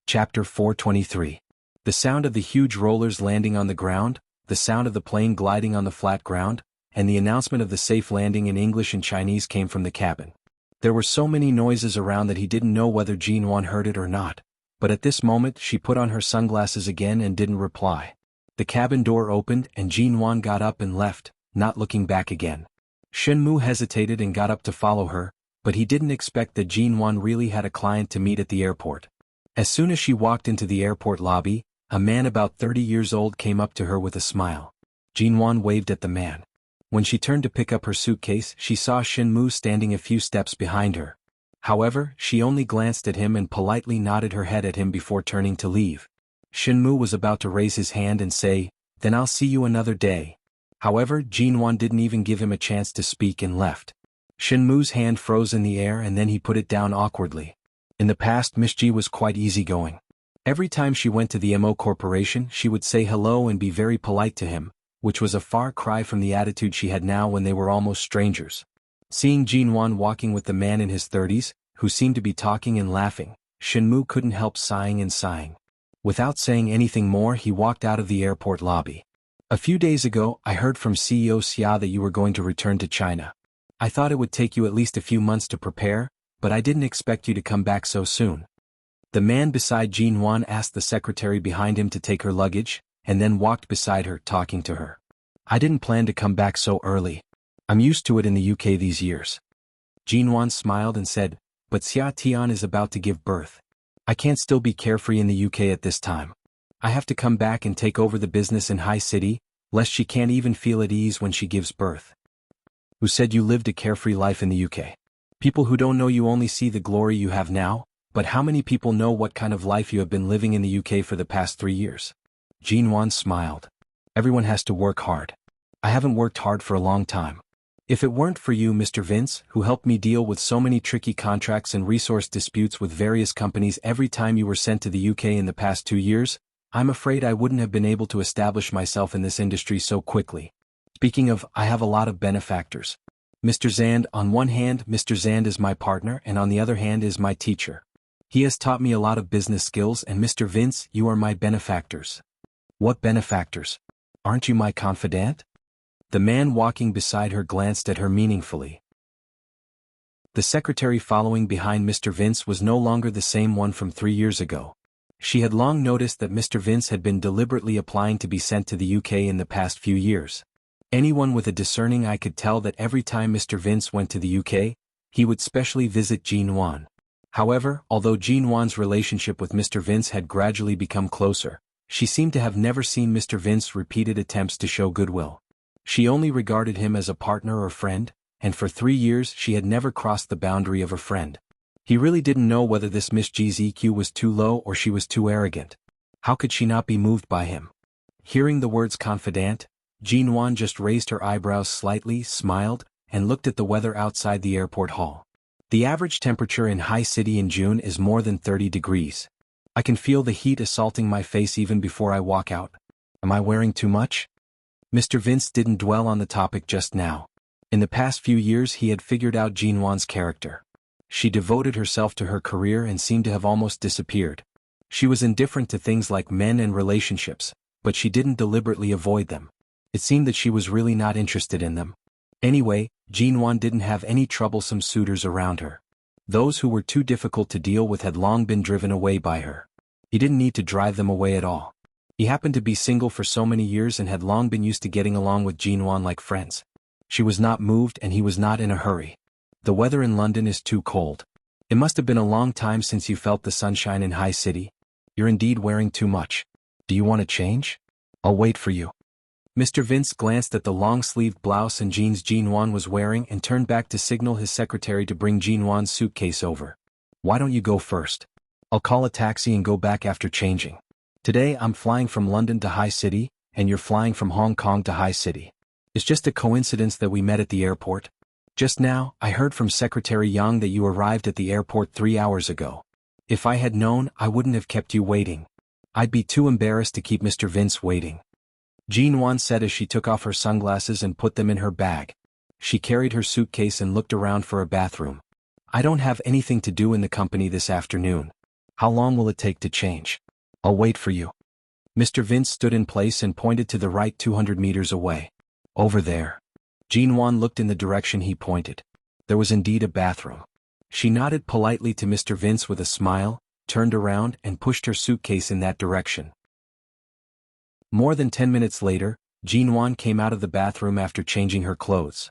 Chapter 423. The sound of the huge rollers landing on the ground, the sound of the plane gliding on the flat ground, and the announcement of the safe landing in English and Chinese came from the cabin. There were so many noises around that he didn't know whether Jinwan heard it or not, but at this moment she put on her sunglasses again and didn't reply. The cabin door opened and Jinwan got up and left, not looking back again. Shenmu hesitated and got up to follow her, but he didn't expect that Jinwan really had a client to meet at the airport. As soon as she walked into the airport lobby, a man about 30 years old came up to her with a smile. Jinwan waved at the man. When she turned to pick up her suitcase, she saw Shenmu standing a few steps behind her. However, she only glanced at him and politely nodded her head at him before turning to leave. Shenmu was about to raise his hand and say, "Then I'll see you another day." However, Jinwan didn't even give him a chance to speak and left. Shenmu's hand froze in the air and then he put it down awkwardly. In the past, Miss Ji was quite easygoing. Every time she went to the MO Corporation, she would say hello and be very polite to him, which was a far cry from the attitude she had now when they were almost strangers. Seeing Jinwan walking with the man in his 30s, who seemed to be talking and laughing, Shenmu couldn't help sighing and sighing. Without saying anything more, he walked out of the airport lobby. A few days ago, I heard from CEO Xia that you were going to return to China. I thought it would take you at least a few months to prepare, but I didn't expect you to come back so soon. The man beside Jinwan asked the secretary behind him to take her luggage, and then walked beside her, talking to her. I didn't plan to come back so early. I'm used to it in the UK these years. Jinwan smiled and said, but Xia Tian is about to give birth. I can't still be carefree in the UK at this time. I have to come back and take over the business in High City, lest she can't even feel at ease when she gives birth. Who said you lived a carefree life in the UK? People who don't know you only see the glory you have now, but how many people know what kind of life you have been living in the UK for the past 3 years? Jinwan smiled. Everyone has to work hard. I haven't worked hard for a long time. If it weren't for you, Mr. Vince, who helped me deal with so many tricky contracts and resource disputes with various companies every time you were sent to the UK in the past 2 years, I'm afraid I wouldn't have been able to establish myself in this industry so quickly. Speaking of, I have a lot of benefactors. Mr. Zand, on one hand, Mr. Zand is my partner and on the other hand is my teacher. He has taught me a lot of business skills, and Mr. Vince, you are my benefactors. What benefactors? Aren't you my confidant? The man walking beside her glanced at her meaningfully. The secretary following behind Mr. Vince was no longer the same one from 3 years ago. She had long noticed that Mr. Vince had been deliberately applying to be sent to the UK in the past few years. Anyone with a discerning eye could tell that every time Mr. Vince went to the UK, he would specially visit Jinwan. However, although Jinwan's relationship with Mr. Vince had gradually become closer, she seemed to have never seen Mr. Vince's repeated attempts to show goodwill. She only regarded him as a partner or friend, and for 3 years she had never crossed the boundary of a friend. He really didn't know whether this Miss G's EQ was too low or she was too arrogant. How could she not be moved by him? Hearing the words confidant, Jinwan just raised her eyebrows slightly, smiled, and looked at the weather outside the airport hall. The average temperature in High City in June is more than 30 degrees. I can feel the heat assaulting my face even before I walk out. Am I wearing too much? Mr. Vince didn't dwell on the topic just now. In the past few years he had figured out Jinwan's character. She devoted herself to her career and seemed to have almost disappeared. She was indifferent to things like men and relationships, but she didn't deliberately avoid them. It seemed that she was really not interested in them. Anyway, Jinwan didn't have any troublesome suitors around her. Those who were too difficult to deal with had long been driven away by her. He didn't need to drive them away at all. He happened to be single for so many years and had long been used to getting along with Jinwan like friends. She was not moved and he was not in a hurry. The weather in London is too cold. It must have been a long time since you felt the sunshine in High City. You're indeed wearing too much. Do you want to change? I'll wait for you. Mr. Vince glanced at the long-sleeved blouse and jeans Jinwan was wearing and turned back to signal his secretary to bring Jinwan's suitcase over. Why don't you go first? I'll call a taxi and go back after changing. Today I'm flying from London to High City, and you're flying from Hong Kong to High City. It's just a coincidence that we met at the airport. Just now, I heard from Secretary Yang that you arrived at the airport 3 hours ago. If I had known, I wouldn't have kept you waiting. I'd be too embarrassed to keep Mr. Vince waiting. Jinwan said as she took off her sunglasses and put them in her bag. She carried her suitcase and looked around for a bathroom. I don't have anything to do in the company this afternoon. How long will it take to change? I'll wait for you. Mr. Vince stood in place and pointed to the right 200 meters away. Over there. Jinwan looked in the direction he pointed. There was indeed a bathroom. She nodded politely to Mr. Vince with a smile, turned around and pushed her suitcase in that direction. More than 10 minutes later, Jinwan came out of the bathroom after changing her clothes.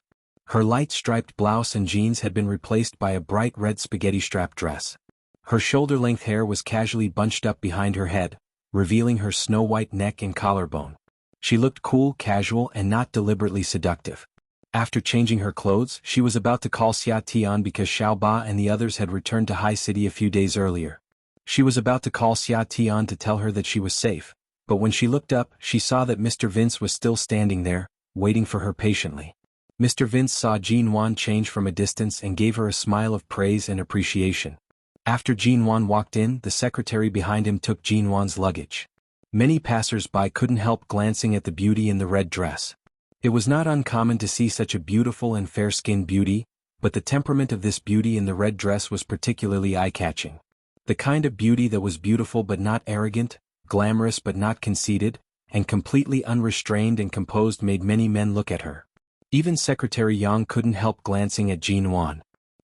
Her light striped blouse and jeans had been replaced by a bright red spaghetti strap dress. Her shoulder-length hair was casually bunched up behind her head, revealing her snow-white neck and collarbone. She looked cool, casual, and not deliberately seductive. After changing her clothes, she was about to call Xia Tian because Xiao Ba and the others had returned to High City a few days earlier. She was about to call Xia Tian to tell her that she was safe, but when she looked up, she saw that Mr. Vince was still standing there, waiting for her patiently. Mr. Vince saw Jinwan change from a distance and gave her a smile of praise and appreciation. After Jinwan walked in, the secretary behind him took Jinwan's luggage. Many passers-by couldn't help glancing at the beauty in the red dress. It was not uncommon to see such a beautiful and fair-skinned beauty, but the temperament of this beauty in the red dress was particularly eye-catching. The kind of beauty that was beautiful but not arrogant, glamorous but not conceited, and completely unrestrained and composed made many men look at her. Even Secretary Yang couldn't help glancing at Jinwan.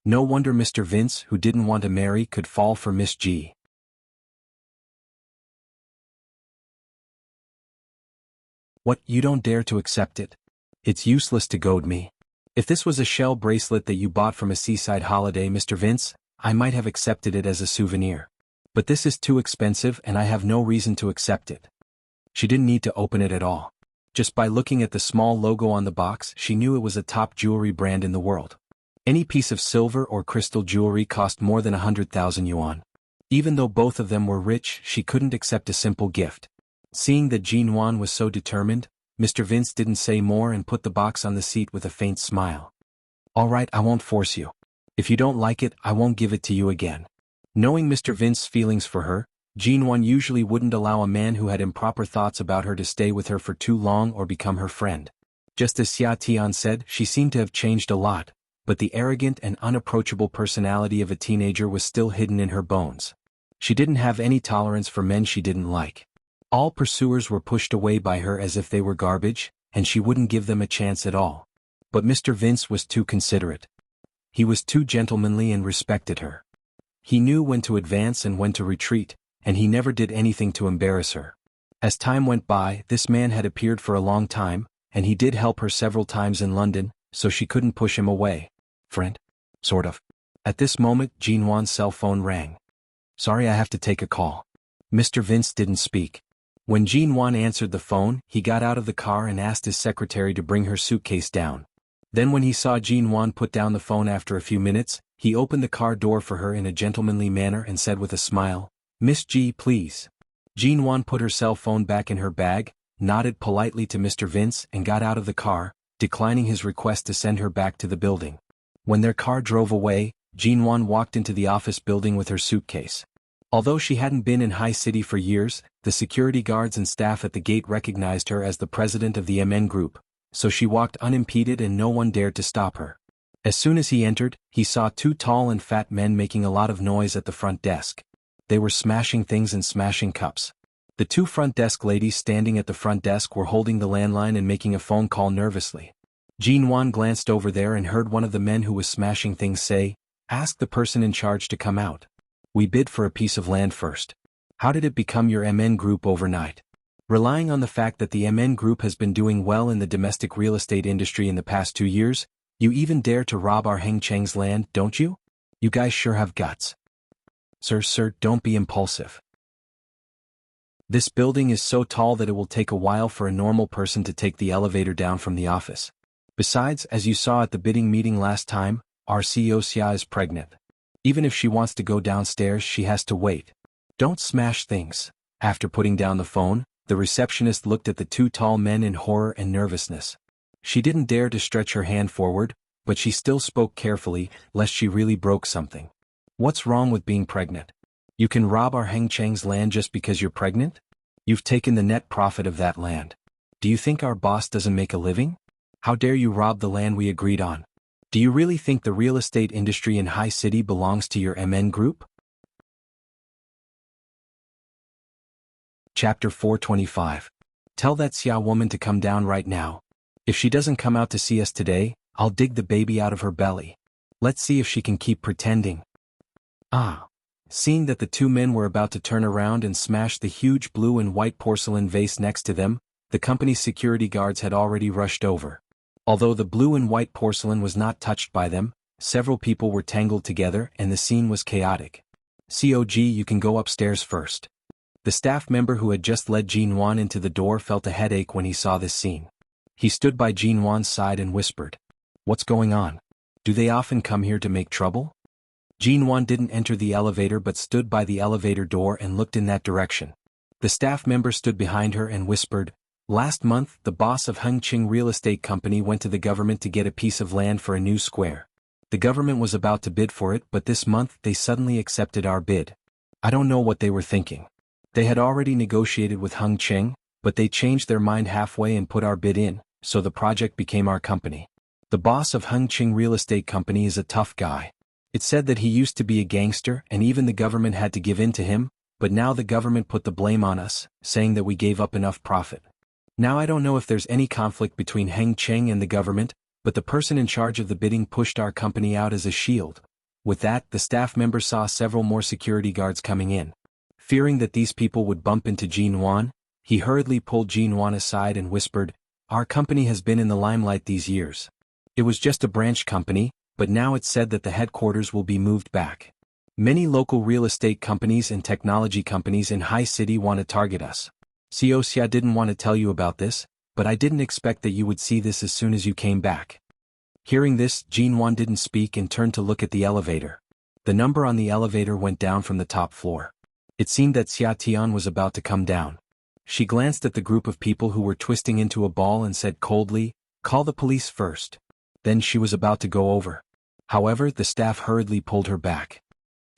No wonder Mr. Vince, who didn't want to marry, could fall for Miss G. What, you don't dare to accept it? It's useless to goad me. If this was a shell bracelet that you bought from a seaside holiday, Mr. Vince, I might have accepted it as a souvenir. But this is too expensive and I have no reason to accept it. She didn't need to open it at all. Just by looking at the small logo on the box, she knew it was a top jewelry brand in the world. Any piece of silver or crystal jewelry cost more than 100,000 yuan. Even though both of them were rich, she couldn't accept a simple gift. Seeing that Jinwan was so determined, Mr. Vince didn't say more and put the box on the seat with a faint smile. All right, I won't force you. If you don't like it, I won't give it to you again. Knowing Mr. Vince's feelings for her, Jinwan usually wouldn't allow a man who had improper thoughts about her to stay with her for too long or become her friend. Just as Xia Tian said, she seemed to have changed a lot, but the arrogant and unapproachable personality of a teenager was still hidden in her bones. She didn't have any tolerance for men she didn't like. All pursuers were pushed away by her as if they were garbage, and she wouldn't give them a chance at all. But Mr. Vince was too considerate. He was too gentlemanly and respected her. He knew when to advance and when to retreat, and he never did anything to embarrass her. As time went by, this man had appeared for a long time, and he did help her several times in London, so she couldn't push him away. Friend? Sort of. At this moment, Jinwan's cell phone rang. Sorry, I have to take a call. Mr. Vince didn't speak. When Jinwan answered the phone, he got out of the car and asked his secretary to bring her suitcase down. Then when he saw Jinwan put down the phone after a few minutes, he opened the car door for her in a gentlemanly manner and said with a smile, "Miss G, please." Jinwan put her cell phone back in her bag, nodded politely to Mr. Vince and got out of the car, declining his request to send her back to the building. When their car drove away, Jinwan walked into the office building with her suitcase. Although she hadn't been in High City for years, the security guards and staff at the gate recognized her as the president of the MN Group, so she walked unimpeded and no one dared to stop her. As soon as he entered, he saw two tall and fat men making a lot of noise at the front desk. They were smashing things and smashing cups. The two front desk ladies standing at the front desk were holding the landline and making a phone call nervously. Jinwan glanced over there and heard one of the men who was smashing things say, "Ask the person in charge to come out. We bid for a piece of land first. How did it become your MN Group overnight?" Relying on the fact that the MN Group has been doing well in the domestic real estate industry in the past 2 years, you even dare to rob our Heng Cheng's land, don't you? You guys sure have guts. Sir, don't be impulsive. This building is so tall that it will take a while for a normal person to take the elevator down from the office. Besides, as you saw at the bidding meeting last time, our CEO Xia is pregnant. Even if she wants to go downstairs, she has to wait. Don't smash things. After putting down the phone, the receptionist looked at the 2 tall men in horror and nervousness. She didn't dare to stretch her hand forward, but she still spoke carefully, lest she really broke something. What's wrong with being pregnant? You can rob our Heng Cheng's land just because you're pregnant? You've taken the net profit of that land. Do you think our boss doesn't make a living? How dare you rob the land we agreed on? Do you really think the real estate industry in High City belongs to your MN Group? Chapter 425. Tell that Xia woman to come down right now. If she doesn't come out to see us today, I'll dig the baby out of her belly. Let's see if she can keep pretending. Seeing that the 2 men were about to turn around and smash the huge blue and white porcelain vase next to them, the company's security guards had already rushed over. Although the blue and white porcelain was not touched by them, several people were tangled together and the scene was chaotic. COG, you can go upstairs first. The staff member who had just led Jin Wan into the door felt a headache when he saw this scene. He stood by Jin Wan's side and whispered, "What's going on? Do they often come here to make trouble?" Jin Wan didn't enter the elevator but stood by the elevator door and looked in that direction. The staff member stood behind her and whispered, "Last month, the boss of Heng Cheng Real Estate Company went to the government to get a piece of land for a new square. The government was about to bid for it, but this month they suddenly accepted our bid. I don't know what they were thinking. They had already negotiated with Heng Cheng, but they changed their mind halfway and put our bid in, so the project became our company. The boss of Heng Cheng Real Estate Company is a tough guy. It said that he used to be a gangster and even the government had to give in to him, but now the government put the blame on us, saying that we gave up enough profit. Now I don't know if there's any conflict between Heng Cheng and the government, but the person in charge of the bidding pushed our company out as a shield." With that, the staff member saw several more security guards coming in. Fearing that these people would bump into Jin Wan, he hurriedly pulled Jin Wan aside and whispered, "Our company has been in the limelight these years. It was just a branch company, but now it's said that the headquarters will be moved back. Many local real estate companies and technology companies in High City want to target us. Xia didn't want to tell you about this, but I didn't expect that you would see this as soon as you came back." Hearing this, Jin Wan didn't speak and turned to look at the elevator. The number on the elevator went down from the top floor. It seemed that Xia Tian was about to come down. She glanced at the group of people who were twisting into a ball and said coldly, "Call the police first." Then she was about to go over. However, the staff hurriedly pulled her back.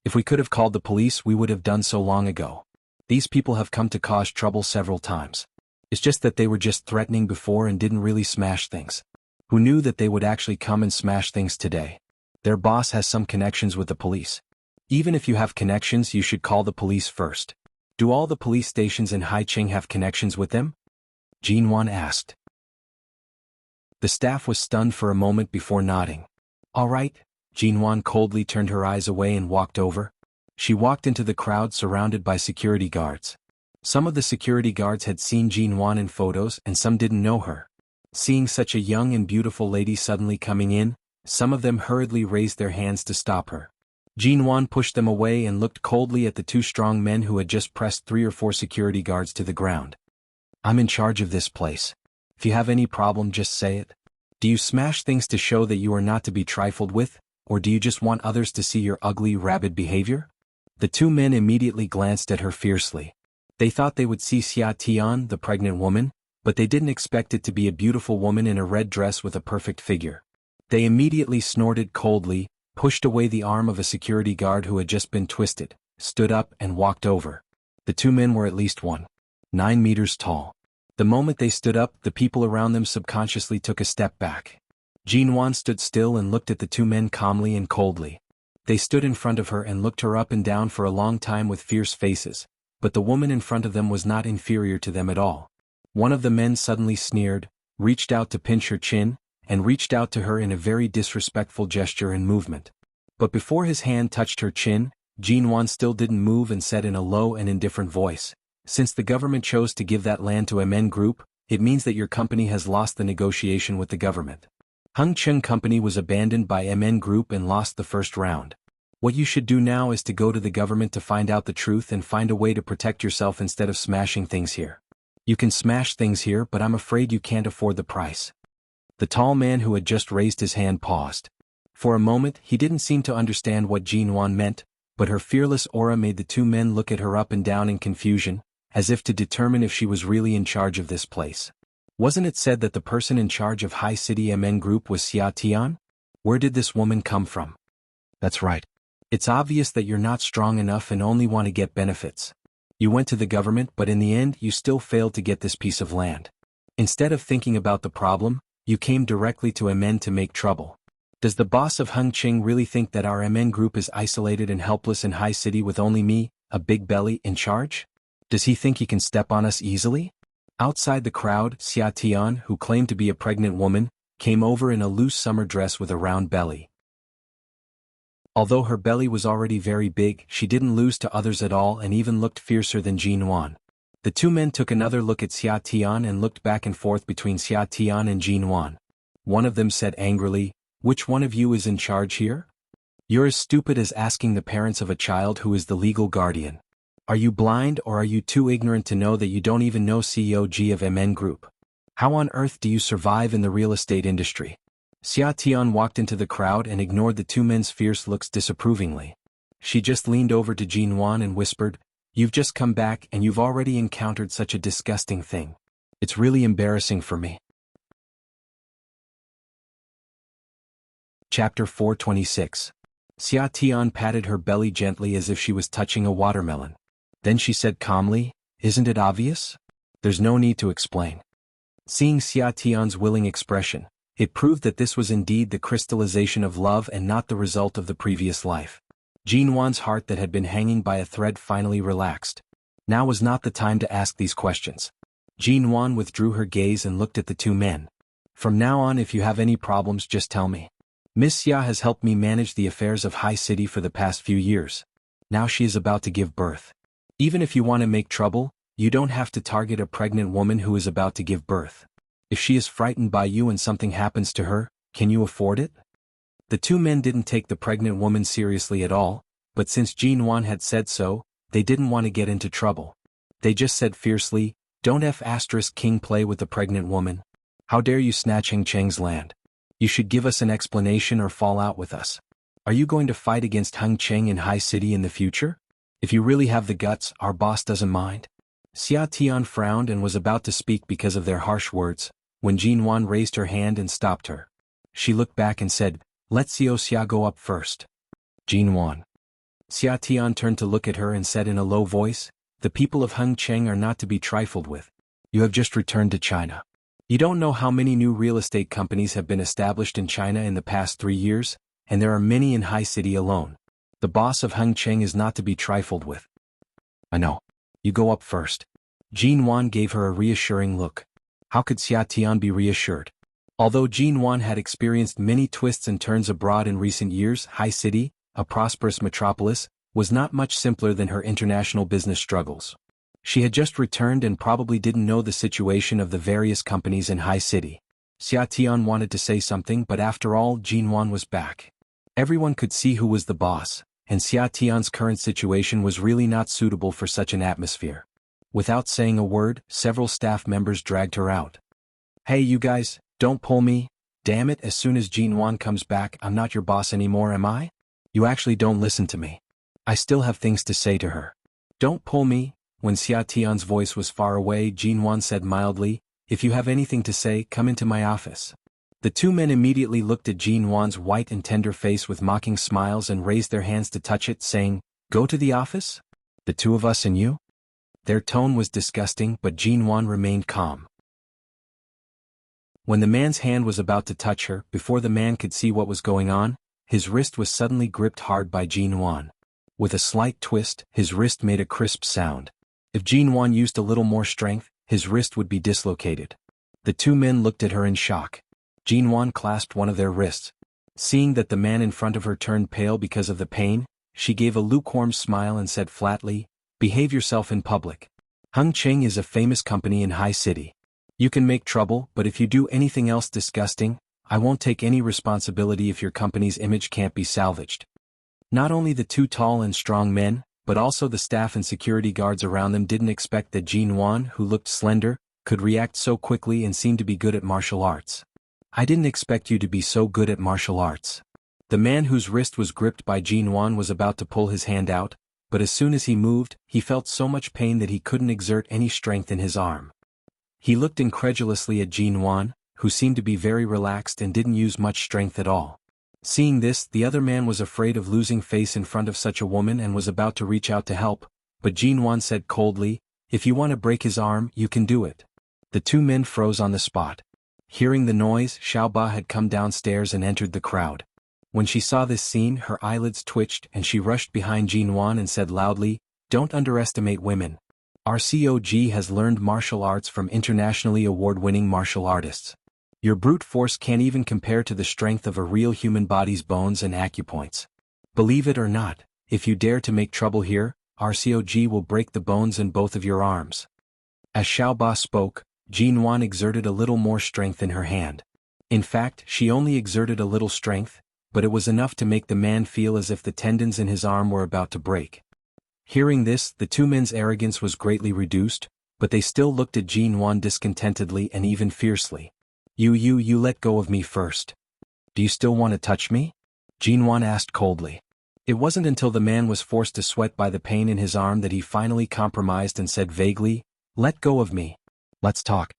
"If we could have called the police, we would have done so long ago. These people have come to cause trouble several times. It's just that they were just threatening before and didn't really smash things. Who knew that they would actually come and smash things today? Their boss has some connections with the police. Even if you have connections, you should call the police first. Do all the police stations in Haicheng have connections with them?" Jin Wan asked. The staff was stunned for a moment before nodding. "All right." Jin Wan coldly turned her eyes away and walked over. She walked into the crowd surrounded by security guards. Some of the security guards had seen Jin Wan in photos and some didn't know her. Seeing such a young and beautiful lady suddenly coming in, some of them hurriedly raised their hands to stop her. Jin Wan pushed them away and looked coldly at the 2 strong men who had just pressed 3 or 4 security guards to the ground. "I'm in charge of this place. If you have any problem, just say it. Do you smash things to show that you are not to be trifled with, or do you just want others to see your ugly, rabid behavior?" The 2 men immediately glanced at her fiercely. They thought they would see Xia Tian, the pregnant woman, but they didn't expect it to be a beautiful woman in a red dress with a perfect figure. They immediately snorted coldly, pushed away the arm of a security guard who had just been twisted, stood up and walked over. The 2 men were at least 1.9 meters tall. The moment they stood up, the people around them subconsciously took a step back. Jin Wan stood still and looked at the 2 men calmly and coldly. They stood in front of her and looked her up and down for a long time with fierce faces, but the woman in front of them was not inferior to them at all. One of the men suddenly sneered, reached out to pinch her chin, and reached out to her in a very disrespectful gesture and movement. But before his hand touched her chin, Jin Wan still didn't move and said in a low and indifferent voice, Since the government chose to give that land to MN Group, it means that your company has lost the negotiation with the government. Hung Cheng Company was abandoned by MN Group and lost the first round. What you should do now is to go to the government to find out the truth and find a way to protect yourself instead of smashing things here. You can smash things here, but I'm afraid you can't afford the price. The tall man who had just raised his hand paused. For a moment, he didn't seem to understand what Jin Wan meant, but her fearless aura made the two men look at her up and down in confusion, as if to determine if she was really in charge of this place. Wasn't it said that the person in charge of High City MN Group was Xia Tian? Where did this woman come from? That's right. It's obvious that you're not strong enough and only want to get benefits. You went to the government, but in the end you still failed to get this piece of land. Instead of thinking about the problem, you came directly to MN to make trouble. Does the boss of Hung Cheng really think that our MN Group is isolated and helpless in High City with only me, a big belly, in charge? Does he think he can step on us easily? Outside the crowd, Xia Tian, who claimed to be a pregnant woman, came over in a loose summer dress with a round belly. Although her belly was already very big, she didn't lose to others at all and even looked fiercer than Jin Wan. The two men took another look at Xia Tian and looked back and forth between Xia Tian and Jin Wan. One of them said angrily, "Which one of you is in charge here? You're as stupid as asking the parents of a child who is the legal guardian. Are you blind or are you too ignorant to know that you don't even know CEOG of MN Group? How on earth do you survive in the real estate industry?" Xia Tian walked into the crowd and ignored the two men's fierce looks disapprovingly. She just leaned over to Jin Wan and whispered, "You've just come back and you've already encountered such a disgusting thing. It's really embarrassing for me." Chapter 426. Xia Tian patted her belly gently as if she was touching a watermelon. Then she said calmly, "Isn't it obvious? There's no need to explain." Seeing Xia Tian's willing expression, it proved that this was indeed the crystallization of love and not the result of the previous life. Jin Wan's heart that had been hanging by a thread finally relaxed. Now was not the time to ask these questions. Jin Wan withdrew her gaze and looked at the two men. "From now on, if you have any problems, just tell me. Miss Xia has helped me manage the affairs of High City for the past few years. Now she is about to give birth. Even if you want to make trouble, you don't have to target a pregnant woman who is about to give birth. If she is frightened by you and something happens to her, can you afford it?" The two men didn't take the pregnant woman seriously at all, but since Jin Wan had said so, they didn't want to get into trouble. They just said fiercely, "Don't King play with the pregnant woman. How dare you snatch Hung Cheng's land? You should give us an explanation or fall out with us. Are you going to fight against Hung Cheng in High City in the future? If you really have the guts, our boss doesn't mind." Xia Tian frowned and was about to speak because of their harsh words, when Jin Wan raised her hand and stopped her. She looked back and said, "Let Xiao Xia go up first." Jin Wan. Xia Tian turned to look at her and said in a low voice, "The people of Hung Cheng are not to be trifled with. You have just returned to China. You don't know how many new real estate companies have been established in China in the past 3 years, and there are many in High City alone. The boss of Hung Cheng is not to be trifled with." "I know. You go up first." Jin Wan gave her a reassuring look. How could Xia Tian be reassured? Although Jin Wan had experienced many twists and turns abroad in recent years, High City, a prosperous metropolis, was not much simpler than her international business struggles. She had just returned and probably didn't know the situation of the various companies in High City. Xia Tian wanted to say something, but after all, Jin Wan was back. Everyone could see who was the boss, and Xia Tian's current situation was really not suitable for such an atmosphere. Without saying a word, several staff members dragged her out. "Hey you guys, don't pull me. Damn it, as soon as Jin Wan comes back, I'm not your boss anymore, am I? You actually don't listen to me. I still have things to say to her. Don't pull me." When Xia Tian's voice was far away, Jin Wan said mildly, "If you have anything to say, come into my office." The two men immediately looked at Jin Wan's white and tender face with mocking smiles and raised their hands to touch it, saying, "Go to the office? The two of us and you?" Their tone was disgusting, but Jin Wan remained calm. When the man's hand was about to touch her, before the man could see what was going on, his wrist was suddenly gripped hard by Jin Wan. With a slight twist, his wrist made a crisp sound. If Jin Wan used a little more strength, his wrist would be dislocated. The two men looked at her in shock. Jin Wan clasped one of their wrists. Seeing that the man in front of her turned pale because of the pain, she gave a lukewarm smile and said flatly, "Behave yourself in public. Hung Cheng is a famous company in High City. You can make trouble, but if you do anything else disgusting, I won't take any responsibility if your company's image can't be salvaged. Not only the two tall and strong men, but also the staff and security guards around them didn't expect that Jin Wan, who looked slender, could react so quickly and seemed to be good at martial arts. I didn't expect you to be so good at martial arts. The man whose wrist was gripped by Jin Wan was about to pull his hand out, but as soon as he moved, he felt so much pain that he couldn't exert any strength in his arm. He looked incredulously at Jin Wan, who seemed to be very relaxed and didn't use much strength at all. Seeing this, the other man was afraid of losing face in front of such a woman and was about to reach out to help, but Jin Wan said coldly, "If you want to break his arm, you can do it." The two men froze on the spot. Hearing the noise, Xiaoba had come downstairs and entered the crowd. When she saw this scene, her eyelids twitched and she rushed behind Jin Wan and said loudly, "Don't underestimate women. Our COG has learned martial arts from internationally award-winning martial artists. Your brute force can't even compare to the strength of a real human body's bones and acupoints. Believe it or not, if you dare to make trouble here, our COG will break the bones in both of your arms." As Xiaoba spoke, Jin Wan exerted a little more strength in her hand. In fact, she only exerted a little strength, but it was enough to make the man feel as if the tendons in his arm were about to break. Hearing this, the two men's arrogance was greatly reduced, but they still looked at Jin Wan discontentedly and even fiercely. You let go of me first. Do you still want to touch me?" Jin Wan asked coldly. It wasn't until the man was forced to sweat by the pain in his arm that he finally compromised and said vaguely, "Let go of me. Let's talk."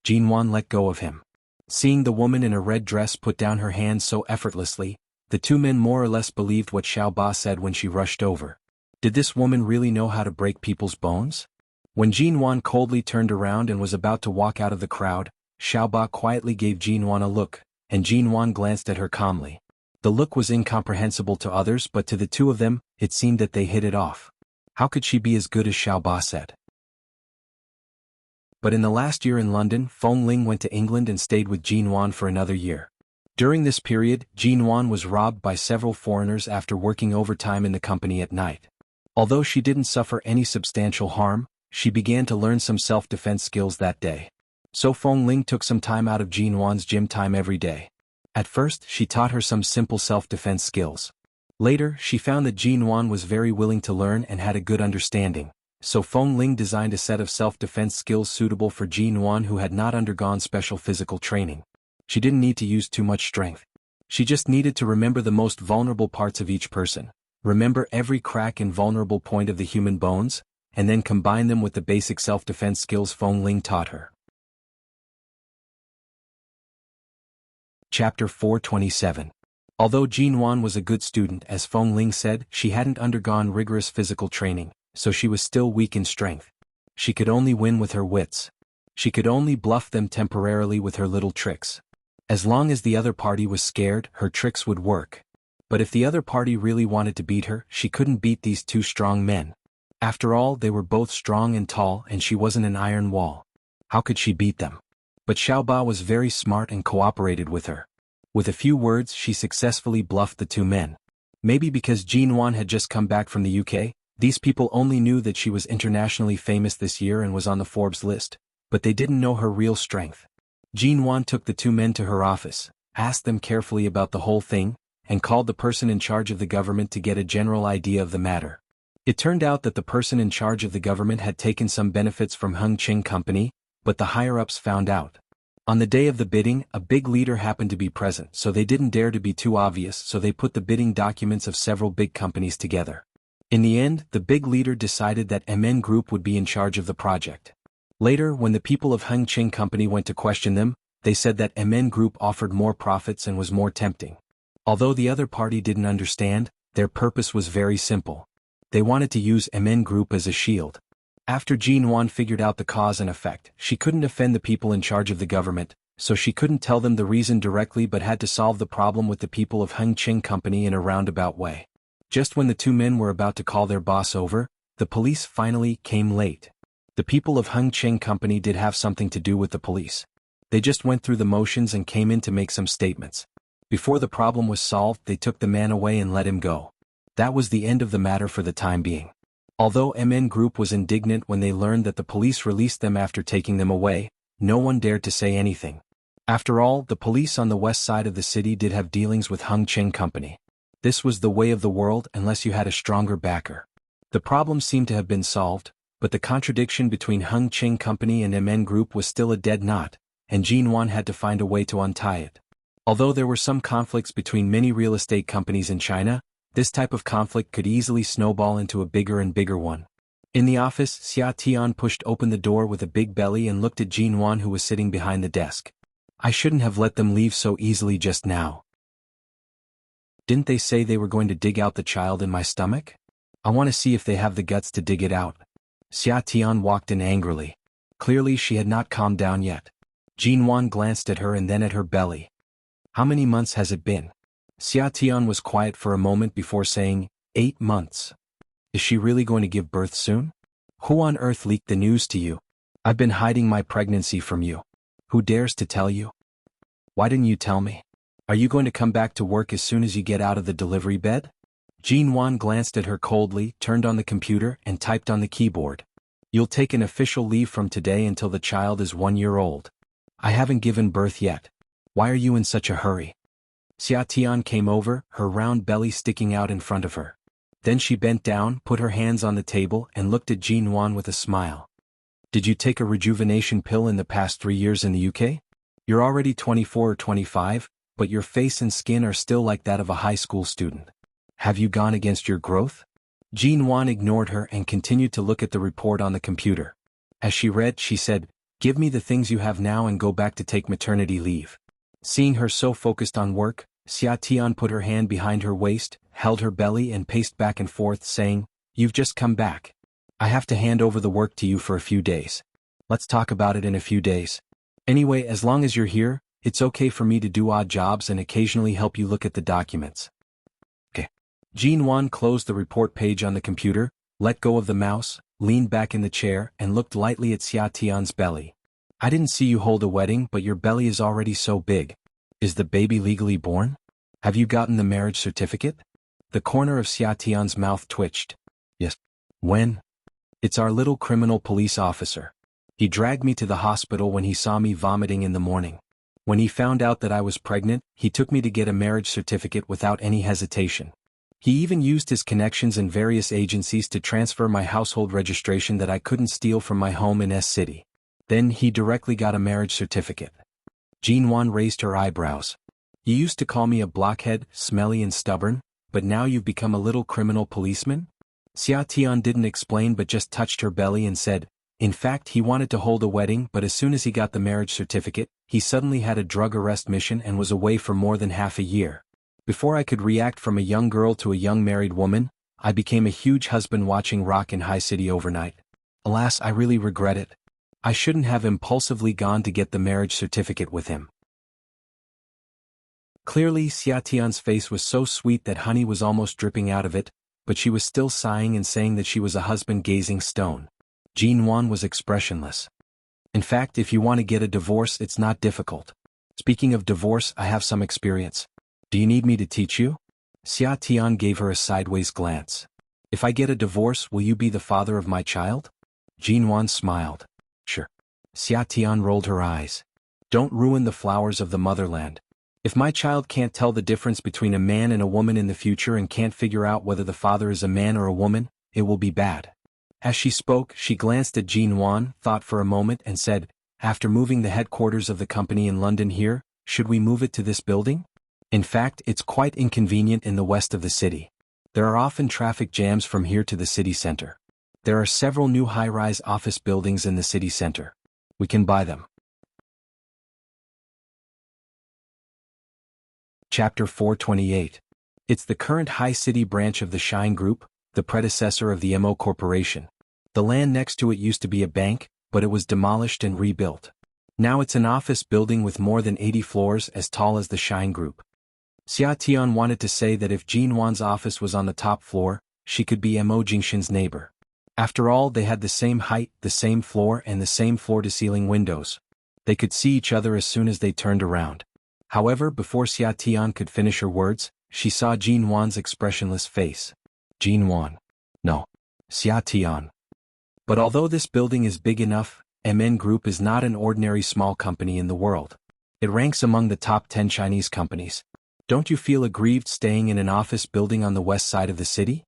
Jin Wan let go of him. Seeing the woman in a red dress put down her hands so effortlessly, the two men more or less believed what Xiaoba said when she rushed over. Did this woman really know how to break people's bones? When Jin Wan coldly turned around and was about to walk out of the crowd, Xiaoba quietly gave Jin Wan a look, and Jin Wan glanced at her calmly. The look was incomprehensible to others, but to the two of them, it seemed that they hit it off. How could she be as good as Xiaoba said? But in the last year in London, Feng Ling went to England and stayed with Jin Wan for another year. During this period, Jin Wan was robbed by several foreigners after working overtime in the company at night. Although she didn't suffer any substantial harm, she began to learn some self-defense skills that day. So Feng Ling took some time out of Jin Wan's gym time every day. At first, she taught her some simple self-defense skills. Later, she found that Jin Wan was very willing to learn and had a good understanding. So Feng Ling designed a set of self-defense skills suitable for Jin Wan, who had not undergone special physical training. She didn't need to use too much strength. She just needed to remember the most vulnerable parts of each person, remember every crack and vulnerable point of the human bones, and then combine them with the basic self-defense skills Feng Ling taught her. Chapter 427. Although Jin Wan was a good student, as Feng Ling said, she hadn't undergone rigorous physical training, so she was still weak in strength. She could only win with her wits. She could only bluff them temporarily with her little tricks. As long as the other party was scared, her tricks would work. But if the other party really wanted to beat her, she couldn't beat these two strong men. After all, they were both strong and tall, and she wasn't an iron wall. How could she beat them? But Xiaoba was very smart and cooperated with her. With a few words, she successfully bluffed the two men. Maybe because Jin Wan had just come back from the UK, these people only knew that she was internationally famous this year and was on the Forbes list, but they didn't know her real strength. Jin Wan took the two men to her office, asked them carefully about the whole thing, and called the person in charge of the government to get a general idea of the matter. It turned out that the person in charge of the government had taken some benefits from Hung Cheng Company, but the higher-ups found out. On the day of the bidding, a big leader happened to be present, so they didn't dare to be too obvious, so they put the bidding documents of several big companies together. In the end, the big leader decided that MN Group would be in charge of the project. Later, when the people of Hung Cheng Company went to question them, they said that MN Group offered more profits and was more tempting. Although the other party didn't understand, their purpose was very simple. They wanted to use MN Group as a shield. After Jin Wan figured out the cause and effect, she couldn't offend the people in charge of the government, so she couldn't tell them the reason directly but had to solve the problem with the people of Hung Cheng Company in a roundabout way. Just when the two men were about to call their boss over, the police finally came late. The people of Hung Cheng Company did have something to do with the police. They just went through the motions and came in to make some statements. Before the problem was solved, they took the man away and let him go. That was the end of the matter for the time being. Although MN Group was indignant when they learned that the police released them after taking them away, no one dared to say anything. After all, the police on the west side of the city did have dealings with Hung Cheng Company. This was the way of the world unless you had a stronger backer. The problem seemed to have been solved, but the contradiction between Hung Cheng Company and MN Group was still a dead knot, and Jin Wan had to find a way to untie it. Although there were some conflicts between many real estate companies in China, this type of conflict could easily snowball into a bigger and bigger one. In the office, Xia Tian pushed open the door with a big belly and looked at Jin Wan, who was sitting behind the desk. I shouldn't have let them leave so easily just now. Didn't they say they were going to dig out the child in my stomach? I want to see if they have the guts to dig it out. Xia Tian walked in angrily. Clearly she had not calmed down yet. Jin Wan glanced at her and then at her belly. How many months has it been? Xia Tian was quiet for a moment before saying, 8 months. Is she really going to give birth soon? Who on earth leaked the news to you? I've been hiding my pregnancy from you. Who dares to tell you? Why didn't you tell me? Are you going to come back to work as soon as you get out of the delivery bed? Jin Wan glanced at her coldly, turned on the computer, and typed on the keyboard. You'll take an official leave from today until the child is 1 year old. I haven't given birth yet. Why are you in such a hurry? Xia Tian came over, her round belly sticking out in front of her. Then she bent down, put her hands on the table, and looked at Jin Wan with a smile. Did you take a rejuvenation pill in the past 3 years in the UK? You're already 24 or 25, but your face and skin are still like that of a high school student. Have you gone against your growth? Jin Wan ignored her and continued to look at the report on the computer. As she read, she said, Give me the things you have now and go back to take maternity leave. Seeing her so focused on work, Xia Tian put her hand behind her waist, held her belly and paced back and forth, saying, You've just come back. I have to hand over the work to you for a few days. Let's talk about it in a few days. Anyway, as long as you're here, it's okay for me to do odd jobs and occasionally help you look at the documents. Okay. Jin Wan closed the report page on the computer, let go of the mouse, leaned back in the chair, and looked lightly at Xia Tian's belly. I didn't see you hold a wedding, but your belly is already so big. Is the baby legally born? Have you gotten the marriage certificate? The corner of Xia Tian's mouth twitched. Yes. When? It's our little criminal police officer. He dragged me to the hospital when he saw me vomiting in the morning. When he found out that I was pregnant, he took me to get a marriage certificate without any hesitation. He even used his connections in various agencies to transfer my household registration that I couldn't steal from my home in S City. Then he directly got a marriage certificate. Jin Wan raised her eyebrows. You used to call me a blockhead, smelly and stubborn, but now you've become a little criminal policeman? Xia Tian didn't explain but just touched her belly and said, in fact, he wanted to hold a wedding, but as soon as he got the marriage certificate, he suddenly had a drug arrest mission and was away for more than half a year. Before I could react from a young girl to a young married woman, I became a huge husband watching Rock in High City overnight. Alas, I really regret it. I shouldn't have impulsively gone to get the marriage certificate with him. Clearly, Xia Tian's face was so sweet that honey was almost dripping out of it, but she was still sighing and saying that she was a husband-gazing stone. Jin Wan was expressionless. In fact, if you want to get a divorce, it's not difficult. Speaking of divorce, I have some experience. Do you need me to teach you? Xia Tian gave her a sideways glance. If I get a divorce, will you be the father of my child? Jin Wan smiled. Sure. Xia Tian rolled her eyes. Don't ruin the flowers of the motherland. If my child can't tell the difference between a man and a woman in the future and can't figure out whether the father is a man or a woman, it will be bad. As she spoke, she glanced at Jin Wan, thought for a moment and said, after moving the headquarters of the company in London here, should we move it to this building? In fact, it's quite inconvenient in the west of the city. There are often traffic jams from here to the city center. There are several new high-rise office buildings in the city center. We can buy them. Chapter 428. It's the current High City branch of the Shine Group, the predecessor of the MO Corporation. The land next to it used to be a bank, but it was demolished and rebuilt. Now it's an office building with more than 80 floors as tall as the Shine Group. Xia Tian wanted to say that if Jin Wan's office was on the top floor, she could be Mo Jingshan's neighbor. After all, they had the same height, the same floor and the same floor-to-ceiling windows. They could see each other as soon as they turned around. However, before Xia Tian could finish her words, she saw Jin Wan's expressionless face. Jin Wan. No. Xia Tian. But although this building is big enough, MN Group is not an ordinary small company in the world. It ranks among the top 10 Chinese companies. Don't you feel aggrieved staying in an office building on the west side of the city?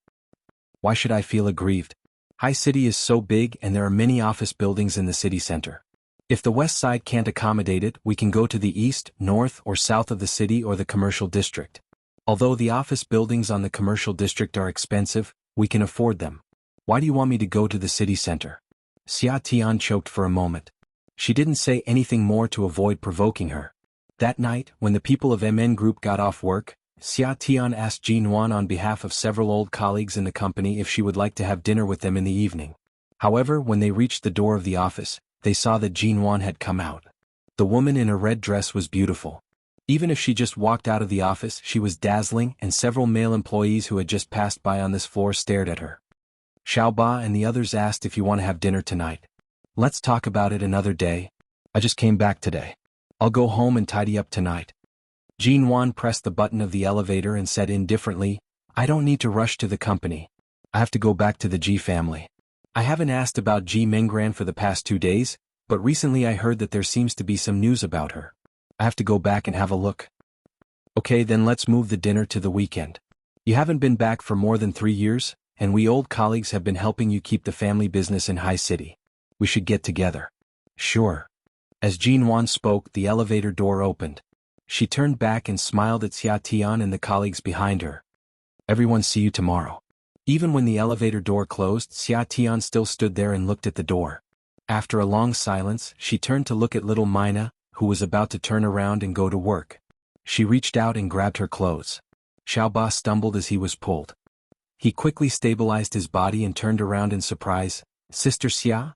Why should I feel aggrieved? High City is so big and there are many office buildings in the city center. If the west side can't accommodate it, we can go to the east, north, or south of the city or the commercial district. Although the office buildings on the commercial district are expensive, we can afford them. Why do you want me to go to the city center? Xia Tian choked for a moment. She didn't say anything more to avoid provoking her. That night, when the people of MN Group got off work, Xia Tian asked Jin Wan on behalf of several old colleagues in the company if she would like to have dinner with them in the evening. However, when they reached the door of the office, they saw that Jin Wan had come out. The woman in a red dress was beautiful. Even if she just walked out of the office, she was dazzling, and several male employees who had just passed by on this floor stared at her. Xiaoba and the others asked if you want to have dinner tonight. Let's talk about it another day. I just came back today. I'll go home and tidy up tonight. Jin Wan pressed the button of the elevator and said indifferently, I don't need to rush to the company. I have to go back to the Ji family. I haven't asked about Ji Menggran for the past 2 days, but recently I heard that there seems to be some news about her. I have to go back and have a look. Okay, then let's move the dinner to the weekend. You haven't been back for more than 3 years, and we old colleagues have been helping you keep the family business in High City. We should get together. Sure. As Jin Wan spoke, the elevator door opened. She turned back and smiled at Xia Tian and the colleagues behind her. Everyone see you tomorrow. Even when the elevator door closed, Xia Tian still stood there and looked at the door. After a long silence, she turned to look at little Mina, who was about to turn around and go to work. She reached out and grabbed her clothes. Xiaoba stumbled as he was pulled. He quickly stabilized his body and turned around in surprise. Sister Xia?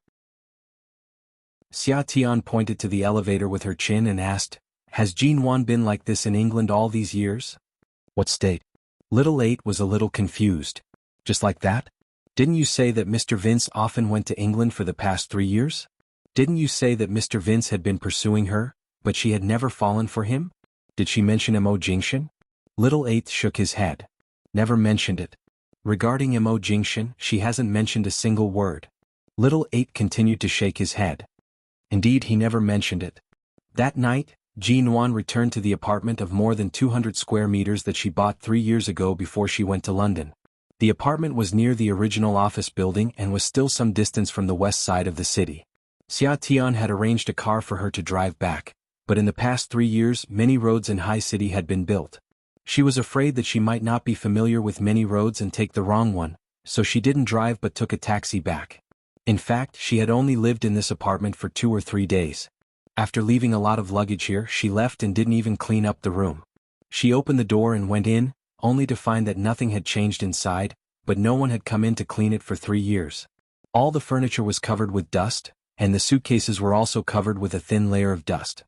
Xia Tian pointed to the elevator with her chin and asked, Has Jin Wan been like this in England all these years? What state? Little 8 was a little confused. Just like that? Didn't you say that Mr. Vince often went to England for the past 3 years? Didn't you say that Mr. Vince had been pursuing her, but she had never fallen for him? Did she mention Mo Jingshan? Little 8 shook his head. Never mentioned it. Regarding Mo Jingshan, she hasn't mentioned a single word. Little 8 continued to shake his head. Indeed, he never mentioned it. That night, Jin Wan returned to the apartment of more than 200 square meters that she bought 3 years ago before she went to London. The apartment was near the original office building and was still some distance from the west side of the city. Xia Tian had arranged a car for her to drive back, but in the past 3 years many roads in High City had been built. She was afraid that she might not be familiar with many roads and take the wrong one, so she didn't drive but took a taxi back. In fact, she had only lived in this apartment for 2 or 3 days. After leaving a lot of luggage here, she left and didn't even clean up the room. She opened the door and went in, only to find that nothing had changed inside, but no one had come in to clean it for 3 years. All the furniture was covered with dust, and the suitcases were also covered with a thin layer of dust.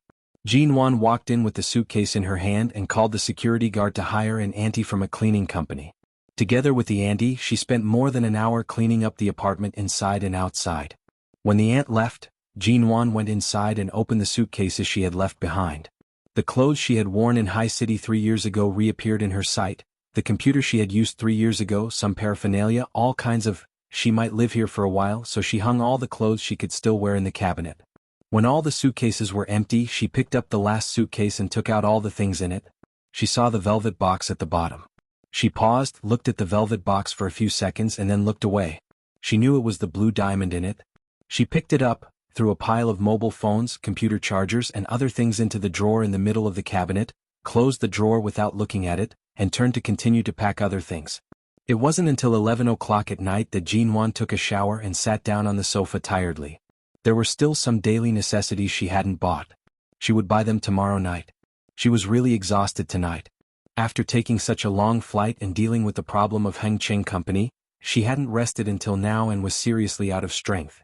Jin Wan walked in with the suitcase in her hand and called the security guard to hire an auntie from a cleaning company. Together with the auntie, she spent more than an hour cleaning up the apartment inside and outside. When the aunt left, Jin Wan went inside and opened the suitcases she had left behind. The clothes she had worn in High City 3 years ago reappeared in her sight, the computer she had used 3 years ago, some paraphernalia, all kinds of, she might live here for a while, so she hung all the clothes she could still wear in the cabinet. When all the suitcases were empty, she picked up the last suitcase and took out all the things in it. She saw the velvet box at the bottom. She paused, looked at the velvet box for a few seconds and then looked away. She knew it was the blue diamond in it. She picked it up, threw a pile of mobile phones, computer chargers and other things into the drawer in the middle of the cabinet, closed the drawer without looking at it, and turned to continue to pack other things. It wasn't until 11 o'clock at night that Jin Wan took a shower and sat down on the sofa tiredly. There were still some daily necessities she hadn't bought. She would buy them tomorrow night. She was really exhausted tonight. After taking such a long flight and dealing with the problem of Heng Cheng Company, she hadn't rested until now and was seriously out of strength.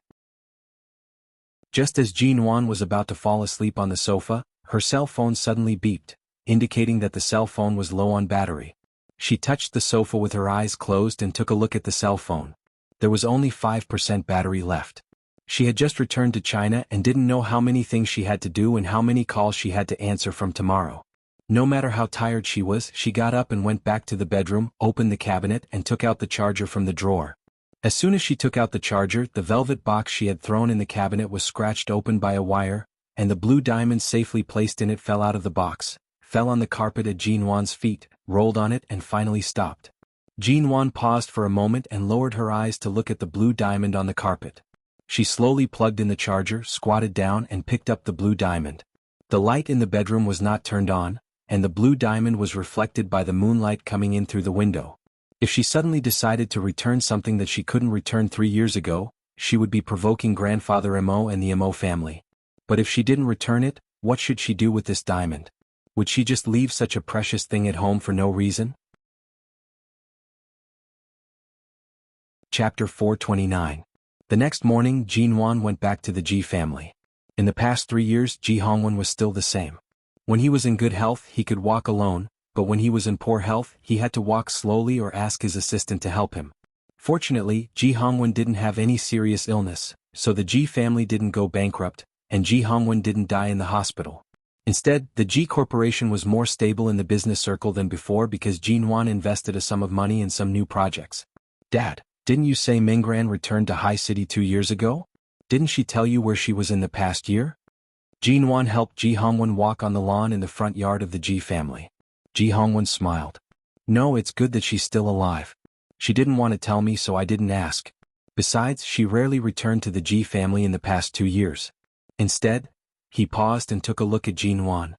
Just as Jin Wan was about to fall asleep on the sofa, her cell phone suddenly beeped, indicating that the cell phone was low on battery. She touched the sofa with her eyes closed and took a look at the cell phone. There was only 5% battery left. She had just returned to China and didn't know how many things she had to do and how many calls she had to answer from tomorrow. No matter how tired she was, she got up and went back to the bedroom, opened the cabinet and took out the charger from the drawer. As soon as she took out the charger, the velvet box she had thrown in the cabinet was scratched open by a wire, and the blue diamond safely placed in it fell out of the box, fell on the carpet at Jinwan's feet, rolled on it and finally stopped. Jinwan paused for a moment and lowered her eyes to look at the blue diamond on the carpet. She slowly plugged in the charger, squatted down and picked up the blue diamond. The light in the bedroom was not turned on, and the blue diamond was reflected by the moonlight coming in through the window. If she suddenly decided to return something that she couldn't return 3 years ago, she would be provoking Grandfather Mo and the Mo family. But if she didn't return it, what should she do with this diamond? Would she just leave such a precious thing at home for no reason? Chapter 429. The next morning, Jinwan went back to the Ji family. In the past 3 years, Ji Hongwen was still the same. When he was in good health, he could walk alone, but when he was in poor health, he had to walk slowly or ask his assistant to help him. Fortunately, Ji Hongwen didn't have any serious illness, so the Ji family didn't go bankrupt, and Ji Hongwen didn't die in the hospital. Instead, the Ji Corporation was more stable in the business circle than before because Jinwan invested a sum of money in some new projects. Dad, didn't you say Minggran returned to High City 2 years ago? Didn't she tell you where she was in the past year? Jinwan helped Ji Hongwen walk on the lawn in the front yard of the Ji family. Ji Hongwen smiled. No, it's good that she's still alive. She didn't want to tell me, so I didn't ask. Besides, she rarely returned to the Ji family in the past 2 years. Instead, he paused and took a look at Jinwan.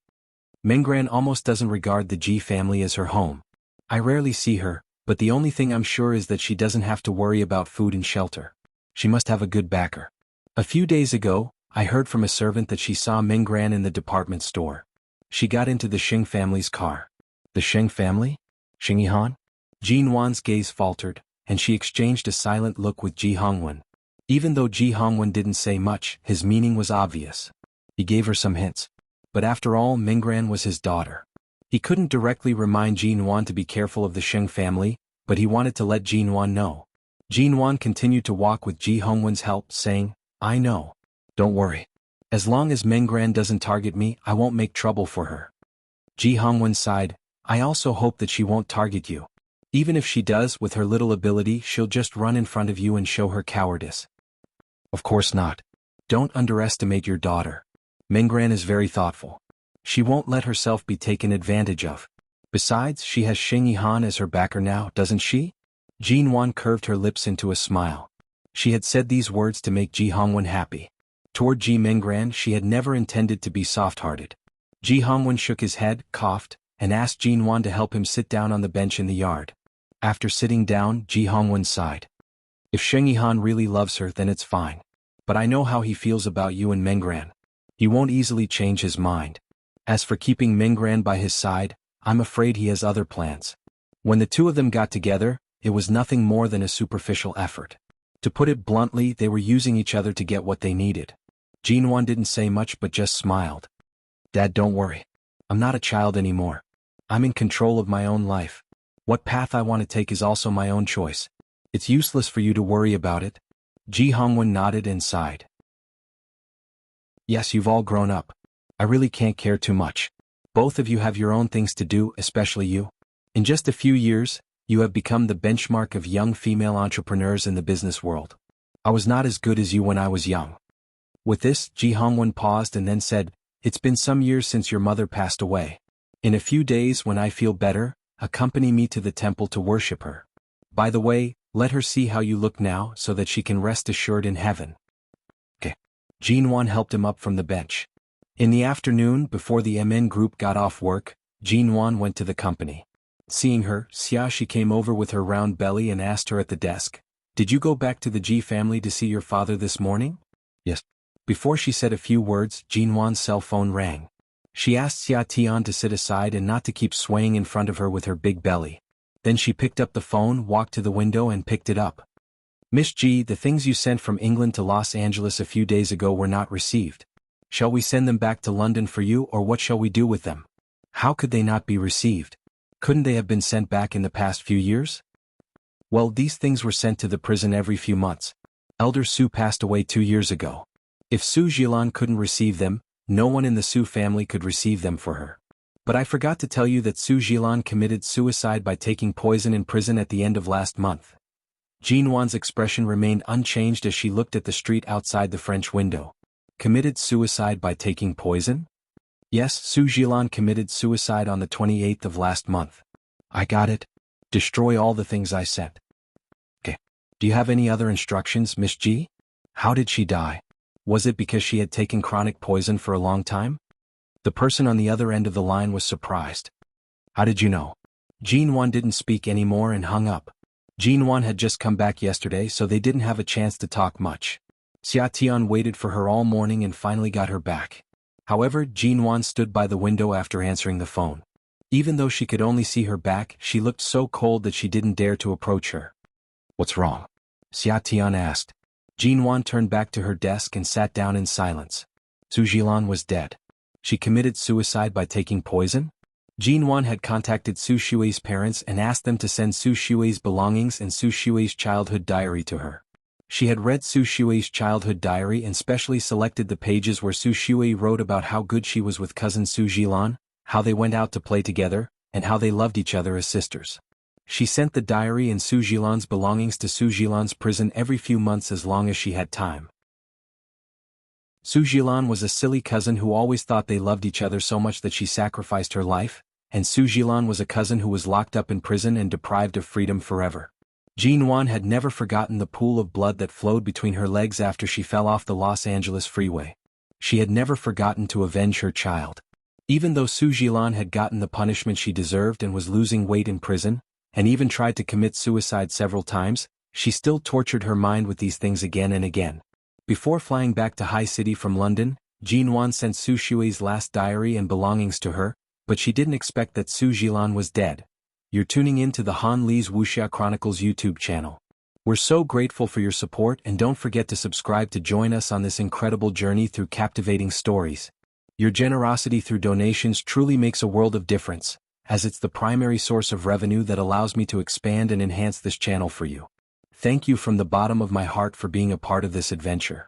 Minggran almost doesn't regard the Ji family as her home. I rarely see her, but the only thing I'm sure is that she doesn't have to worry about food and shelter. She must have a good backer. A few days ago, I heard from a servant that she saw Minggran in the department store. She got into the Xing family's car. The Xing family? Xing Yihan? Jinwan's gaze faltered, and she exchanged a silent look with Ji Hongwen. Even though Ji Hongwen didn't say much, his meaning was obvious. He gave her some hints. But after all, Minggran was his daughter. He couldn't directly remind Jinwan to be careful of the Xing family, but he wanted to let Jinwan know. Jinwan continued to walk with Ji Hongwen's help, saying, I know. Don't worry. As long as Minggran doesn't target me, I won't make trouble for her. Ji Hongwen sighed. I also hope that she won't target you. Even if she does, with her little ability, she'll just run in front of you and show her cowardice. Of course not. Don't underestimate your daughter. Minggran is very thoughtful. She won't let herself be taken advantage of. Besides, she has Xing Yihan as her backer now, doesn't she? Jinwan curved her lips into a smile. She had said these words to make Ji Hongwen happy. Toward Ji Minggran, she had never intended to be soft-hearted. Ji Hongwen shook his head, coughed, and asked Jinwan to help him sit down on the bench in the yard. After sitting down, Ji Hongwen sighed. If Xing Yihan really loves her, then it's fine. But I know how he feels about you and Minggran. He won't easily change his mind. As for keeping Minggran by his side, I'm afraid he has other plans. When the two of them got together, it was nothing more than a superficial effort. To put it bluntly, they were using each other to get what they needed. Jinwan didn't say much but just smiled. Dad, don't worry. I'm not a child anymore. I'm in control of my own life. What path I want to take is also my own choice. It's useless for you to worry about it. Ji Hongwen nodded and sighed. Yes, you've all grown up. I really can't care too much. Both of you have your own things to do, especially you. In just a few years, you have become the benchmark of young female entrepreneurs in the business world. I was not as good as you when I was young. With this, Ji Hongwen paused and then said, It's been some years since your mother passed away. In a few days, when I feel better, accompany me to the temple to worship her. By the way, let her see how you look now so that she can rest assured in heaven. Okay. Jinwan helped him up from the bench. In the afternoon, before the MN group got off work, Jinwan went to the company. Seeing her, Xiaxi came over with her round belly and asked her at the desk, Did you go back to the Ji family to see your father this morning? Yes. Before she said a few words, Jinwan's cell phone rang. She asked Xia Tian to sit aside and not to keep swaying in front of her with her big belly. Then she picked up the phone, walked to the window and picked it up. Miss Ji, the things you sent from England to Los Angeles a few days ago were not received. Shall we send them back to London for you, or what shall we do with them? How could they not be received? Couldn't they have been sent back in the past few years? Well, these things were sent to the prison every few months. Elder Su passed away 2 years ago. If Su Jilan couldn't receive them, no one in the Su family could receive them for her. But I forgot to tell you that Su Jilan committed suicide by taking poison in prison at the end of last month. Jinwan's expression remained unchanged as she looked at the street outside the French window. Committed suicide by taking poison? Yes, Su Jilan committed suicide on the 28th of last month. I got it. Destroy all the things I sent. Okay. Do you have any other instructions, Miss G? How did she die? Was it because she had taken chronic poison for a long time? The person on the other end of the line was surprised. How did you know? Jinwan didn't speak anymore and hung up. Jinwan had just come back yesterday, so they didn't have a chance to talk much. Xia Tian waited for her all morning and finally got her back. However, Jinwan stood by the window after answering the phone. Even though she could only see her back, she looked so cold that she didn't dare to approach her. What's wrong? Xia Tian asked. Jinwan turned back to her desk and sat down in silence. Su Jilan was dead. She committed suicide by taking poison? Jinwan had contacted Su Shui's parents and asked them to send Su Shui's belongings and Su Shui's childhood diary to her. She had read Su Shui's childhood diary and specially selected the pages where Su Shui wrote about how good she was with cousin Su Jilan, how they went out to play together, and how they loved each other as sisters. She sent the diary and Su Jilan's belongings to Su Jilan's prison every few months as long as she had time. Su Jilan was a silly cousin who always thought they loved each other so much that she sacrificed her life, and Su Jilan was a cousin who was locked up in prison and deprived of freedom forever. Jinwan had never forgotten the pool of blood that flowed between her legs after she fell off the Los Angeles freeway. She had never forgotten to avenge her child. Even though Su Jilan had gotten the punishment she deserved and was losing weight in prison, and even tried to commit suicide several times, she still tortured her mind with these things again and again. Before flying back to High City from London, Jinwan sent Su Shui's last diary and belongings to her, but she didn't expect that Su Jilan was dead. You're tuning in to the Han Li's Wuxia Chronicles YouTube channel. We're so grateful for your support, and don't forget to subscribe to join us on this incredible journey through captivating stories. Your generosity through donations truly makes a world of difference, as it's the primary source of revenue that allows me to expand and enhance this channel for you. Thank you from the bottom of my heart for being a part of this adventure.